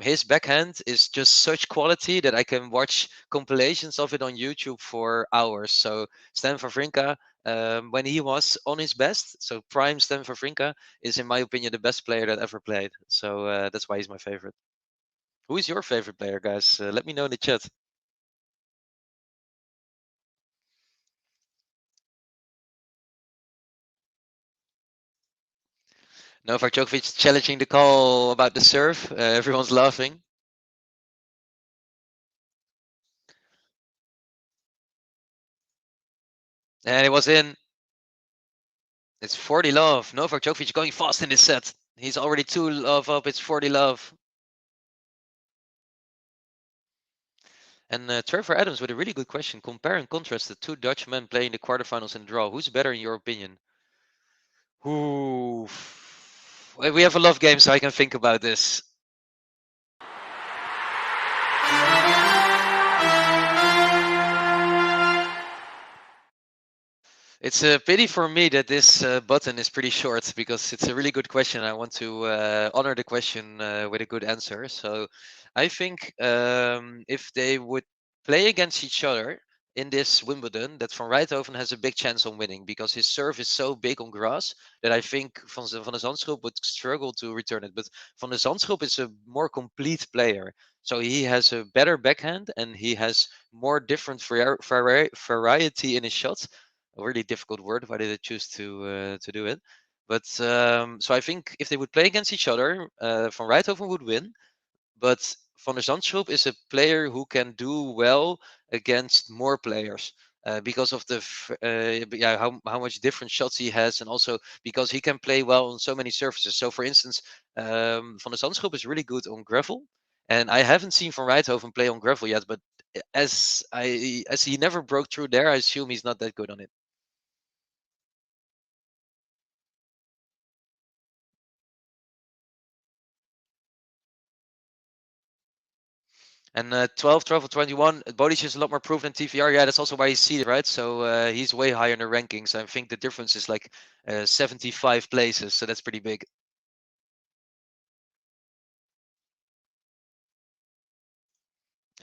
His backhand is just such quality that I can watch compilations of it on YouTube for hours. So Stan Wawrinka, when he was on his best, so prime Stan Wawrinka is, in my opinion, the best player that ever played. So that's why he's my favorite. Who is your favorite player, guys? Let me know in the chat. Novak Djokovic challenging the call about the serve. Everyone's laughing. And it was in. It's 40 love. Novak Djokovic going fast in this set. He's already 2 love up. It's 40 love. And Trevor Adams with a really good question. Compare and contrast the two Dutch men playing the quarterfinals in draw. Who's better in your opinion? Ooh. We have a love game, so I can think about this. It's a pity for me that this button is pretty short, because it's a really good question. I want to honor the question with a good answer. So I think if they would play against each other in this Wimbledon, that Van Rijthoven has a big chance on winning, because his serve is so big on grass that I think Van de Zandschulp would struggle to return it. But Van de Zandschulp is a more complete player. So he has a better backhand, and he has more different variety in his shots. A really difficult word. Why did I choose to do it? But so I think if they would play against each other, Van Rijthoven would win. But Van der Zandschulp is a player who can do well against more players. Because of the how much different shots he has, and also because he can play well on so many surfaces. So, for instance, Van der Zandschulp is really good on gravel, and I haven't seen Van Rijthoven play on gravel yet. But as he never broke through there, I assume he's not that good on it. And 12, 12, 21, Bodic is a lot more proven than TVR. Yeah, that's also why he's seeded, right? So he's way higher in the rankings. I think the difference is like 75 places. So that's pretty big.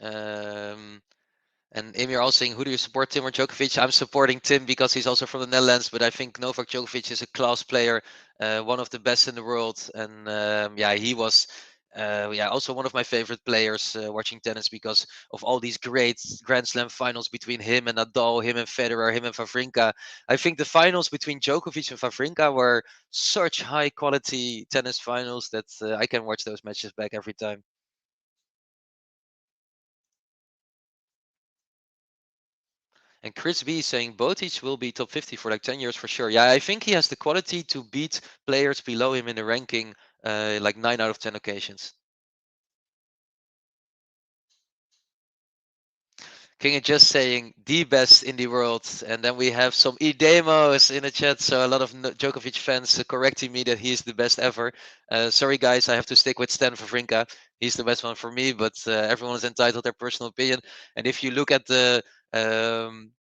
And Emir also saying, who do you support, Tim or Djokovic? I'm supporting Tim because he's also from the Netherlands, but I think Novak Djokovic is a class player, one of the best in the world. And yeah, he was also one of my favorite players watching tennis, because of all these great Grand Slam finals between him and Nadal, him and Federer, him and Wawrinka. I think the finals between Djokovic and Wawrinka were such high quality tennis finals that I can watch those matches back every time. And Chris B saying Botic will be top 50 for like 10 years for sure. Yeah, I think he has the quality to beat players below him in the ranking like 9 out of 10 occasions. King is just saying the best in the world. And then we have some demos in the chat. So a lot of Djokovic fans correcting me that he's the best ever. Sorry, guys, I have to stick with Stan Wawrinka. He's the best one for me, but everyone is entitled their personal opinion. And if you look at the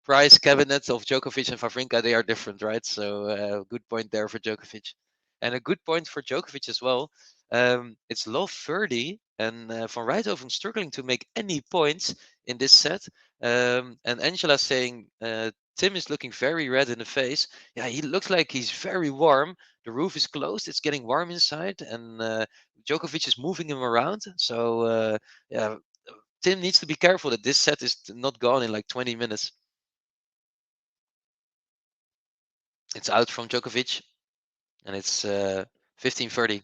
prize cabinet of Djokovic and Wawrinka, they are different, right? So good point there for Djokovic. And a good point for Djokovic as well. It's love 30, and Van Rijthoven struggling to make any points in this set. And Angela saying Tim is looking very red in the face. Yeah, he looks like he's very warm. The roof is closed. It's getting warm inside, and Djokovic is moving him around. So yeah, Tim needs to be careful that this set is not gone in like 20 minutes. It's out from Djokovic, and it's 15-30.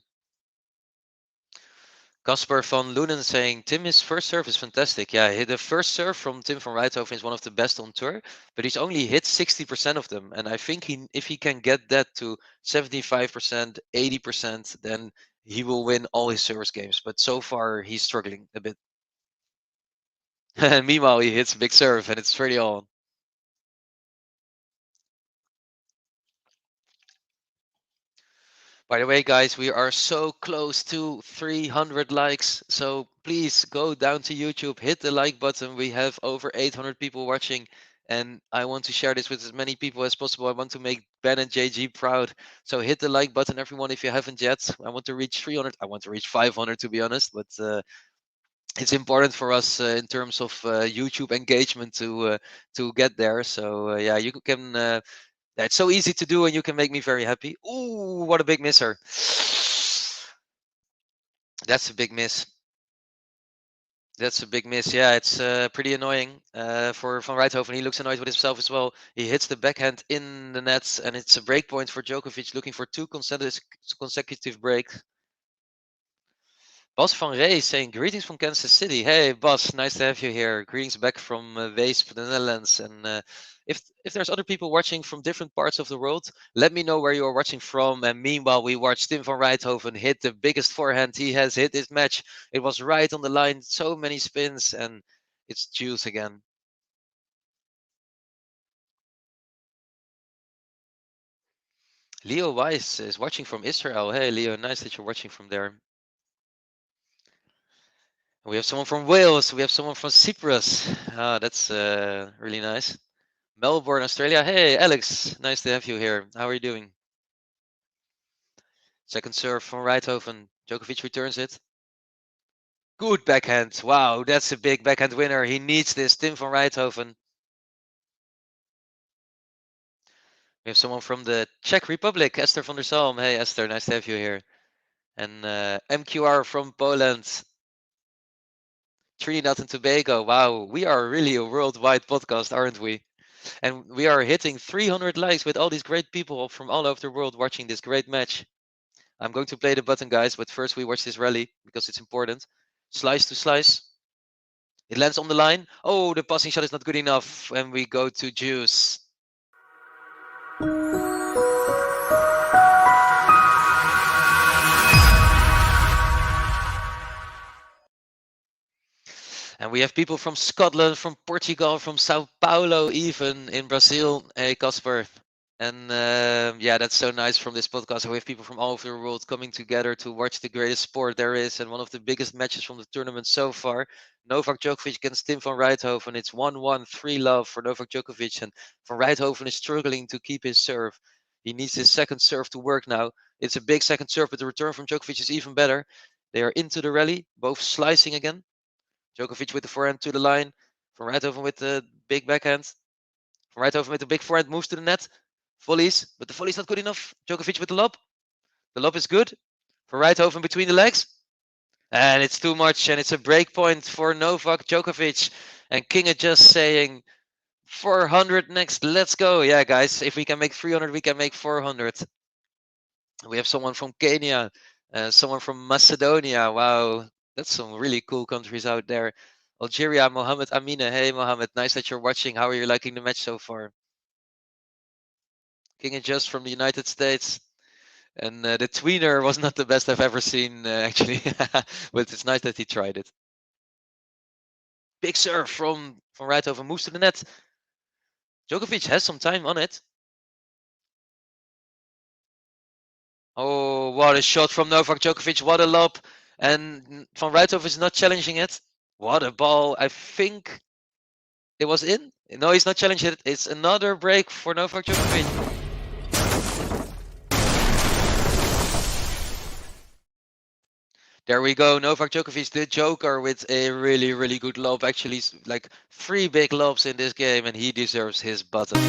Casper van Loenen saying Tim's first serve is fantastic. Yeah, the first serve from Tim van Rijthoven is one of the best on tour, but he's only hit 60% of them. And I think if he can get that to 75%, 80%, then he will win all his service games. But so far, he's struggling a bit. And meanwhile, he hits a big serve, and it's 30 all. By the way, guys, we are so close to 300 likes. So please go down to YouTube, hit the like button. We have over 800 people watching, and I want to share this with as many people as possible. I want to make Ben and JG proud. So hit the like button, everyone, if you haven't yet. I want to reach 300. I want to reach 500, to be honest, but it's important for us in terms of YouTube engagement to get there. So yeah, you can. It's so easy to do, and you can make me very happy. Ooh, what a big misser. That's a big miss. That's a big miss. Yeah, it's pretty annoying for Van Rijthoven. He looks annoyed with himself as well. He hits the backhand in the nets, and it's a break point for Djokovic, looking for 2 consecutive breaks. Bas van Rey saying greetings from Kansas City. Hey, Bas, nice to have you here. Greetings back from Weesp, the Netherlands. And if there's other people watching from different parts of the world, let me know where you are watching from. And meanwhile, we watched Tim van Rijthoven hit the biggest forehand he has hit this match. It was right on the line, so many spins, and it's juice again. Leo Weiss is watching from Israel. Hey, Leo, nice that you're watching from there. We have someone from Wales. We have someone from Cyprus. That's really nice. Melbourne, Australia. Hey, Alex. Nice to have you here. How are you doing? Second serve from Rijthoven. Djokovic returns it. Good backhand. Wow, that's a big backhand winner. He needs this. Tim van Rijthoven. We have someone from the Czech Republic. Esther van der Salm. Hey, Esther. Nice to have you here. And MQR from Poland. Trinidad and Tobago. Wow, we are really a worldwide podcast, aren't we? And we are hitting 300 likes with all these great people from all over the world watching this great match. I'm going to play the button, guys, but first we watch this rally because it's important. Slice to slice. It lands on the line. Oh, the passing shot is not good enough. And we go to juice. And we have people from Scotland, from Portugal, from Sao Paulo, even in Brazil. Hey, Casper. And yeah, that's so nice from this podcast. We have people from all over the world coming together to watch the greatest sport there is and one of the biggest matches from the tournament so far. Novak Djokovic against Tim van Rijthoven. It's 1-1, 3-love for Novak Djokovic. And Van Rijthoven is struggling to keep his serve. He needs his second serve to work now. It's a big second serve, but the return from Djokovic is even better. They are into the rally, both slicing again. Djokovic with the forehand to the line. Van Rijthoven with the big backhand. Van Rijthoven with the big forehand moves to the net. Volleys, but the volley's not good enough. Djokovic with the lob. The lob is good. Van Rijthoven between the legs. And it's too much, and it's a break point for Novak Djokovic. And Kinga just saying 400 next. Let's go. Yeah, guys, if we can make 300, we can make 400. We have someone from Kenya, someone from Macedonia. Wow, that's some really cool countries out there. Algeria, Mohammed Amina. Hey, Mohammed, nice that you're watching. How are you liking the match so far? King and Just from the United States. And the tweener was not the best I've ever seen, actually. But it's nice that he tried it. Big serve from Rijthoven. Moves to the net. Djokovic has some time on it. Oh, what a shot from Novak Djokovic. What a lob. And Van Rijthoven is not challenging it. What a ball. I think it was in. No, he's not challenging it. It's another break for Novak Djokovic. There we go. Novak Djokovic, the Joker, with a really, really good lob. Actually, like 3 big lobs in this game, and he deserves his button.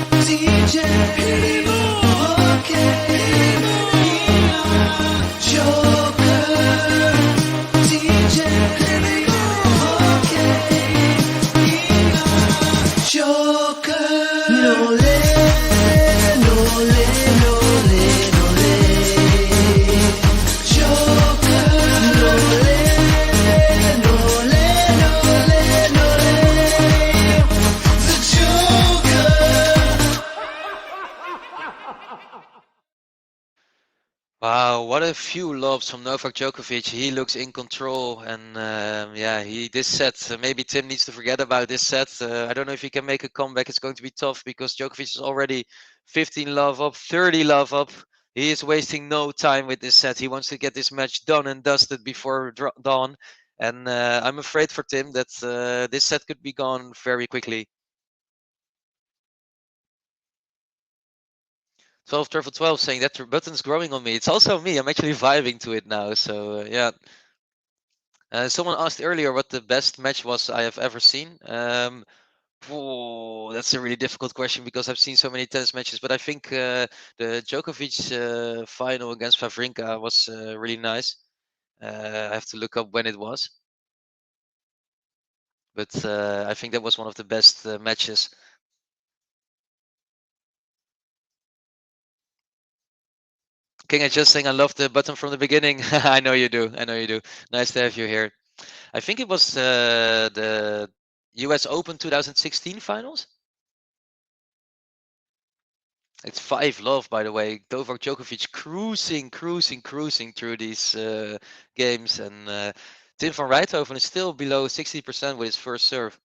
Wow, what a few lobs from Novak Djokovic. He looks in control, and yeah, this set, maybe Tim needs to forget about this set. I don't know if he can make a comeback. It's going to be tough because Djokovic is already 15 love up, 30 love up. He is wasting no time with this set. He wants to get this match done and dusted before dawn, and I'm afraid for Tim that this set could be gone very quickly. 12 saying that your button's growing on me. It's also me. I'm actually vibing to it now. So yeah. Someone asked earlier what the best match was I have ever seen. That's a really difficult question because I've seen so many tennis matches. But I think the Djokovic final against Wawrinka was really nice. I have to look up when it was. But I think that was one of the best matches. King, I just saying I love the button from the beginning. I know you do. I know you do. Nice to have you here. I think it was the US Open 2016 finals. It's 5 love, by the way. Novak Djokovic cruising through these games, and Tim van Rijthoven is still below 60% with his first serve.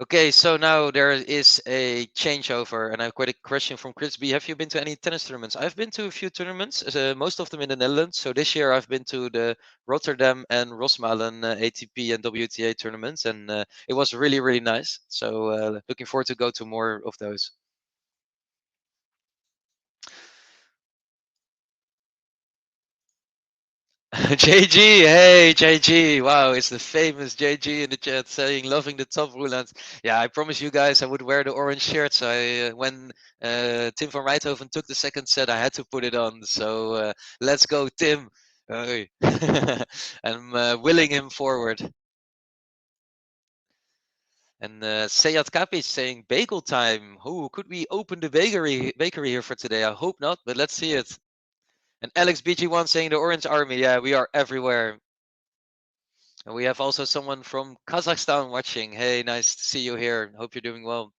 Okay, so now there is a changeover, and I've got a question from Chris B. Have you been to any tennis tournaments? I've been to a few tournaments, most of them in the Netherlands. So this year I've been to the Rotterdam and Rosmalen ATP and WTA tournaments, and it was really, really nice. So looking forward to go to more of those. JG, hey JG, wow, it's the famous JG in the chat saying loving the top roulant. Yeah, I promise you guys I would wear the orange shirt. So when Tim van Rijthoven took the second set, I had to put it on. So let's go, Tim. Hey. I'm willing him forward. And Seyat Kapi saying bagel time. Who could we open the bakery here for today? I hope not, but let's see it. And Alex BG1 saying the Orange Army. Yeah, we are everywhere. And we have also someone from Kazakhstan watching. Hey, nice to see you here. Hope you're doing well.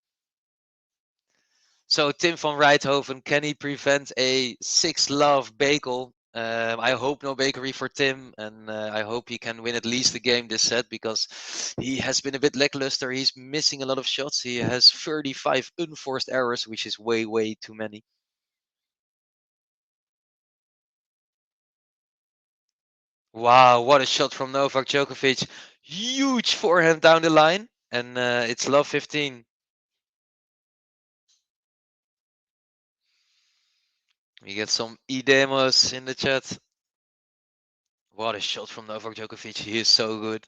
So Tim van Rijthoven, can he prevent a 6-love bagel? I hope no bakery for Tim, and I hope he can win at least a game this set because he has been a bit lackluster. He's missing a lot of shots. He has 35 unforced errors, which is way, way too many. Wow, what a shot from Novak Djokovic. Huge forehand down the line, and it's love 15. We get some E-demos in the chat. What a shot from Novak Djokovic. He is so good.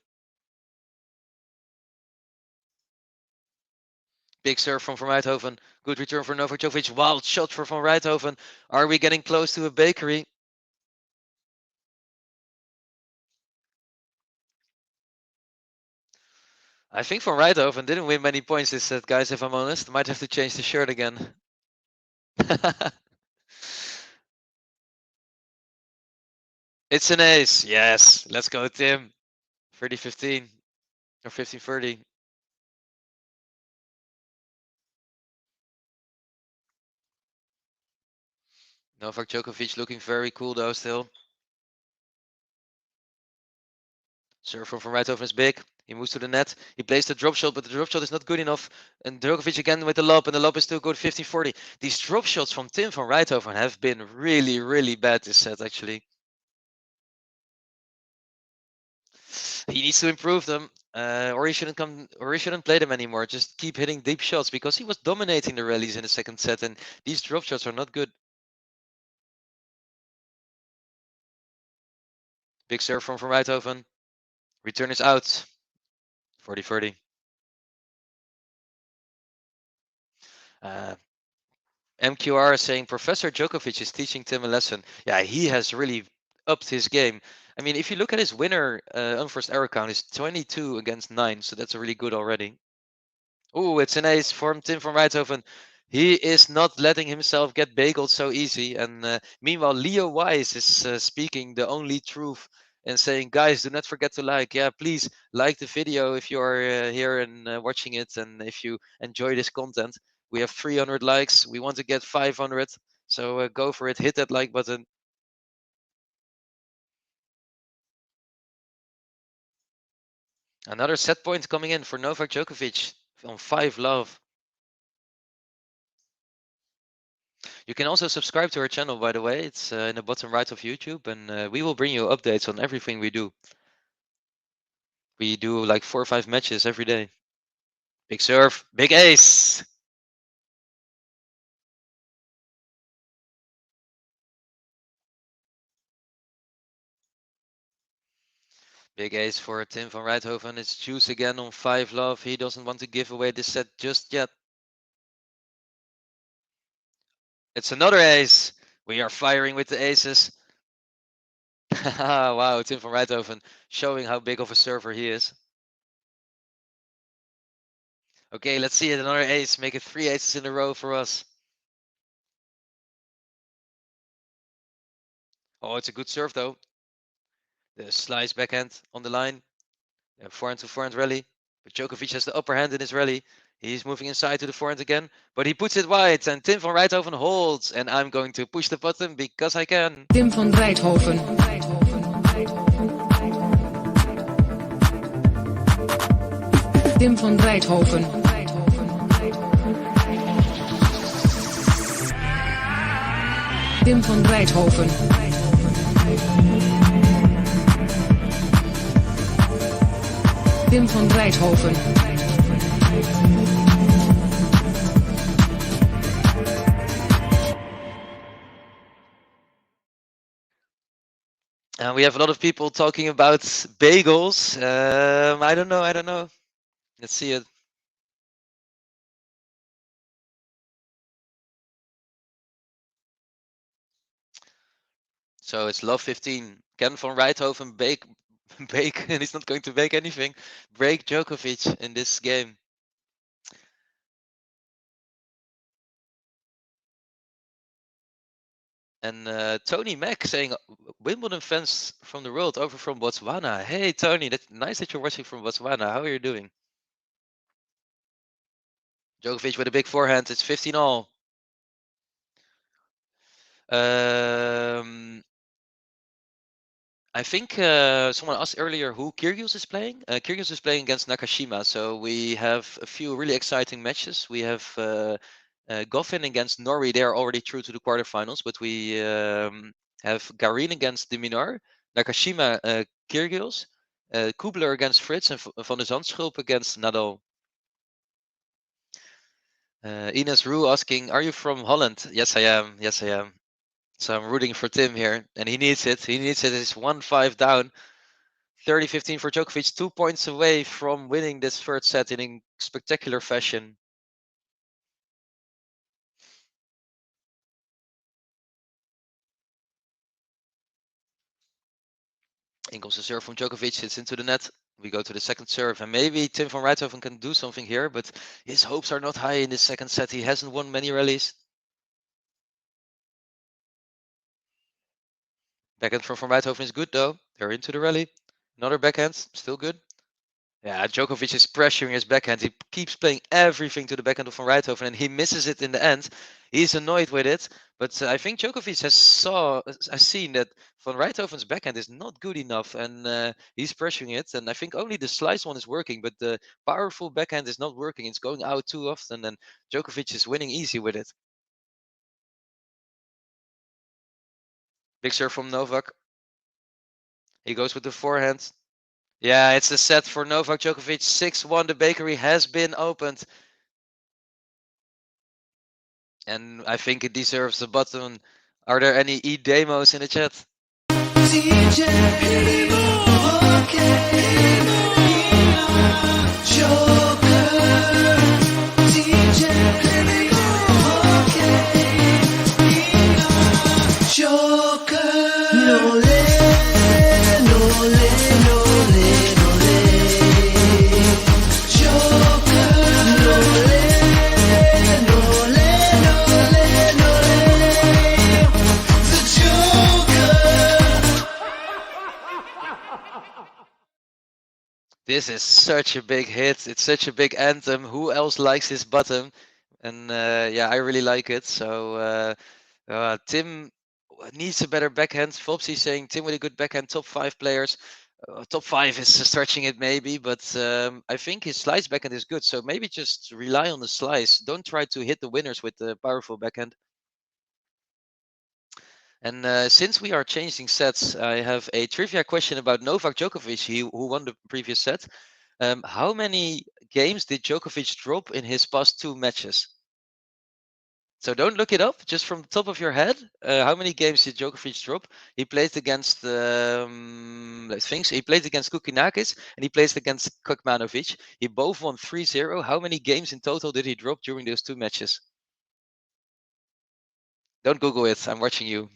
Big serve from Van Rijthoven. Good return for Novak Djokovic. Wild shot for Van Rijthoven. Are we getting close to a bakery? I think Van Rijthoven didn't win many points this set, guys, if I'm honest. Might have to change the shirt again. It's an ace. Yes. Let's go, Tim. 30-15 or 15-30. Novak Djokovic looking very cool though still. Serve from Van Rijthoven is big. He moves to the net. He plays the drop shot, but the drop shot is not good enough. And Djokovic again with the lob, and the lob is still good, 15-40. These drop shots from Tim van Rijthoven have been really, really bad this set, actually. He needs to improve them, or he shouldn't play them anymore. Just keep hitting deep shots because he was dominating the rallies in the second set, and these drop shots are not good. Big serve from Rijthoven. Return is out. 40-30. MQR is saying Professor Djokovic is teaching Tim a lesson. Yeah, he has really upped his game. I mean, if you look at his winner unforced error count, is 22 against 9, so that's really good already. Oh, it's an ace from Tim from Rijthoven. He is not letting himself get bageled so easy. And meanwhile, Leo Wise is speaking the only truth and saying, guys, do not forget to like. Yeah, please like the video if you are here and watching it. And if you enjoy this content, we have 300 likes. We want to get 500. So go for it. Hit that like button. Another set point coming in for Novak Djokovic on 5-love. You can also subscribe to our channel, by the way. It's in the bottom right of YouTube, and we will bring you updates on everything we do. We do like 4 or 5 matches every day. Big serve, big ace. Big ace for Tim van Rijthoven. It's juice again on 5-love. He doesn't want to give away this set just yet. It's another ace. We are firing with the aces. Wow, Tim van Rijthoven showing how big of a server he is. Okay, let's see it. Another ace. Make it 3 aces in a row for us. Oh, it's a good serve though. The slice backhand on the line. Forehand to forehand rally. But Djokovic has the upper hand in his rally. He's moving inside to the forehand again. But he puts it wide. And Tim van Rijthoven holds. And I'm going to push the button because I can. Tim van Rijthoven. Tim van Rijthoven. Tim van Rijthoven. Tim van Rijthoven. And we have a lot of people talking about bagels. I don't know. Let's see it. So it's love 15. Can van Rijthoven bake, and he's not going to bake anything. Break Djokovic in this game. And Tony Mack saying Wimbledon fans from the world over from Botswana. Hey Tony, that's nice that you're watching from Botswana. How are you doing? Djokovic with a big forehand. It's 15-all. I think someone asked earlier who Kyrgios is playing. Kyrgios is playing against Nakashima, so we have a few really exciting matches. We have Goffin against Norrie. They are already through to the quarterfinals, but we have Garin against Diminar, Nakashima, Kyrgios, Kubler against Fritz, and Van de Zandschulp against Nadal. Ines Roux asking, are you from Holland? Yes, I am. Yes, I am. So I'm rooting for Tim here, and he needs it. He needs it. It's 1-5 down. 30-15 for Djokovic, 2 points away from winning this third set in a spectacular fashion. In comes the serve from Djokovic. It's into the net. We go to the second serve, and maybe Tim van Rijthoven can do something here, but his hopes are not high in this second set. He hasn't won many rallies. Backhand from Van Rijthoven is good though. They're into the rally. Another backhand, still good. Yeah, Djokovic is pressuring his backhand. He keeps playing everything to the backhand of Van Rijthoven, and he misses it in the end. He's annoyed with it, but I think Djokovic has seen that Van Rijthoven's backhand is not good enough, and he's pressuring it. And I think only the slice one is working, but the powerful backhand is not working. It's going out too often, and Djokovic is winning easy with it. Big serve from Novak. He goes with the forehand. Yeah, it's a set for Novak Djokovic. 6-1. The bakery has been opened. And I think it deserves a button. Are there any e-demos in the chat? This is such a big hit. It's such a big anthem. Who else likes this button? And yeah, I really like it. So Tim needs a better backhand. Fopsy saying Tim with a good backhand, top 5 players. Top 5 is stretching it maybe, but I think his slice backhand is good. So maybe just rely on the slice. Don't try to hit the winners with the powerful backhand. And since we are changing sets, I have a trivia question about Novak Djokovic, who won the previous set. How many games did Djokovic drop in his past 2 matches? So don't look it up, just from the top of your head. How many games did Djokovic drop? He played against, I think he played against Kukinakis and he played against Kekmanovic. He both won 3-0. How many games in total did he drop during those 2 matches? Don't Google it. I'm watching you.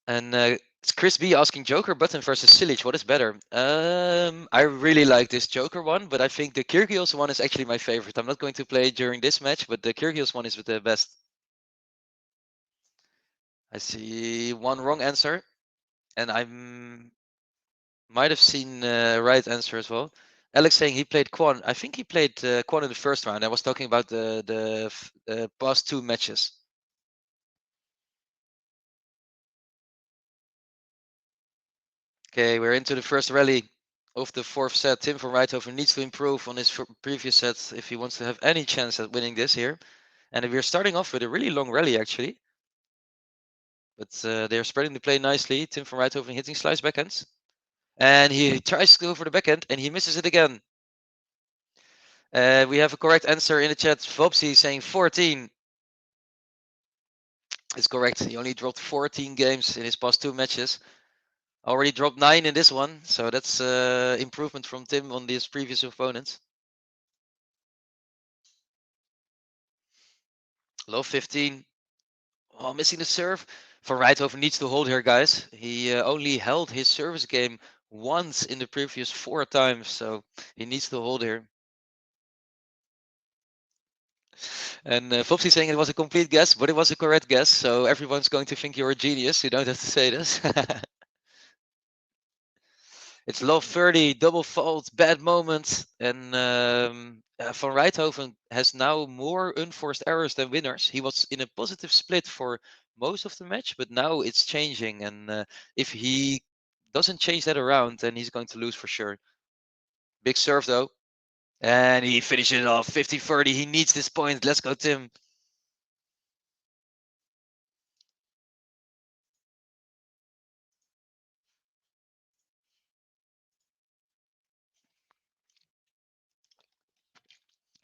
And it's Chris B asking Joker button versus Silic. What is better? I really like this Joker one, but I think the Kyrgios one is actually my favorite. I'm not going to play during this match, but the Kyrgios one is the best. I see one wrong answer, and I might have seen right answer as well. Alex saying he played Kwon. I think he played Kwon in the first round. I was talking about the past 2 matches. Okay, we're into the first rally of the 4th set. Tim van Rijthoven needs to improve on his previous set if he wants to have any chance at winning this here. And we're starting off with a really long rally actually. But they're spreading the play nicely. Tim van Rijthoven hitting slice backhands. And he tries to go for the backhand and he misses it again. We have a correct answer in the chat. Vopsy saying 14. It's correct. He only dropped 14 games in his past 2 matches. Already dropped 9 in this one. So that's improvement from Tim on his previous opponents. Low 15. Oh, missing the serve. Van Rijthoven needs to hold here, guys. He only held his service game once in the previous 4 times, so he needs to hold here. And Fopsy saying it was a complete guess, but it was a correct guess, so everyone's going to think you're a genius. You don't have to say this. It's low 30, double fault, bad moment, and Van Rijthoven has now more unforced errors than winners. He was in a positive split for most of the match, but now it's changing, and if he doesn't change that around, then he's going to lose for sure. Big serve though, and he finishes it off 50-30. He needs this point. Let's go, Tim.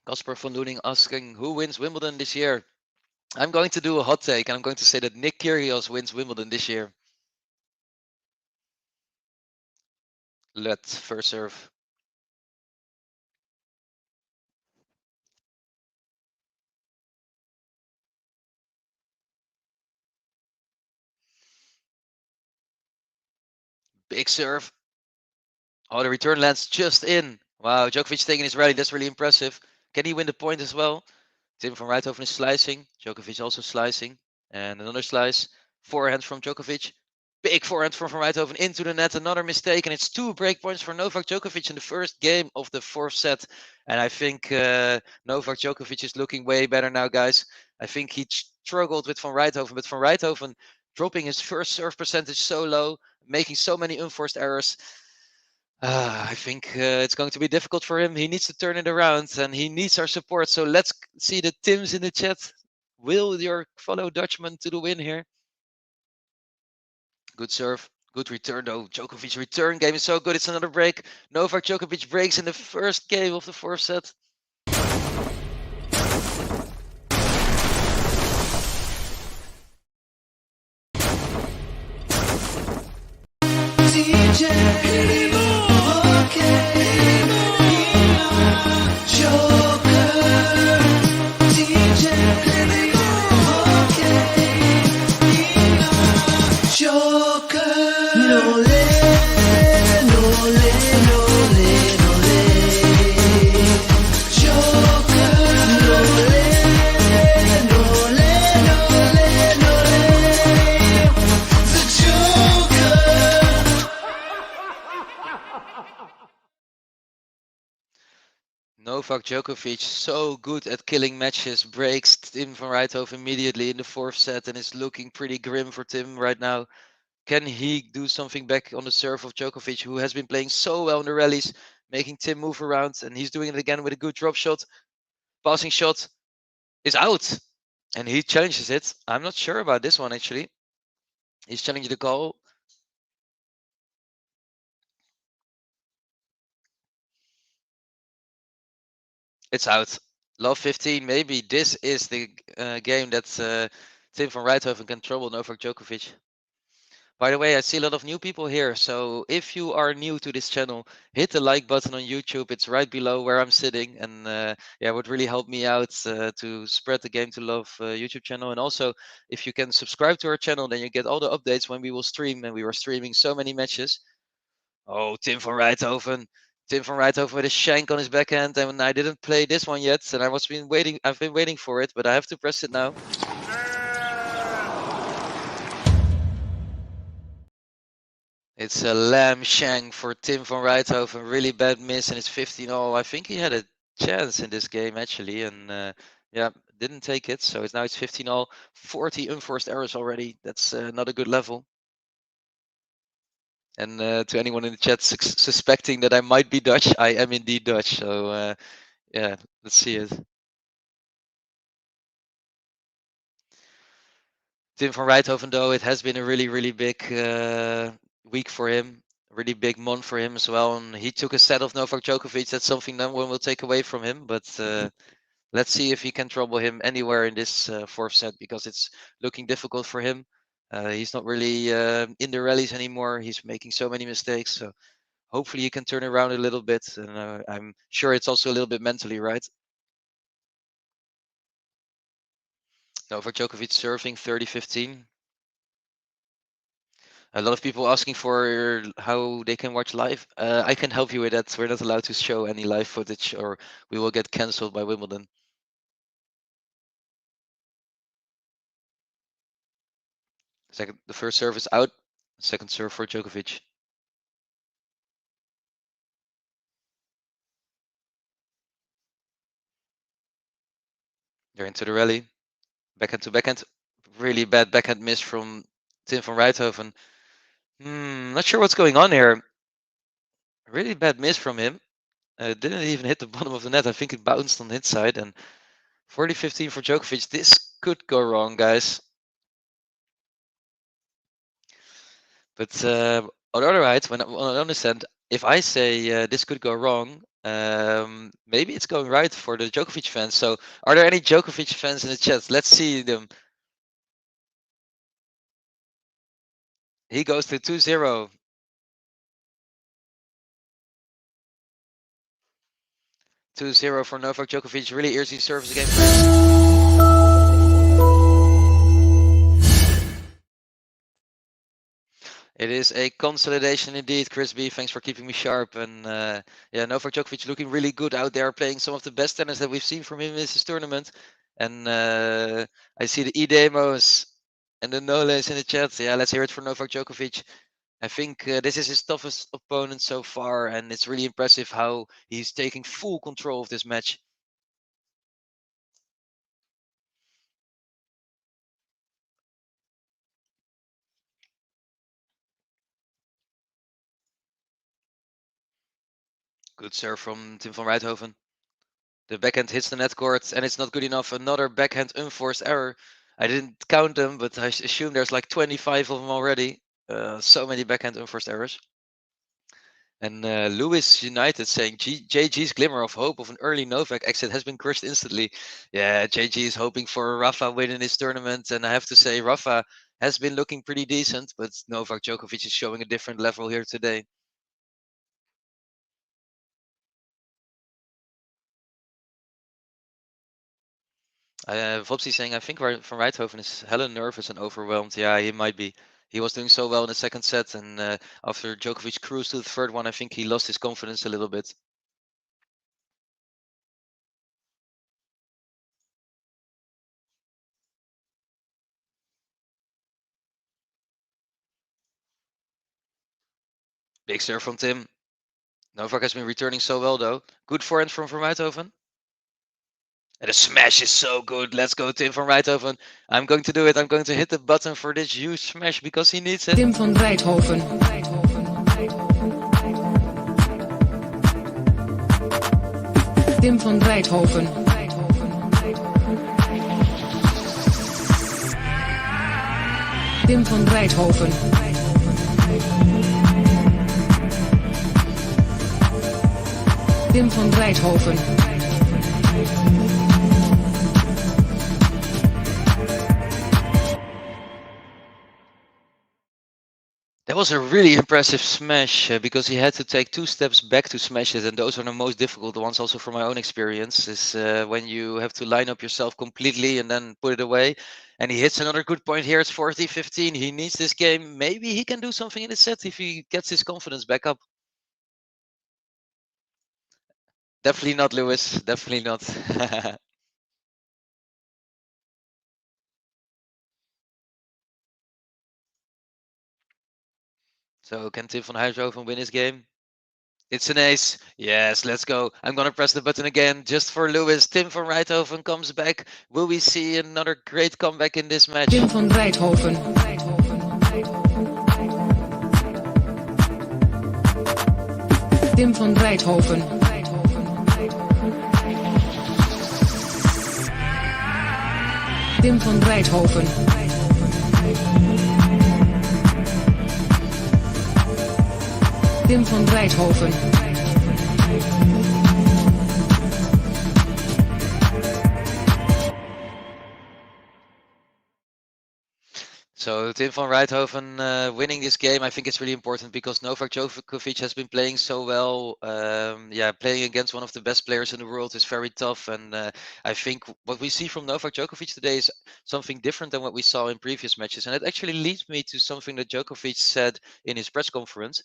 Casper van Doening asking who wins Wimbledon this year. I'm going to do a hot take, and I'm going to say that Nick Kyrgios wins Wimbledon this year. Let's first serve. Big serve. Oh, the return lands just in. Wow, Djokovic taking his rally. That's really impressive. Can he win the point as well? Tim van Rijthoven is slicing. Djokovic also slicing. And another slice. Forehand from Djokovic. Big forehand from Van Rijthoven into the net. Another mistake. And it's 2 break points for Novak Djokovic in the first game of the 4th set. And I think Novak Djokovic is looking way better now, guys. I think he struggled with Van Rijthoven. But Van Rijthoven dropping his first serve percentage so low. Making so many unforced errors. I think it's going to be difficult for him. He needs to turn it around and he needs our support. So let's see the Tims in the chat. Will your fellow Dutchman to the win here? Good serve. Good return though. Djokovic's return game is so good. It's another break. Novak Djokovic breaks in the first game of the 4th set. Novak Djokovic so good at killing matches, breaks Tim van Rijthoven immediately in the fourth set and is looking pretty grim for Tim right now. Can he do something back on the serve of Djokovic, who has been playing so well in the rallies, making Tim move around, and he's doing it again with a good drop shot. Passing shot is out, and he challenges it. I'm not sure about this one, actually. He's challenging the call. It's out. Love 15. Maybe this is the game that Tim van Rijthoven can trouble Novak Djokovic. By the way, I see a lot of new people here. So if you are new to this channel, hit the like button on YouTube. It's right below where I'm sitting. And yeah, it would really help me out to spread the Game to Love YouTube channel. And also, if you can subscribe to our channel, then you get all the updates when we will stream. And we were streaming so many matches. Oh, Tim van Rijthoven. Tim van Rijthoven with a shank on his backhand, and I didn't play this one yet, and I've been waiting for it, but I have to press it now. It's a lamb shank for Tim van Rijthoven. Really bad miss, and it's 15-all. I think he had a chance in this game actually, and yeah, didn't take it. So now it's 15-all. 40 unforced errors already. That's not a good level. And to anyone in the chat suspecting that I might be Dutch, I am indeed Dutch. So yeah, let's see it. Tim van Rijthoven, though, it has been a really, really big week for him. Really big month for him as well. And he took a set of Novak Djokovic. That's something no one will take away from him. But let's see if he can trouble him anywhere in this fourth set, because it's looking difficult for him. He's not really in the rallies anymore. He's making so many mistakes. So hopefully he can turn around a little bit. And I'm sure it's also a little bit mentally, right? Novak Djokovic serving 30-15. A lot of people asking for how they can watch live. I can help you with that. We're not allowed to show any live footage, or we will get cancelled by Wimbledon. The first serve is out. Second serve for Djokovic. They're into the rally. Backhand to backhand. Really bad backhand miss from Tim van Rijthoven. Not sure what's going on here. Really bad miss from him. Didn't even hit the bottom of the net. I think it bounced on his side. And 40-15 for Djokovic. This could go wrong, guys. But on the other hand, on the other hand, if I say this could go wrong, maybe it's going right for the Djokovic fans. So are there any Djokovic fans in the chat? Let's see them. He goes to 2-0. 2-0 for Novak Djokovic. Really easy service game. It is a consolidation indeed, Chris B. Thanks for keeping me sharp. And yeah, Novak Djokovic looking really good out there, playing some of the best tennis that we've seen from him in this tournament. And I see the E-demos and the Noles in the chat. Yeah, let's hear it for Novak Djokovic. I think this is his toughest opponent so far, and it's really impressive how he's taking full control of this match. Good serve from Tim van Rijthoven. The backhand hits the net court, and it's not good enough. Another backhand unforced error. I didn't count them, but I assume there's like 25 of them already. So many backhand unforced errors. And Lewis United saying JG's glimmer of hope of an early Novak exit has been crushed instantly. Yeah, JG is hoping for a Rafa win in this tournament, and I have to say Rafa has been looking pretty decent, but Novak Djokovic is showing a different level here today. Vopsy saying, I think Van Rijthoven is hella nervous and overwhelmed. Yeah, he might be. He was doing so well in the second set, and after Djokovic cruised to the third one, I think he lost his confidence a little bit. Big serve from Tim. Novak has been returning so well, though. Good forehand from Van Rijthoven. And the smash is so good. Let's go, Tim van Rijthoven. I'm going to do it. I'm going to hit the button for this huge smash because he needs it. Tim van Rijthoven. Tim van Rijthoven. Tim van Rijthoven. Tim van Rijthoven. That was a really impressive smash because he had to take 2 steps back to smash it, and those are the most difficult ones. Also, from my own experience, is when you have to line up yourself completely and then put it away. And he hits another good point here. It's 40-15. He needs this game. Maybe he can do something in the set if he gets his confidence back up. Definitely not, Lewis. Definitely not. So can Tim van Rijthoven win his game? It's an ace. Yes, let's go. I'm going to press the button again just for Lewis. Tim van Rijthoven comes back. Will we see another great comeback in this match? Tim van Rijthoven. Tim van Rijthoven. Tim van Rijthoven. Tim van Rijthoven. So Tim van Rijthoven winning this game, I think it's really important because Novak Djokovic has been playing so well. Yeah, playing against one of the best players in the world is very tough. And I think what we see from Novak Djokovic today is something different than what we saw in previous matches. And it actually leads me to something that Djokovic said in his press conference.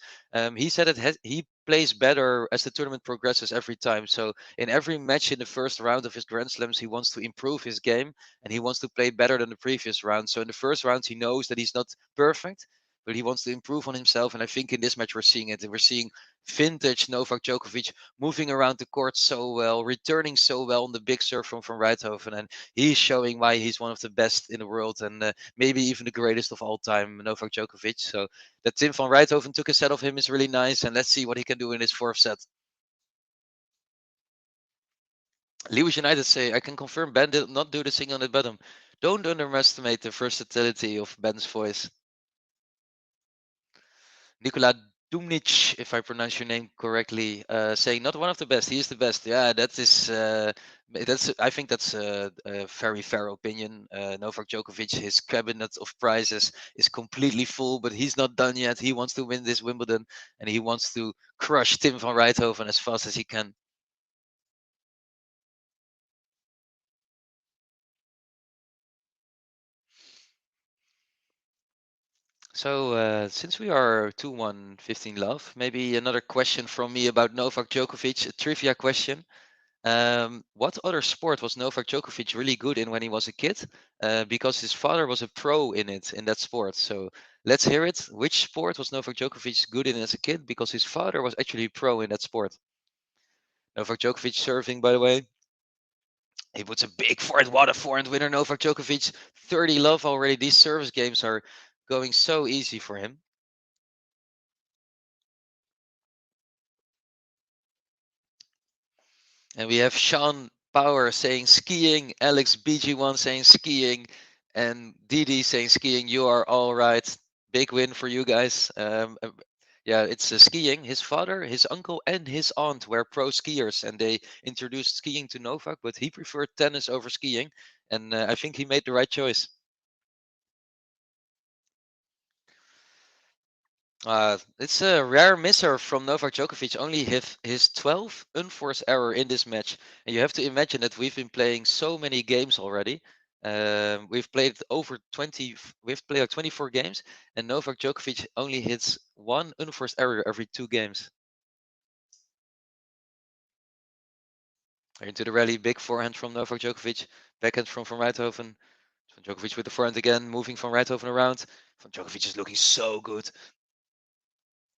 He said that he plays better as the tournament progresses every time. So in every match in the first round of his Grand Slams, he wants to improve his game and he wants to play better than the previous round. So in the first round, he knows that he's not perfect, but he wants to improve on himself. And I think in this match, we're seeing it. We're seeing vintage Novak Djokovic moving around the court so well, returning so well on the big serve from Rijthoven. And he's showing why he's one of the best in the world and maybe even the greatest of all time, Novak Djokovic. So that Tim van Rijthoven took a set of him is really nice. And let's see what he can do in his fourth set. Lewis United say, I can confirm Ben did not do the sing on the bottom. Don't underestimate the versatility of Ben's voice. Nikola Dumnic, if I pronounce your name correctly, saying not one of the best. He is the best. Yeah, that is. I think that's a very fair opinion. Novak Djokovic, his cabinet of prizes is completely full, but he's not done yet. He wants to win this Wimbledon, and he wants to crush Tim van Rijthoven as fast as he can. So since we are 2-1, 15 love, maybe another question from me about Novak Djokovic, a trivia question. What other sport was Novak Djokovic really good in when he was a kid? Because his father was a pro in that sport. So let's hear it. Which sport was Novak Djokovic good in as a kid? Because his father was actually pro in that sport. Novak Djokovic serving, by the way. He puts a big forehand, what a forehand winner, Novak Djokovic. 30 love already. These service games are going so easy for him. And we have Sean Power saying skiing, Alex BG1 saying skiing, and Didi saying skiing. You are all right. Big win for you guys. Yeah, it's skiing. His father, his uncle, and his aunt were pro skiers, and they introduced skiing to Novak, but he preferred tennis over skiing, and I think he made the right choice. It's a rare misser from Novak Djokovic. Only his 12th unforced error in this match. And you have to imagine that we've been playing so many games already. We've played over 20. We've played like 24 games, and Novak Djokovic only hits one unforced error every 2 games. Into the rally, big forehand from Novak Djokovic, backhand from Van Rijthoven. Van Djokovic with the forehand again, moving Van Rijthoven around. Van Djokovic is looking so good.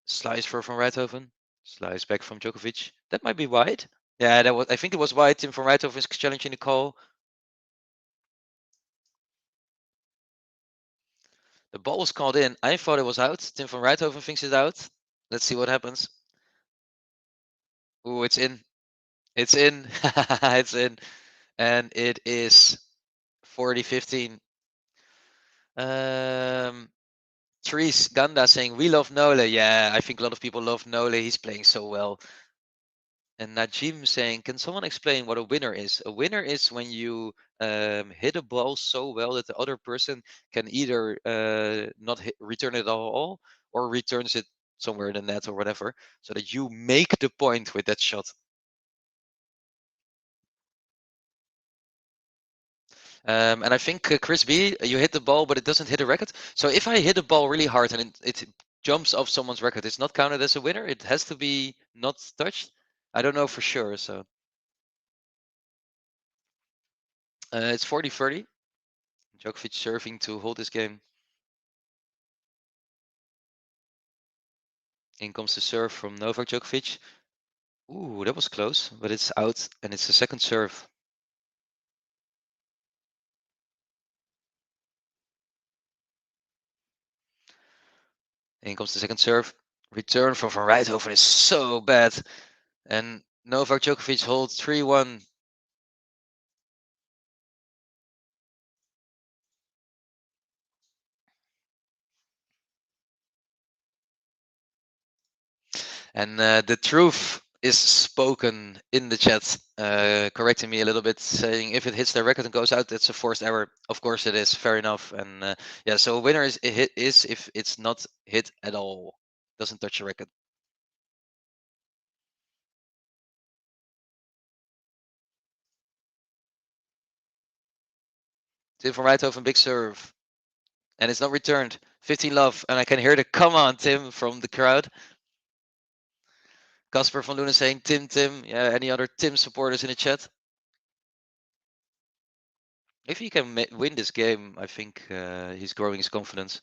Slice for Van Rijthoven. Slice back from Djokovic. That might be wide. Yeah, that was. I think it was wide. Tim Van Rijthoven is challenging the call. The ball was called in. I thought it was out. Tim Van Rijthoven thinks it's out. Let's see what happens. Ooh, it's in. It's in. It's in. And it is 40-15. Therese Ganda saying, we love Nole. Yeah, I think a lot of people love Nole. He's playing so well. And Najim saying, can someone explain what a winner is? A winner is when you hit a ball so well that the other person can either not return it at all or returns it somewhere in the net or whatever, so that you make the point with that shot. And I think, Chris B, you hit the ball, but it doesn't hit a racket. So if I hit a ball really hard and it jumps off someone's racket, it's not counted as a winner. It has to be not touched. I don't know for sure. So it's 40-30. Djokovic serving to hold this game. In comes the serve from Novak Djokovic. Ooh, that was close, but it's out, and it's the second serve. In comes the second serve. Return from Van Rijthoven is so bad. And Novak Djokovic holds 3-1. And the truth is spoken in the chat, correcting me a little bit, saying if it hits the racket and goes out, that's a forced error. Of course it is, fair enough. And yeah, so a winner is if it's not hit at all, doesn't touch the racket. Tim van Rijthoven, big serve. And it's not returned. 15 love. And I can hear the come on, Tim, from the crowd. Casper van Loenen saying, Tim, Tim. Yeah, any other Tim supporters in the chat? If he can win this game, I think he's growing his confidence.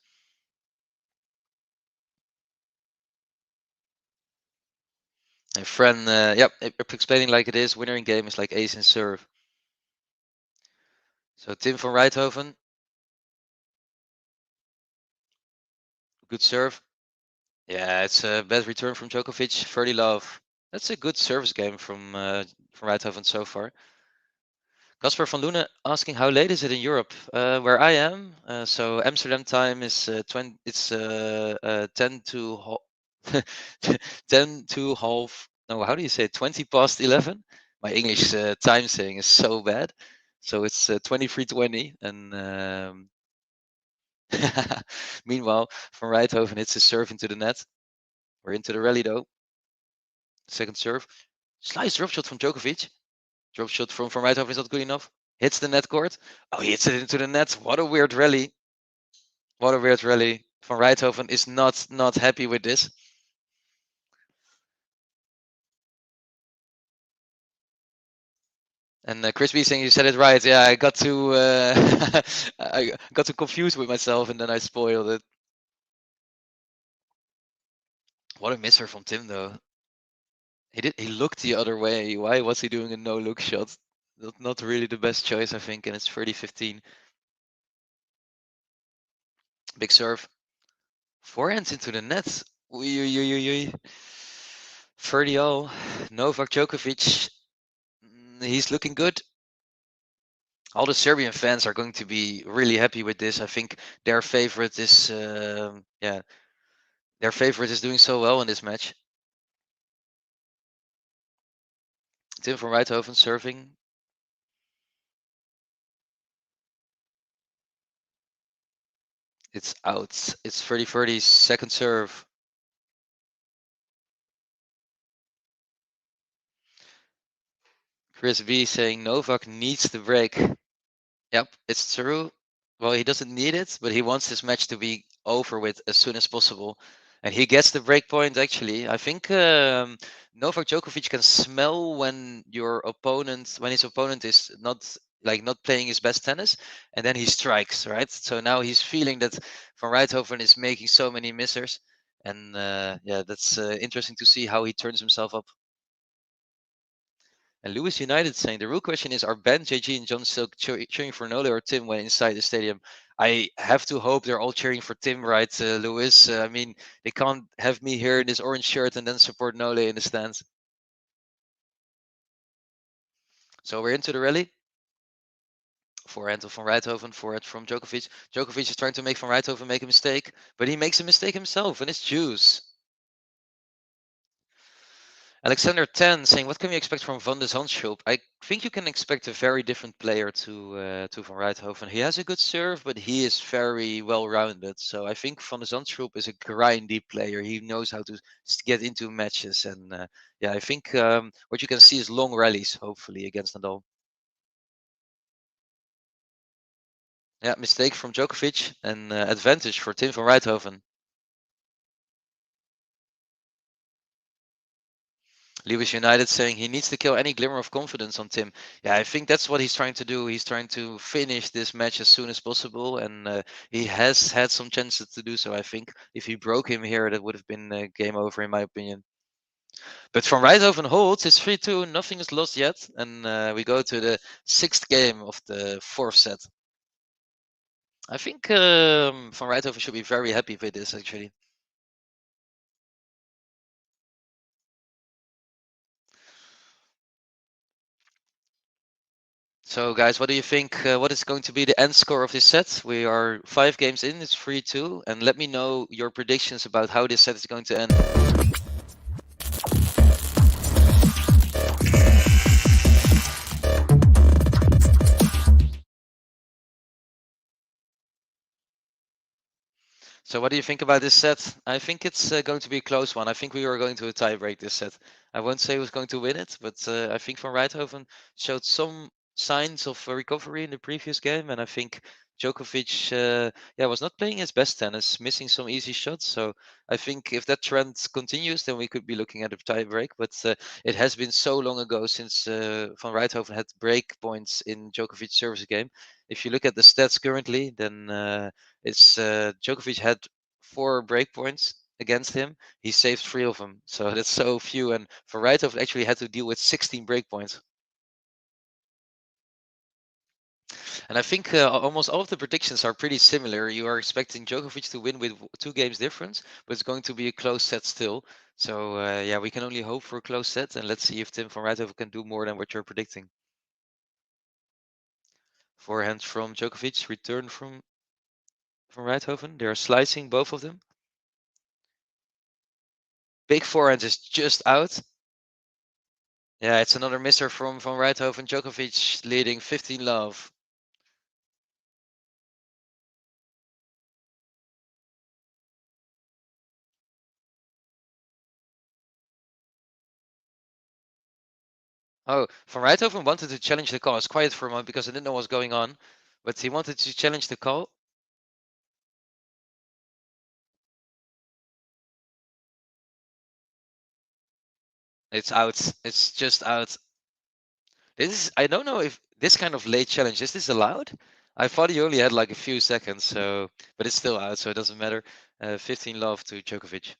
And friend, yep, explaining like it is, winner in game is like ace in serve. So Tim van Rijthoven. Good serve. Yeah, it's a bad return from Djokovic. 30 love. That's a good service game from Rijthoven so far. Casper van Loenen asking how late is it in Europe? Where I am, so Amsterdam time is 10 to 10 to half. No, how do you say it? 20 past 11. My English time saying is so bad. So it's 23:20, and meanwhile, Van Rijthoven hits his serve into the net. We're into the rally though. Second serve, slice drop shot from Djokovic. Drop shot from Van Rijthoven is not good enough. Hits the net court. Oh, he hits it into the net. What a weird rally. What a weird rally. Van Rijthoven is not happy with this. And Chris B saying you said it right. Yeah, I got to I got too confused with myself, and then I spoiled it. What a misser from Tim though. He looked the other way. Why was he doing a no-look shot? Not really the best choice, I think, and it's 30-15. Big serve. Forehands into the net. 30-all. Novak Djokovic. He's looking good. All the Serbian fans are going to be really happy with this. I think their favorite is, their favorite is doing so well in this match. Tim van Rijthoven serving. It's out. It's 30-30, second serve. Chris B saying Novak needs the break. Yep, it's true. Well, he doesn't need it, but he wants this match to be over with as soon as possible. And he gets the break point, actually. I think Novak Djokovic can smell when when his opponent is not playing his best tennis, and then he strikes, right? So now he's feeling that Van Rijthoven is making so many missers. And yeah, that's interesting to see how he turns himself up. And Lewis United saying the real question is: are Ben, JG, and John still cheering for Nole or Tim when inside the stadium? I have to hope they're all cheering for Tim, right, Lewis? I mean, they can't have me here in this orange shirt and then support Nole in the stands. So we're into the rally. Forehand of Van Rijthoven, forehand from Djokovic. Djokovic is trying to make Van Rijthoven make a mistake, but he makes a mistake himself, and it's juice. Alexander 10 saying, what can we expect from Van de Zandschulp? I think you can expect a very different player to Van Rijthoven. He has a good serve, but he is very well-rounded. So I think Van de Zandschulp is a grindy player. He knows how to get into matches. And yeah, I think what you can see is long rallies, hopefully, against Nadal. Yeah, mistake from Djokovic and advantage for Tim van Rijthoven. Lewis United saying he needs to kill any glimmer of confidence on Tim. Yeah, I think that's what he's trying to do. He's trying to finish this match as soon as possible, and he has had some chances to do so. I think if he broke him here, that would have been game over, in my opinion. But Van Rijthoven holds. It's 3-2. Nothing is lost yet, and we go to the 6th game of the 4th set. I think Van Rijthoven should be very happy with this, actually. So, guys, what do you think? What is going to be the end score of this set? We are 5 games in. It's 3-2, and let me know your predictions about how this set is going to end. So what do you think about this set? I think it's going to be a close one. I think we are going to a tie break this set. I won't say who's going to win it, but I think Van Rijthoven showed some signs of recovery in the previous game, and I think Djokovic, was not playing his best tennis, missing some easy shots. So I think if that trend continues, then we could be looking at a tie break. But it has been so long ago since Van Rijthoven had break points in Djokovic's service game. If you look at the stats currently, then it's Djokovic had 4 break points against him. He saved 3 of them, so that's so few. And Van Rijthoven actually had to deal with 16 break points. And I think almost all of the predictions are pretty similar. You are expecting Djokovic to win with 2 games difference, but it's going to be a close set still. So yeah, we can only hope for a close set, and let's see if Tim van Rijthoven can do more than what you're predicting. Forehand from Djokovic, return from Van Rijthoven. They are slicing, both of them. Big forehand is just out. Yeah, it's another misser from Van Rijthoven. Djokovic leading 15-love. Oh, Van Rijthoven wanted to challenge the call. I was quiet for a moment because I didn't know what was going on, but he wanted to challenge the call. It's out. It's just out. I don't know if this kind of late challenge, is this allowed? I thought he only had like a few seconds, but it's still out, so it doesn't matter. 15-love to Djokovic.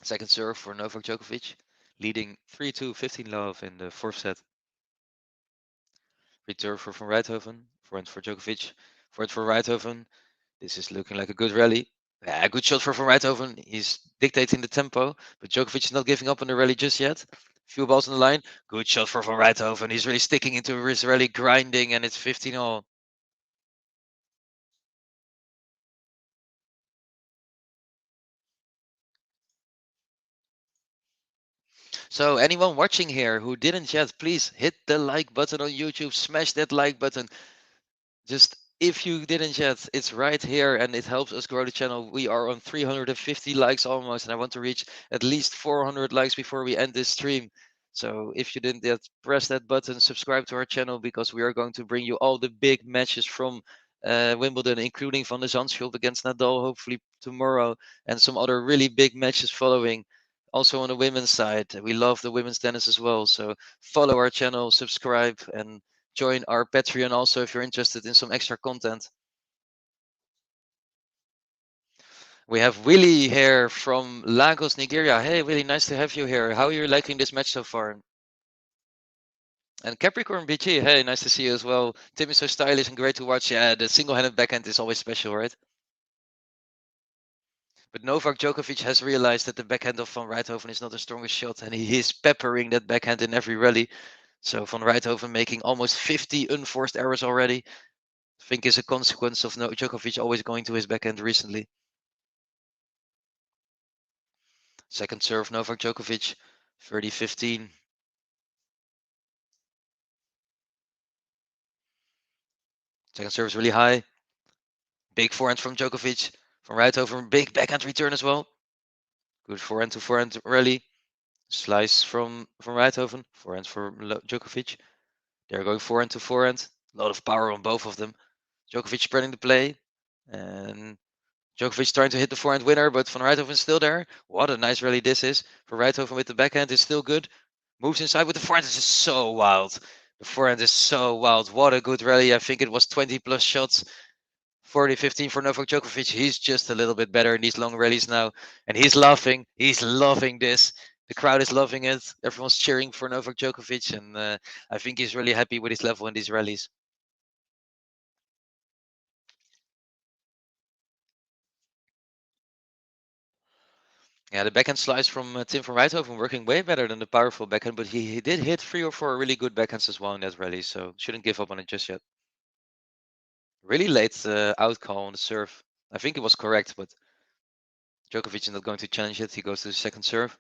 Second serve for Novak Djokovic, leading 3-2, 15-love in the 4th set. Return for Van Rijthoven, forehand for Djokovic, forehand for Rijthoven. This is looking like a good rally. Yeah, good shot for Van Rijthoven. He's dictating the tempo, but Djokovic is not giving up on the rally just yet. Few balls on the line. Good shot for Van Rijthoven. He's really sticking into his rally, grinding, and it's 15-all. So anyone watching here who didn't yet, please hit the like button on YouTube. Smash that like button. Just If you didn't yet, it's right here and it helps us grow the channel. We are on 350 likes almost, and I want to reach at least 400 likes before we end this stream. So if you didn't yet, press that button, subscribe to our channel, because we are going to bring you all the big matches from Wimbledon, including Van de Zandschulp against Nadal, hopefully tomorrow, and some other really big matches following. Also on the women's side, we love the women's tennis as well. So follow our channel, subscribe, and join our Patreon also if you're interested in some extra content. We have Willie here from Lagos, Nigeria. Hey, Willie, nice to have you here. How are you liking this match so far? And Capricorn BG, hey, nice to see you as well. Tim is so stylish and great to watch. Yeah, the single-handed backhand is always special, right? But Novak Djokovic has realized that the backhand of Van Rijthoven is not the strongest shot, and he is peppering that backhand in every rally. So Van Rijthoven making almost 50 unforced errors already. I think is a consequence of Djokovic always going to his backhand recently. Second serve, Novak Djokovic, 30-15. Second serve is really high. Big forehand from Djokovic. Van Rijthoven, big backhand return as well. Good forehand to forehand rally. Slice from Rijthoven. Forehand for Djokovic. They're going forehand to forehand. A lot of power on both of them. Djokovic spreading the play. And Djokovic trying to hit the forehand winner, but Van Rijthoven is still there. What a nice rally this is. Van Rijthoven with the backhand is still good. Moves inside with the forehand. This is so wild. The forehand is so wild. What a good rally. I think it was 20 plus shots. 40-15 for Novak Djokovic. He's just a little bit better in these long rallies now. And he's laughing. He's loving this. The crowd is loving it. Everyone's cheering for Novak Djokovic. And I think he's really happy with his level in these rallies. Yeah, the backhand slice from Tim van Rijthoven working way better than the powerful backhand, but he did hit 3 or 4 really good backhands as well in that rally, so shouldn't give up on it just yet. Really late out call on the serve. I think it was correct, but Djokovic is not going to challenge it. He goes to the second serve.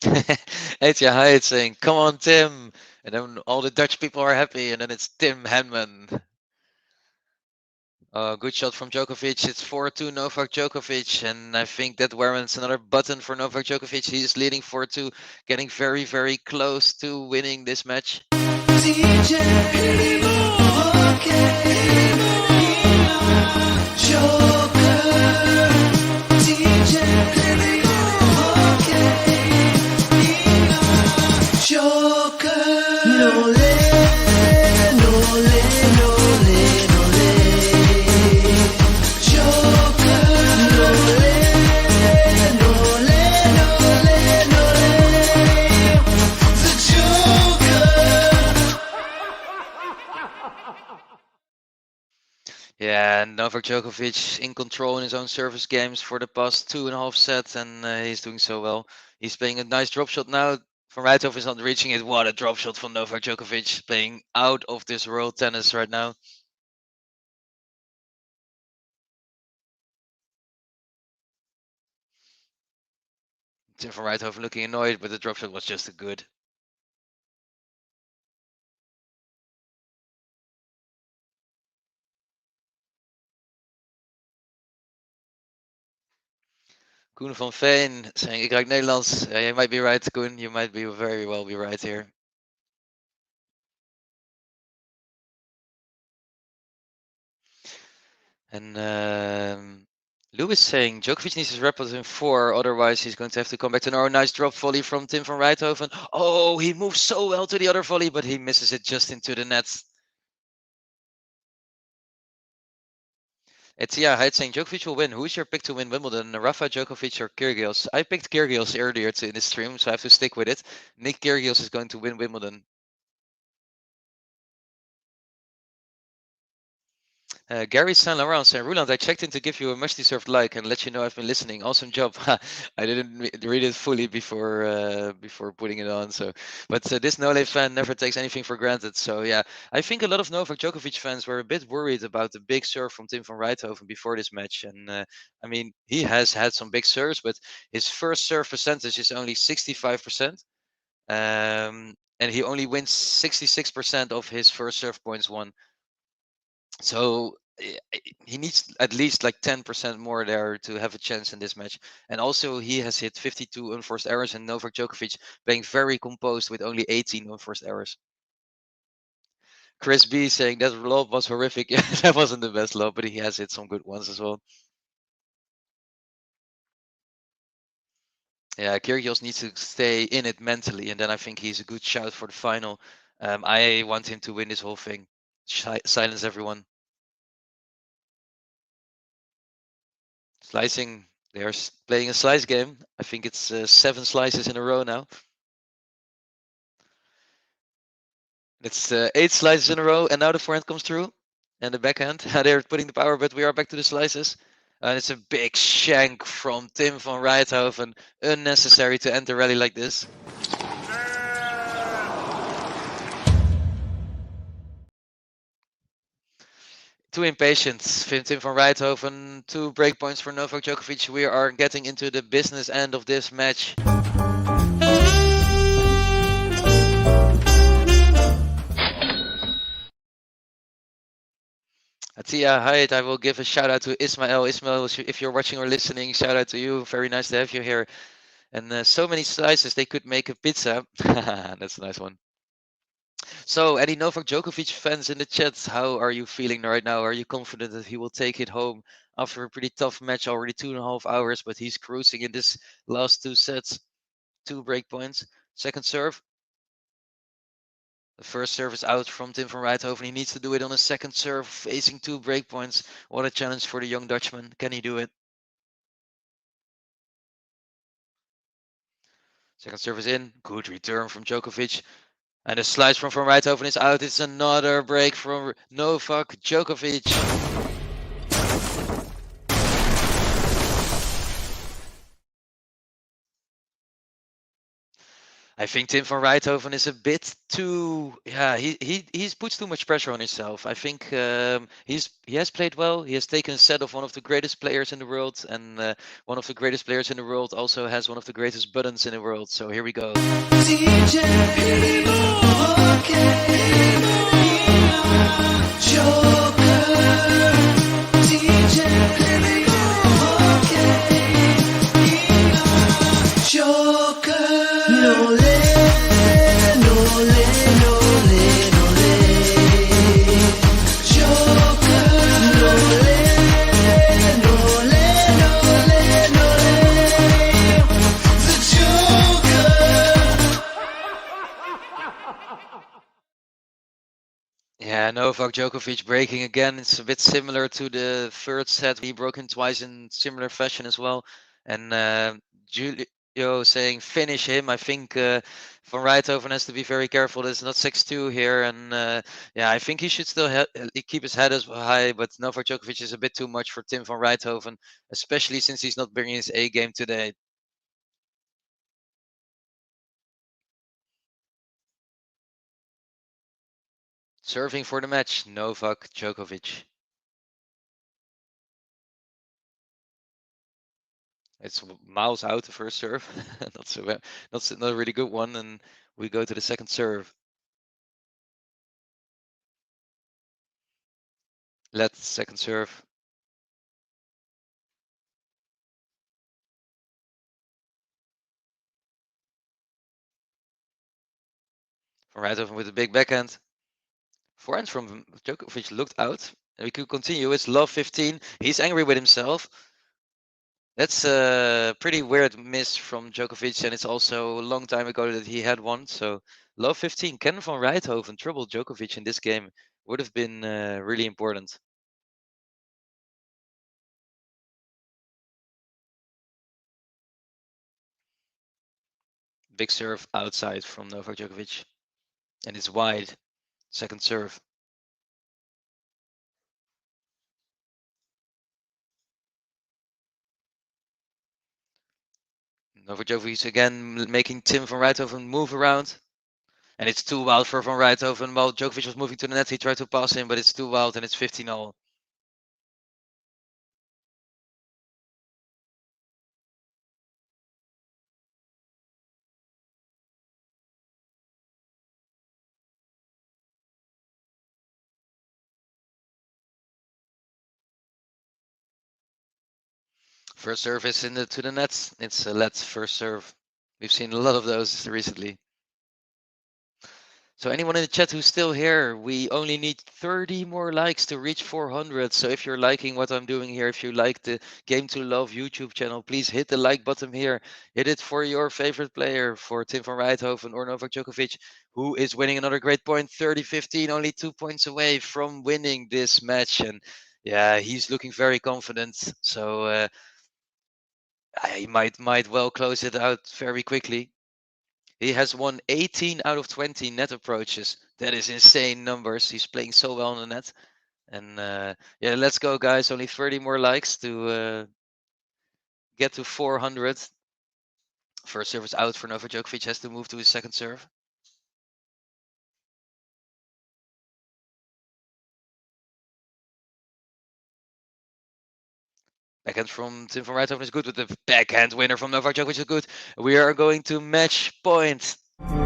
Etja Hyde saying, "Come on, Tim," and then all the Dutch people are happy, and then it's Tim Henman. Good shot from Djokovic. It's 4-2 Novak Djokovic, and I think that warrants another button for Novak Djokovic. He's leading 4-2, getting very, very close to winning this match. Yeah, Novak Djokovic in control in his own service games for the past 2.5 sets, and he's doing so well. He's playing a nice drop shot now. Van Rijthoven is not reaching it. What a drop shot from Novak Djokovic, playing out of this world tennis right now. Tim van Rijthoven looking annoyed, but the drop shot was just good. Koen van Veen saying, "Ik raak Nederlands." You might be right, Koen. You might be very well be right here. And Lewis saying, "Djokovic needs his record in 4, otherwise he's going to have to come back to no." Nice drop volley from Tim van Rijthoven. Oh, he moves so well to the other volley, but he misses it just into the net. It's Hyde saying, "Djokovic will win. Who's your pick to win Wimbledon? Rafa, Djokovic, or Kyrgios?" I picked Kyrgios earlier in this stream, so I have to stick with it. Nick Kyrgios is going to win Wimbledon. Gary Saint Laurent saying, "Roland, I checked in to give you a much deserved like and let you know I've been listening. Awesome job." I didn't read it fully before putting it on. So, but this Nole fan never takes anything for granted. So yeah, I think a lot of Novak Djokovic fans were a bit worried about the big serve from Tim van Rijthoven before this match. And I mean, he has had some big serves, but his first serve percentage is only 65%. and he only wins 66% of his first serve points won. So he needs at least like 10% more there to have a chance in this match. And also he has hit 52 unforced errors, and Novak Djokovic playing very composed with only 18 unforced errors. Chris B saying that lob was horrific. Yeah, that wasn't the best lob, but he has hit some good ones as well. Yeah, Kyrgios needs to stay in it mentally, and then I think he's a good shout for the final. I want him to win this whole thing. Silence everyone. Slicing. They're playing a slice game. I think it's 7 slices in a row now. It's 8 slices in a row, and now the forehand comes through, and the backhand. They're putting the power, but we are back to the slices. And it's a big shank from Tim van Rijthoven. Unnecessary to end the rally like this. Too impatient. Tim van Rijthoven, 2 break points for Novak Djokovic. We are getting into the business end of this match. Atia, hi, I will give a shout out to Ismail. Ismail, if you're watching or listening, shout out to you. Very nice to have you here. And so many slices, they could make a pizza. That's a nice one. So, any Novak Djokovic fans in the chat, how are you feeling right now? Are you confident that he will take it home after a pretty tough match, already 2.5 hours, but he's cruising in this last 2 sets, 2 break points. Second serve. The first serve is out from Tim van Rijthoven. He needs to do it on a second serve, facing 2 break points. What a challenge for the young Dutchman. Can he do it? Second serve is in. Good return from Djokovic. And the slice from Van Rijthoven is out. It's another break from Novak Djokovic. I think Tim van Rijthoven is a bit too, yeah, he's puts too much pressure on himself. I think he has played well. He has taken a set of one of the greatest players in the world, and one of the greatest players in the world also has one of the greatest buttons in the world. So here we go. Yeah, Novak Djokovic breaking again. It's a bit similar to the third set. He broke in twice in similar fashion as well. And Julio saying finish him. I think Van Rijthoven has to be very careful. It's not 6-2 here. And yeah, I think he should still keep his head as high. But Novak Djokovic is a bit too much for Tim van Rijthoven, especially since he's not bringing his A game today. Serving for the match, Novak Djokovic. It's miles out the first serve, not a really good one, and we go to the second serve. Let second serve. From Rijthoven with a big backhand. Forehand from Djokovic looked out. And we could continue. It's love 15. He's angry with himself. That's a pretty weird miss from Djokovic, and it's also a long time ago that he had one. So love 15. Can van Rijthoven trouble Djokovic in this game? Would have been really important. Big serve outside from Novak Djokovic. And it's wide. Second serve. Novak Djokovic again making Tim van Rijthoven move around. And it's too wild for Van Rijthoven. While Djokovic was moving to the net, he tried to pass him, but it's too wild and it's 15-0. First serve is to the nets. It's a let's first serve. We've seen a lot of those recently. So anyone in the chat who's still here, we only need 30 more likes to reach 400. So if you're liking what I'm doing here, if you like the Game to Love YouTube channel, please hit the like button here. Hit it for your favorite player, for Tim van Rijthoven or Novak Djokovic, who is winning another great point, 30-15, only 2 points away from winning this match. And yeah, he's looking very confident. So he might well close it out very quickly. He has won 18 out of 20 net approaches. That is insane numbers. He's playing so well on the net. And yeah, let's go, guys. Only 30 more likes to get to 400. First serve is out for Novak Djokovic. Has to move to his second serve. Backhand from Tim van Rijthoven is good, with the backhand winner from Novak Djokovic is good. We are going to match point. Match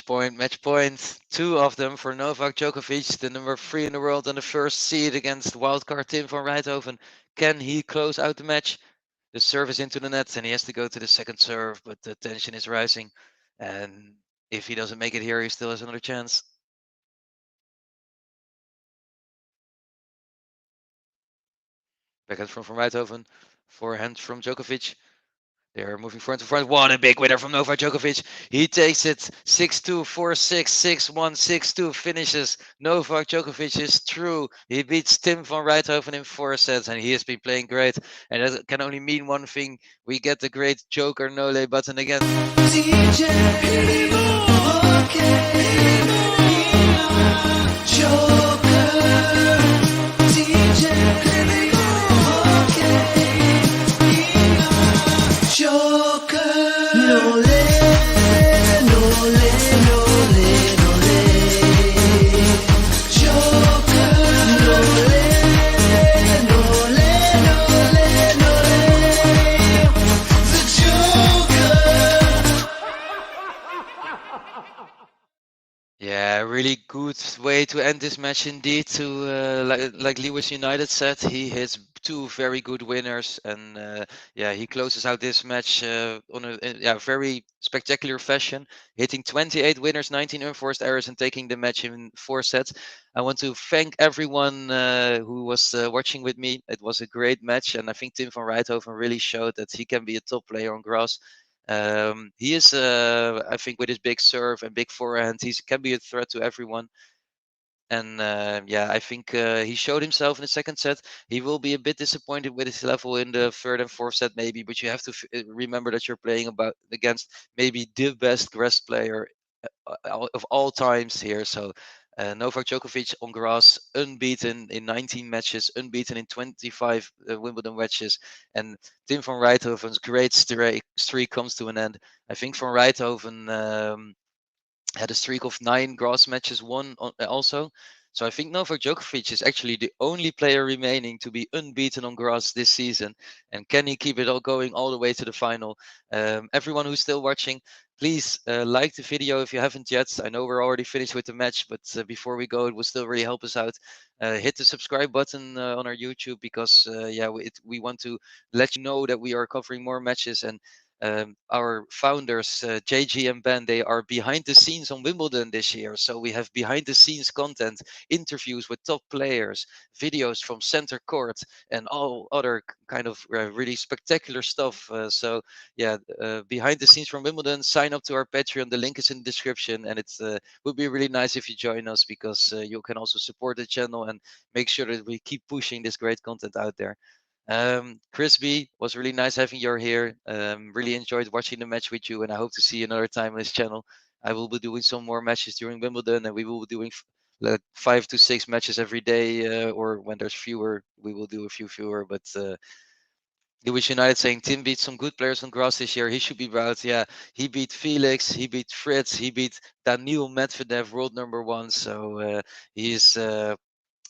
point. Match point. 2 of them for Novak Djokovic, the number 3 in the world and the first seed against wildcard Tim van Rijthoven. Can he close out the match? The serve is into the net and he has to go to the second serve, but the tension is rising. And if he doesn't make it here, he still has another chance. Backhand from Van Rijthoven, forehand from Djokovic. They're moving front to front. What a big winner from Novak Djokovic. He takes it 6-2, 4-6, 6-1, 6-2. Finishes. Novak Djokovic is through. He beats Tim van Rijthoven in 4 sets, and he has been playing great. And that can only mean one thing. We get the great Joker Nole button again. Yeah, really good way to end this match indeed. To like Lewis United said, he hits 2 very good winners, and yeah, he closes out this match on a very spectacular fashion, hitting 28 winners, 19 unforced errors, and taking the match in 4 sets. I want to thank everyone who was watching with me. It was a great match, and I think Tim van Rijthoven really showed that he can be a top player on grass. He is, I think, with his big serve and big forehand, he can be a threat to everyone. And yeah, I think he showed himself in the second set. He will be a bit disappointed with his level in the third and fourth set, maybe. But you have to remember that you're playing against maybe the best grass player of all times here. So Novak Djokovic on grass, unbeaten in 19 matches, unbeaten in 25 Wimbledon matches, and Tim van Rijthoven's great streak comes to an end. I think van Rijthoven had a streak of 9 grass matches won also. So I think Novak Djokovic is actually the only player remaining to be unbeaten on grass this season. And can he keep it all going all the way to the final? Everyone who's still watching, please like the video if you haven't yet. I know we're already finished with the match, but before we go, it will still really help us out. Hit the subscribe button on our YouTube, because yeah, we want to let you know that we are covering more matches. And our founders, JG and Ben, they are behind the scenes on Wimbledon this year. So we have behind the scenes content, interviews with top players, videos from center court, and all other kind of really spectacular stuff. So yeah, behind the scenes from Wimbledon, sign up to our Patreon. The link is in the description, and it would be really nice if you join us, because you can also support the channel and make sure that we keep pushing this great content out there. Chris B, was really nice having you here. Really enjoyed watching the match with you, and I hope to see you another time on this channel. I will be doing some more matches during Wimbledon, and we will be doing like 5 to 6 matches every day, or when there's fewer, we will do a few fewer. But Lewis United saying Tim beat some good players on grass this year. He should be proud. Yeah, he beat Felix, he beat Fritz, he beat Daniil Medvedev, world number 1. So he is.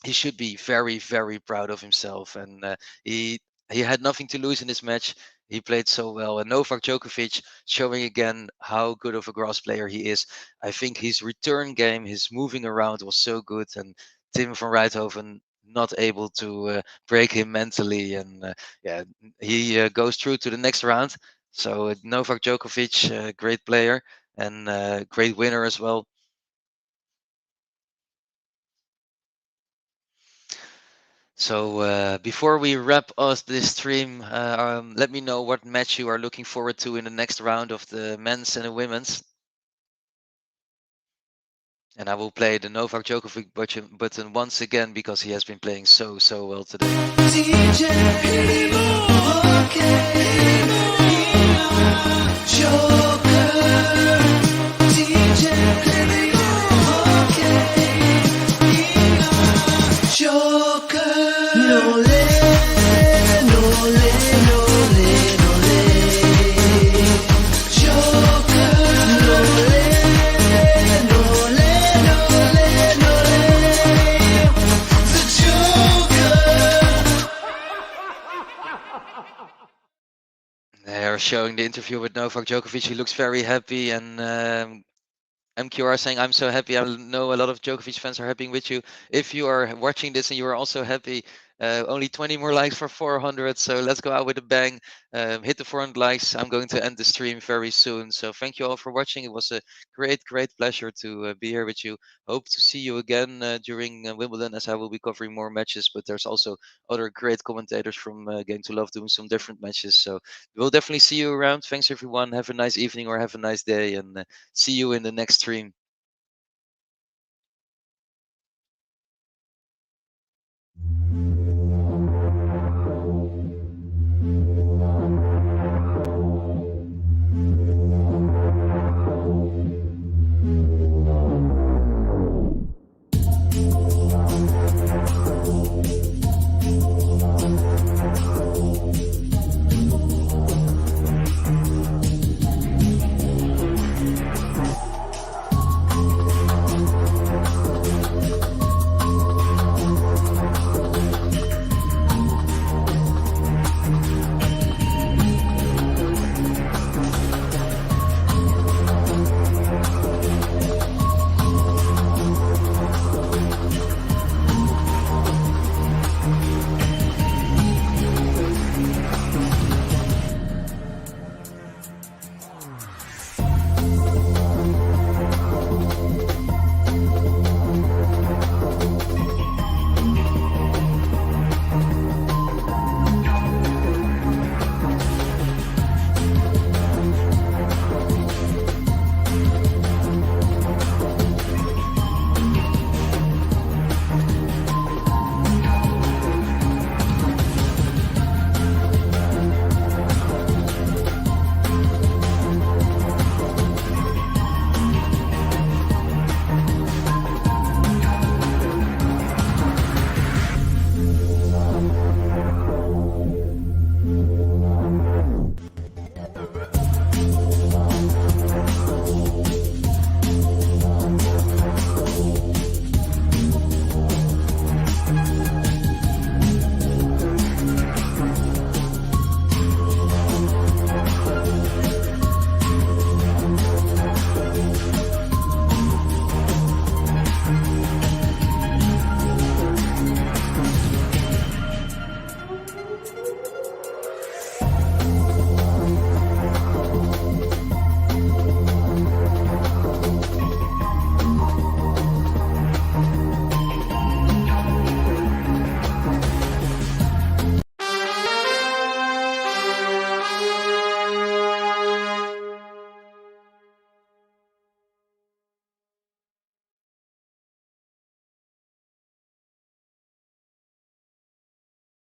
He should be very, very proud of himself, and he had nothing to lose in this match. he played so well. And Novak Djokovic showing again how good of a grass player he is. I think his return game, his moving around was so good. And Tim van Rijthoven not able to break him mentally. And yeah, he goes through to the next round. So Novak Djokovic, great player and great winner as well. So before we wrap us this stream, let me know what match you are looking forward to in the next round of the men's and the women's. And I will play the Novak Djokovic button once again because he has been playing so well today. They're showing the interview with Novak Djokovic. He looks very happy, and MQR saying, I'm so happy. I know a lot of Djokovic fans are happy with you. If you are watching this and you are also happy, only 20 more likes for 400. So let's go out with a bang. Hit the 400 likes. I'm going to end the stream very soon. So thank you all for watching. It was a great pleasure to be here with you. Hope to see you again during Wimbledon, as I will be covering more matches. But there's also other great commentators from Game to Love doing some different matches. So we'll definitely see you around. Thanks everyone. Have a nice evening or have a nice day, and see you in the next stream.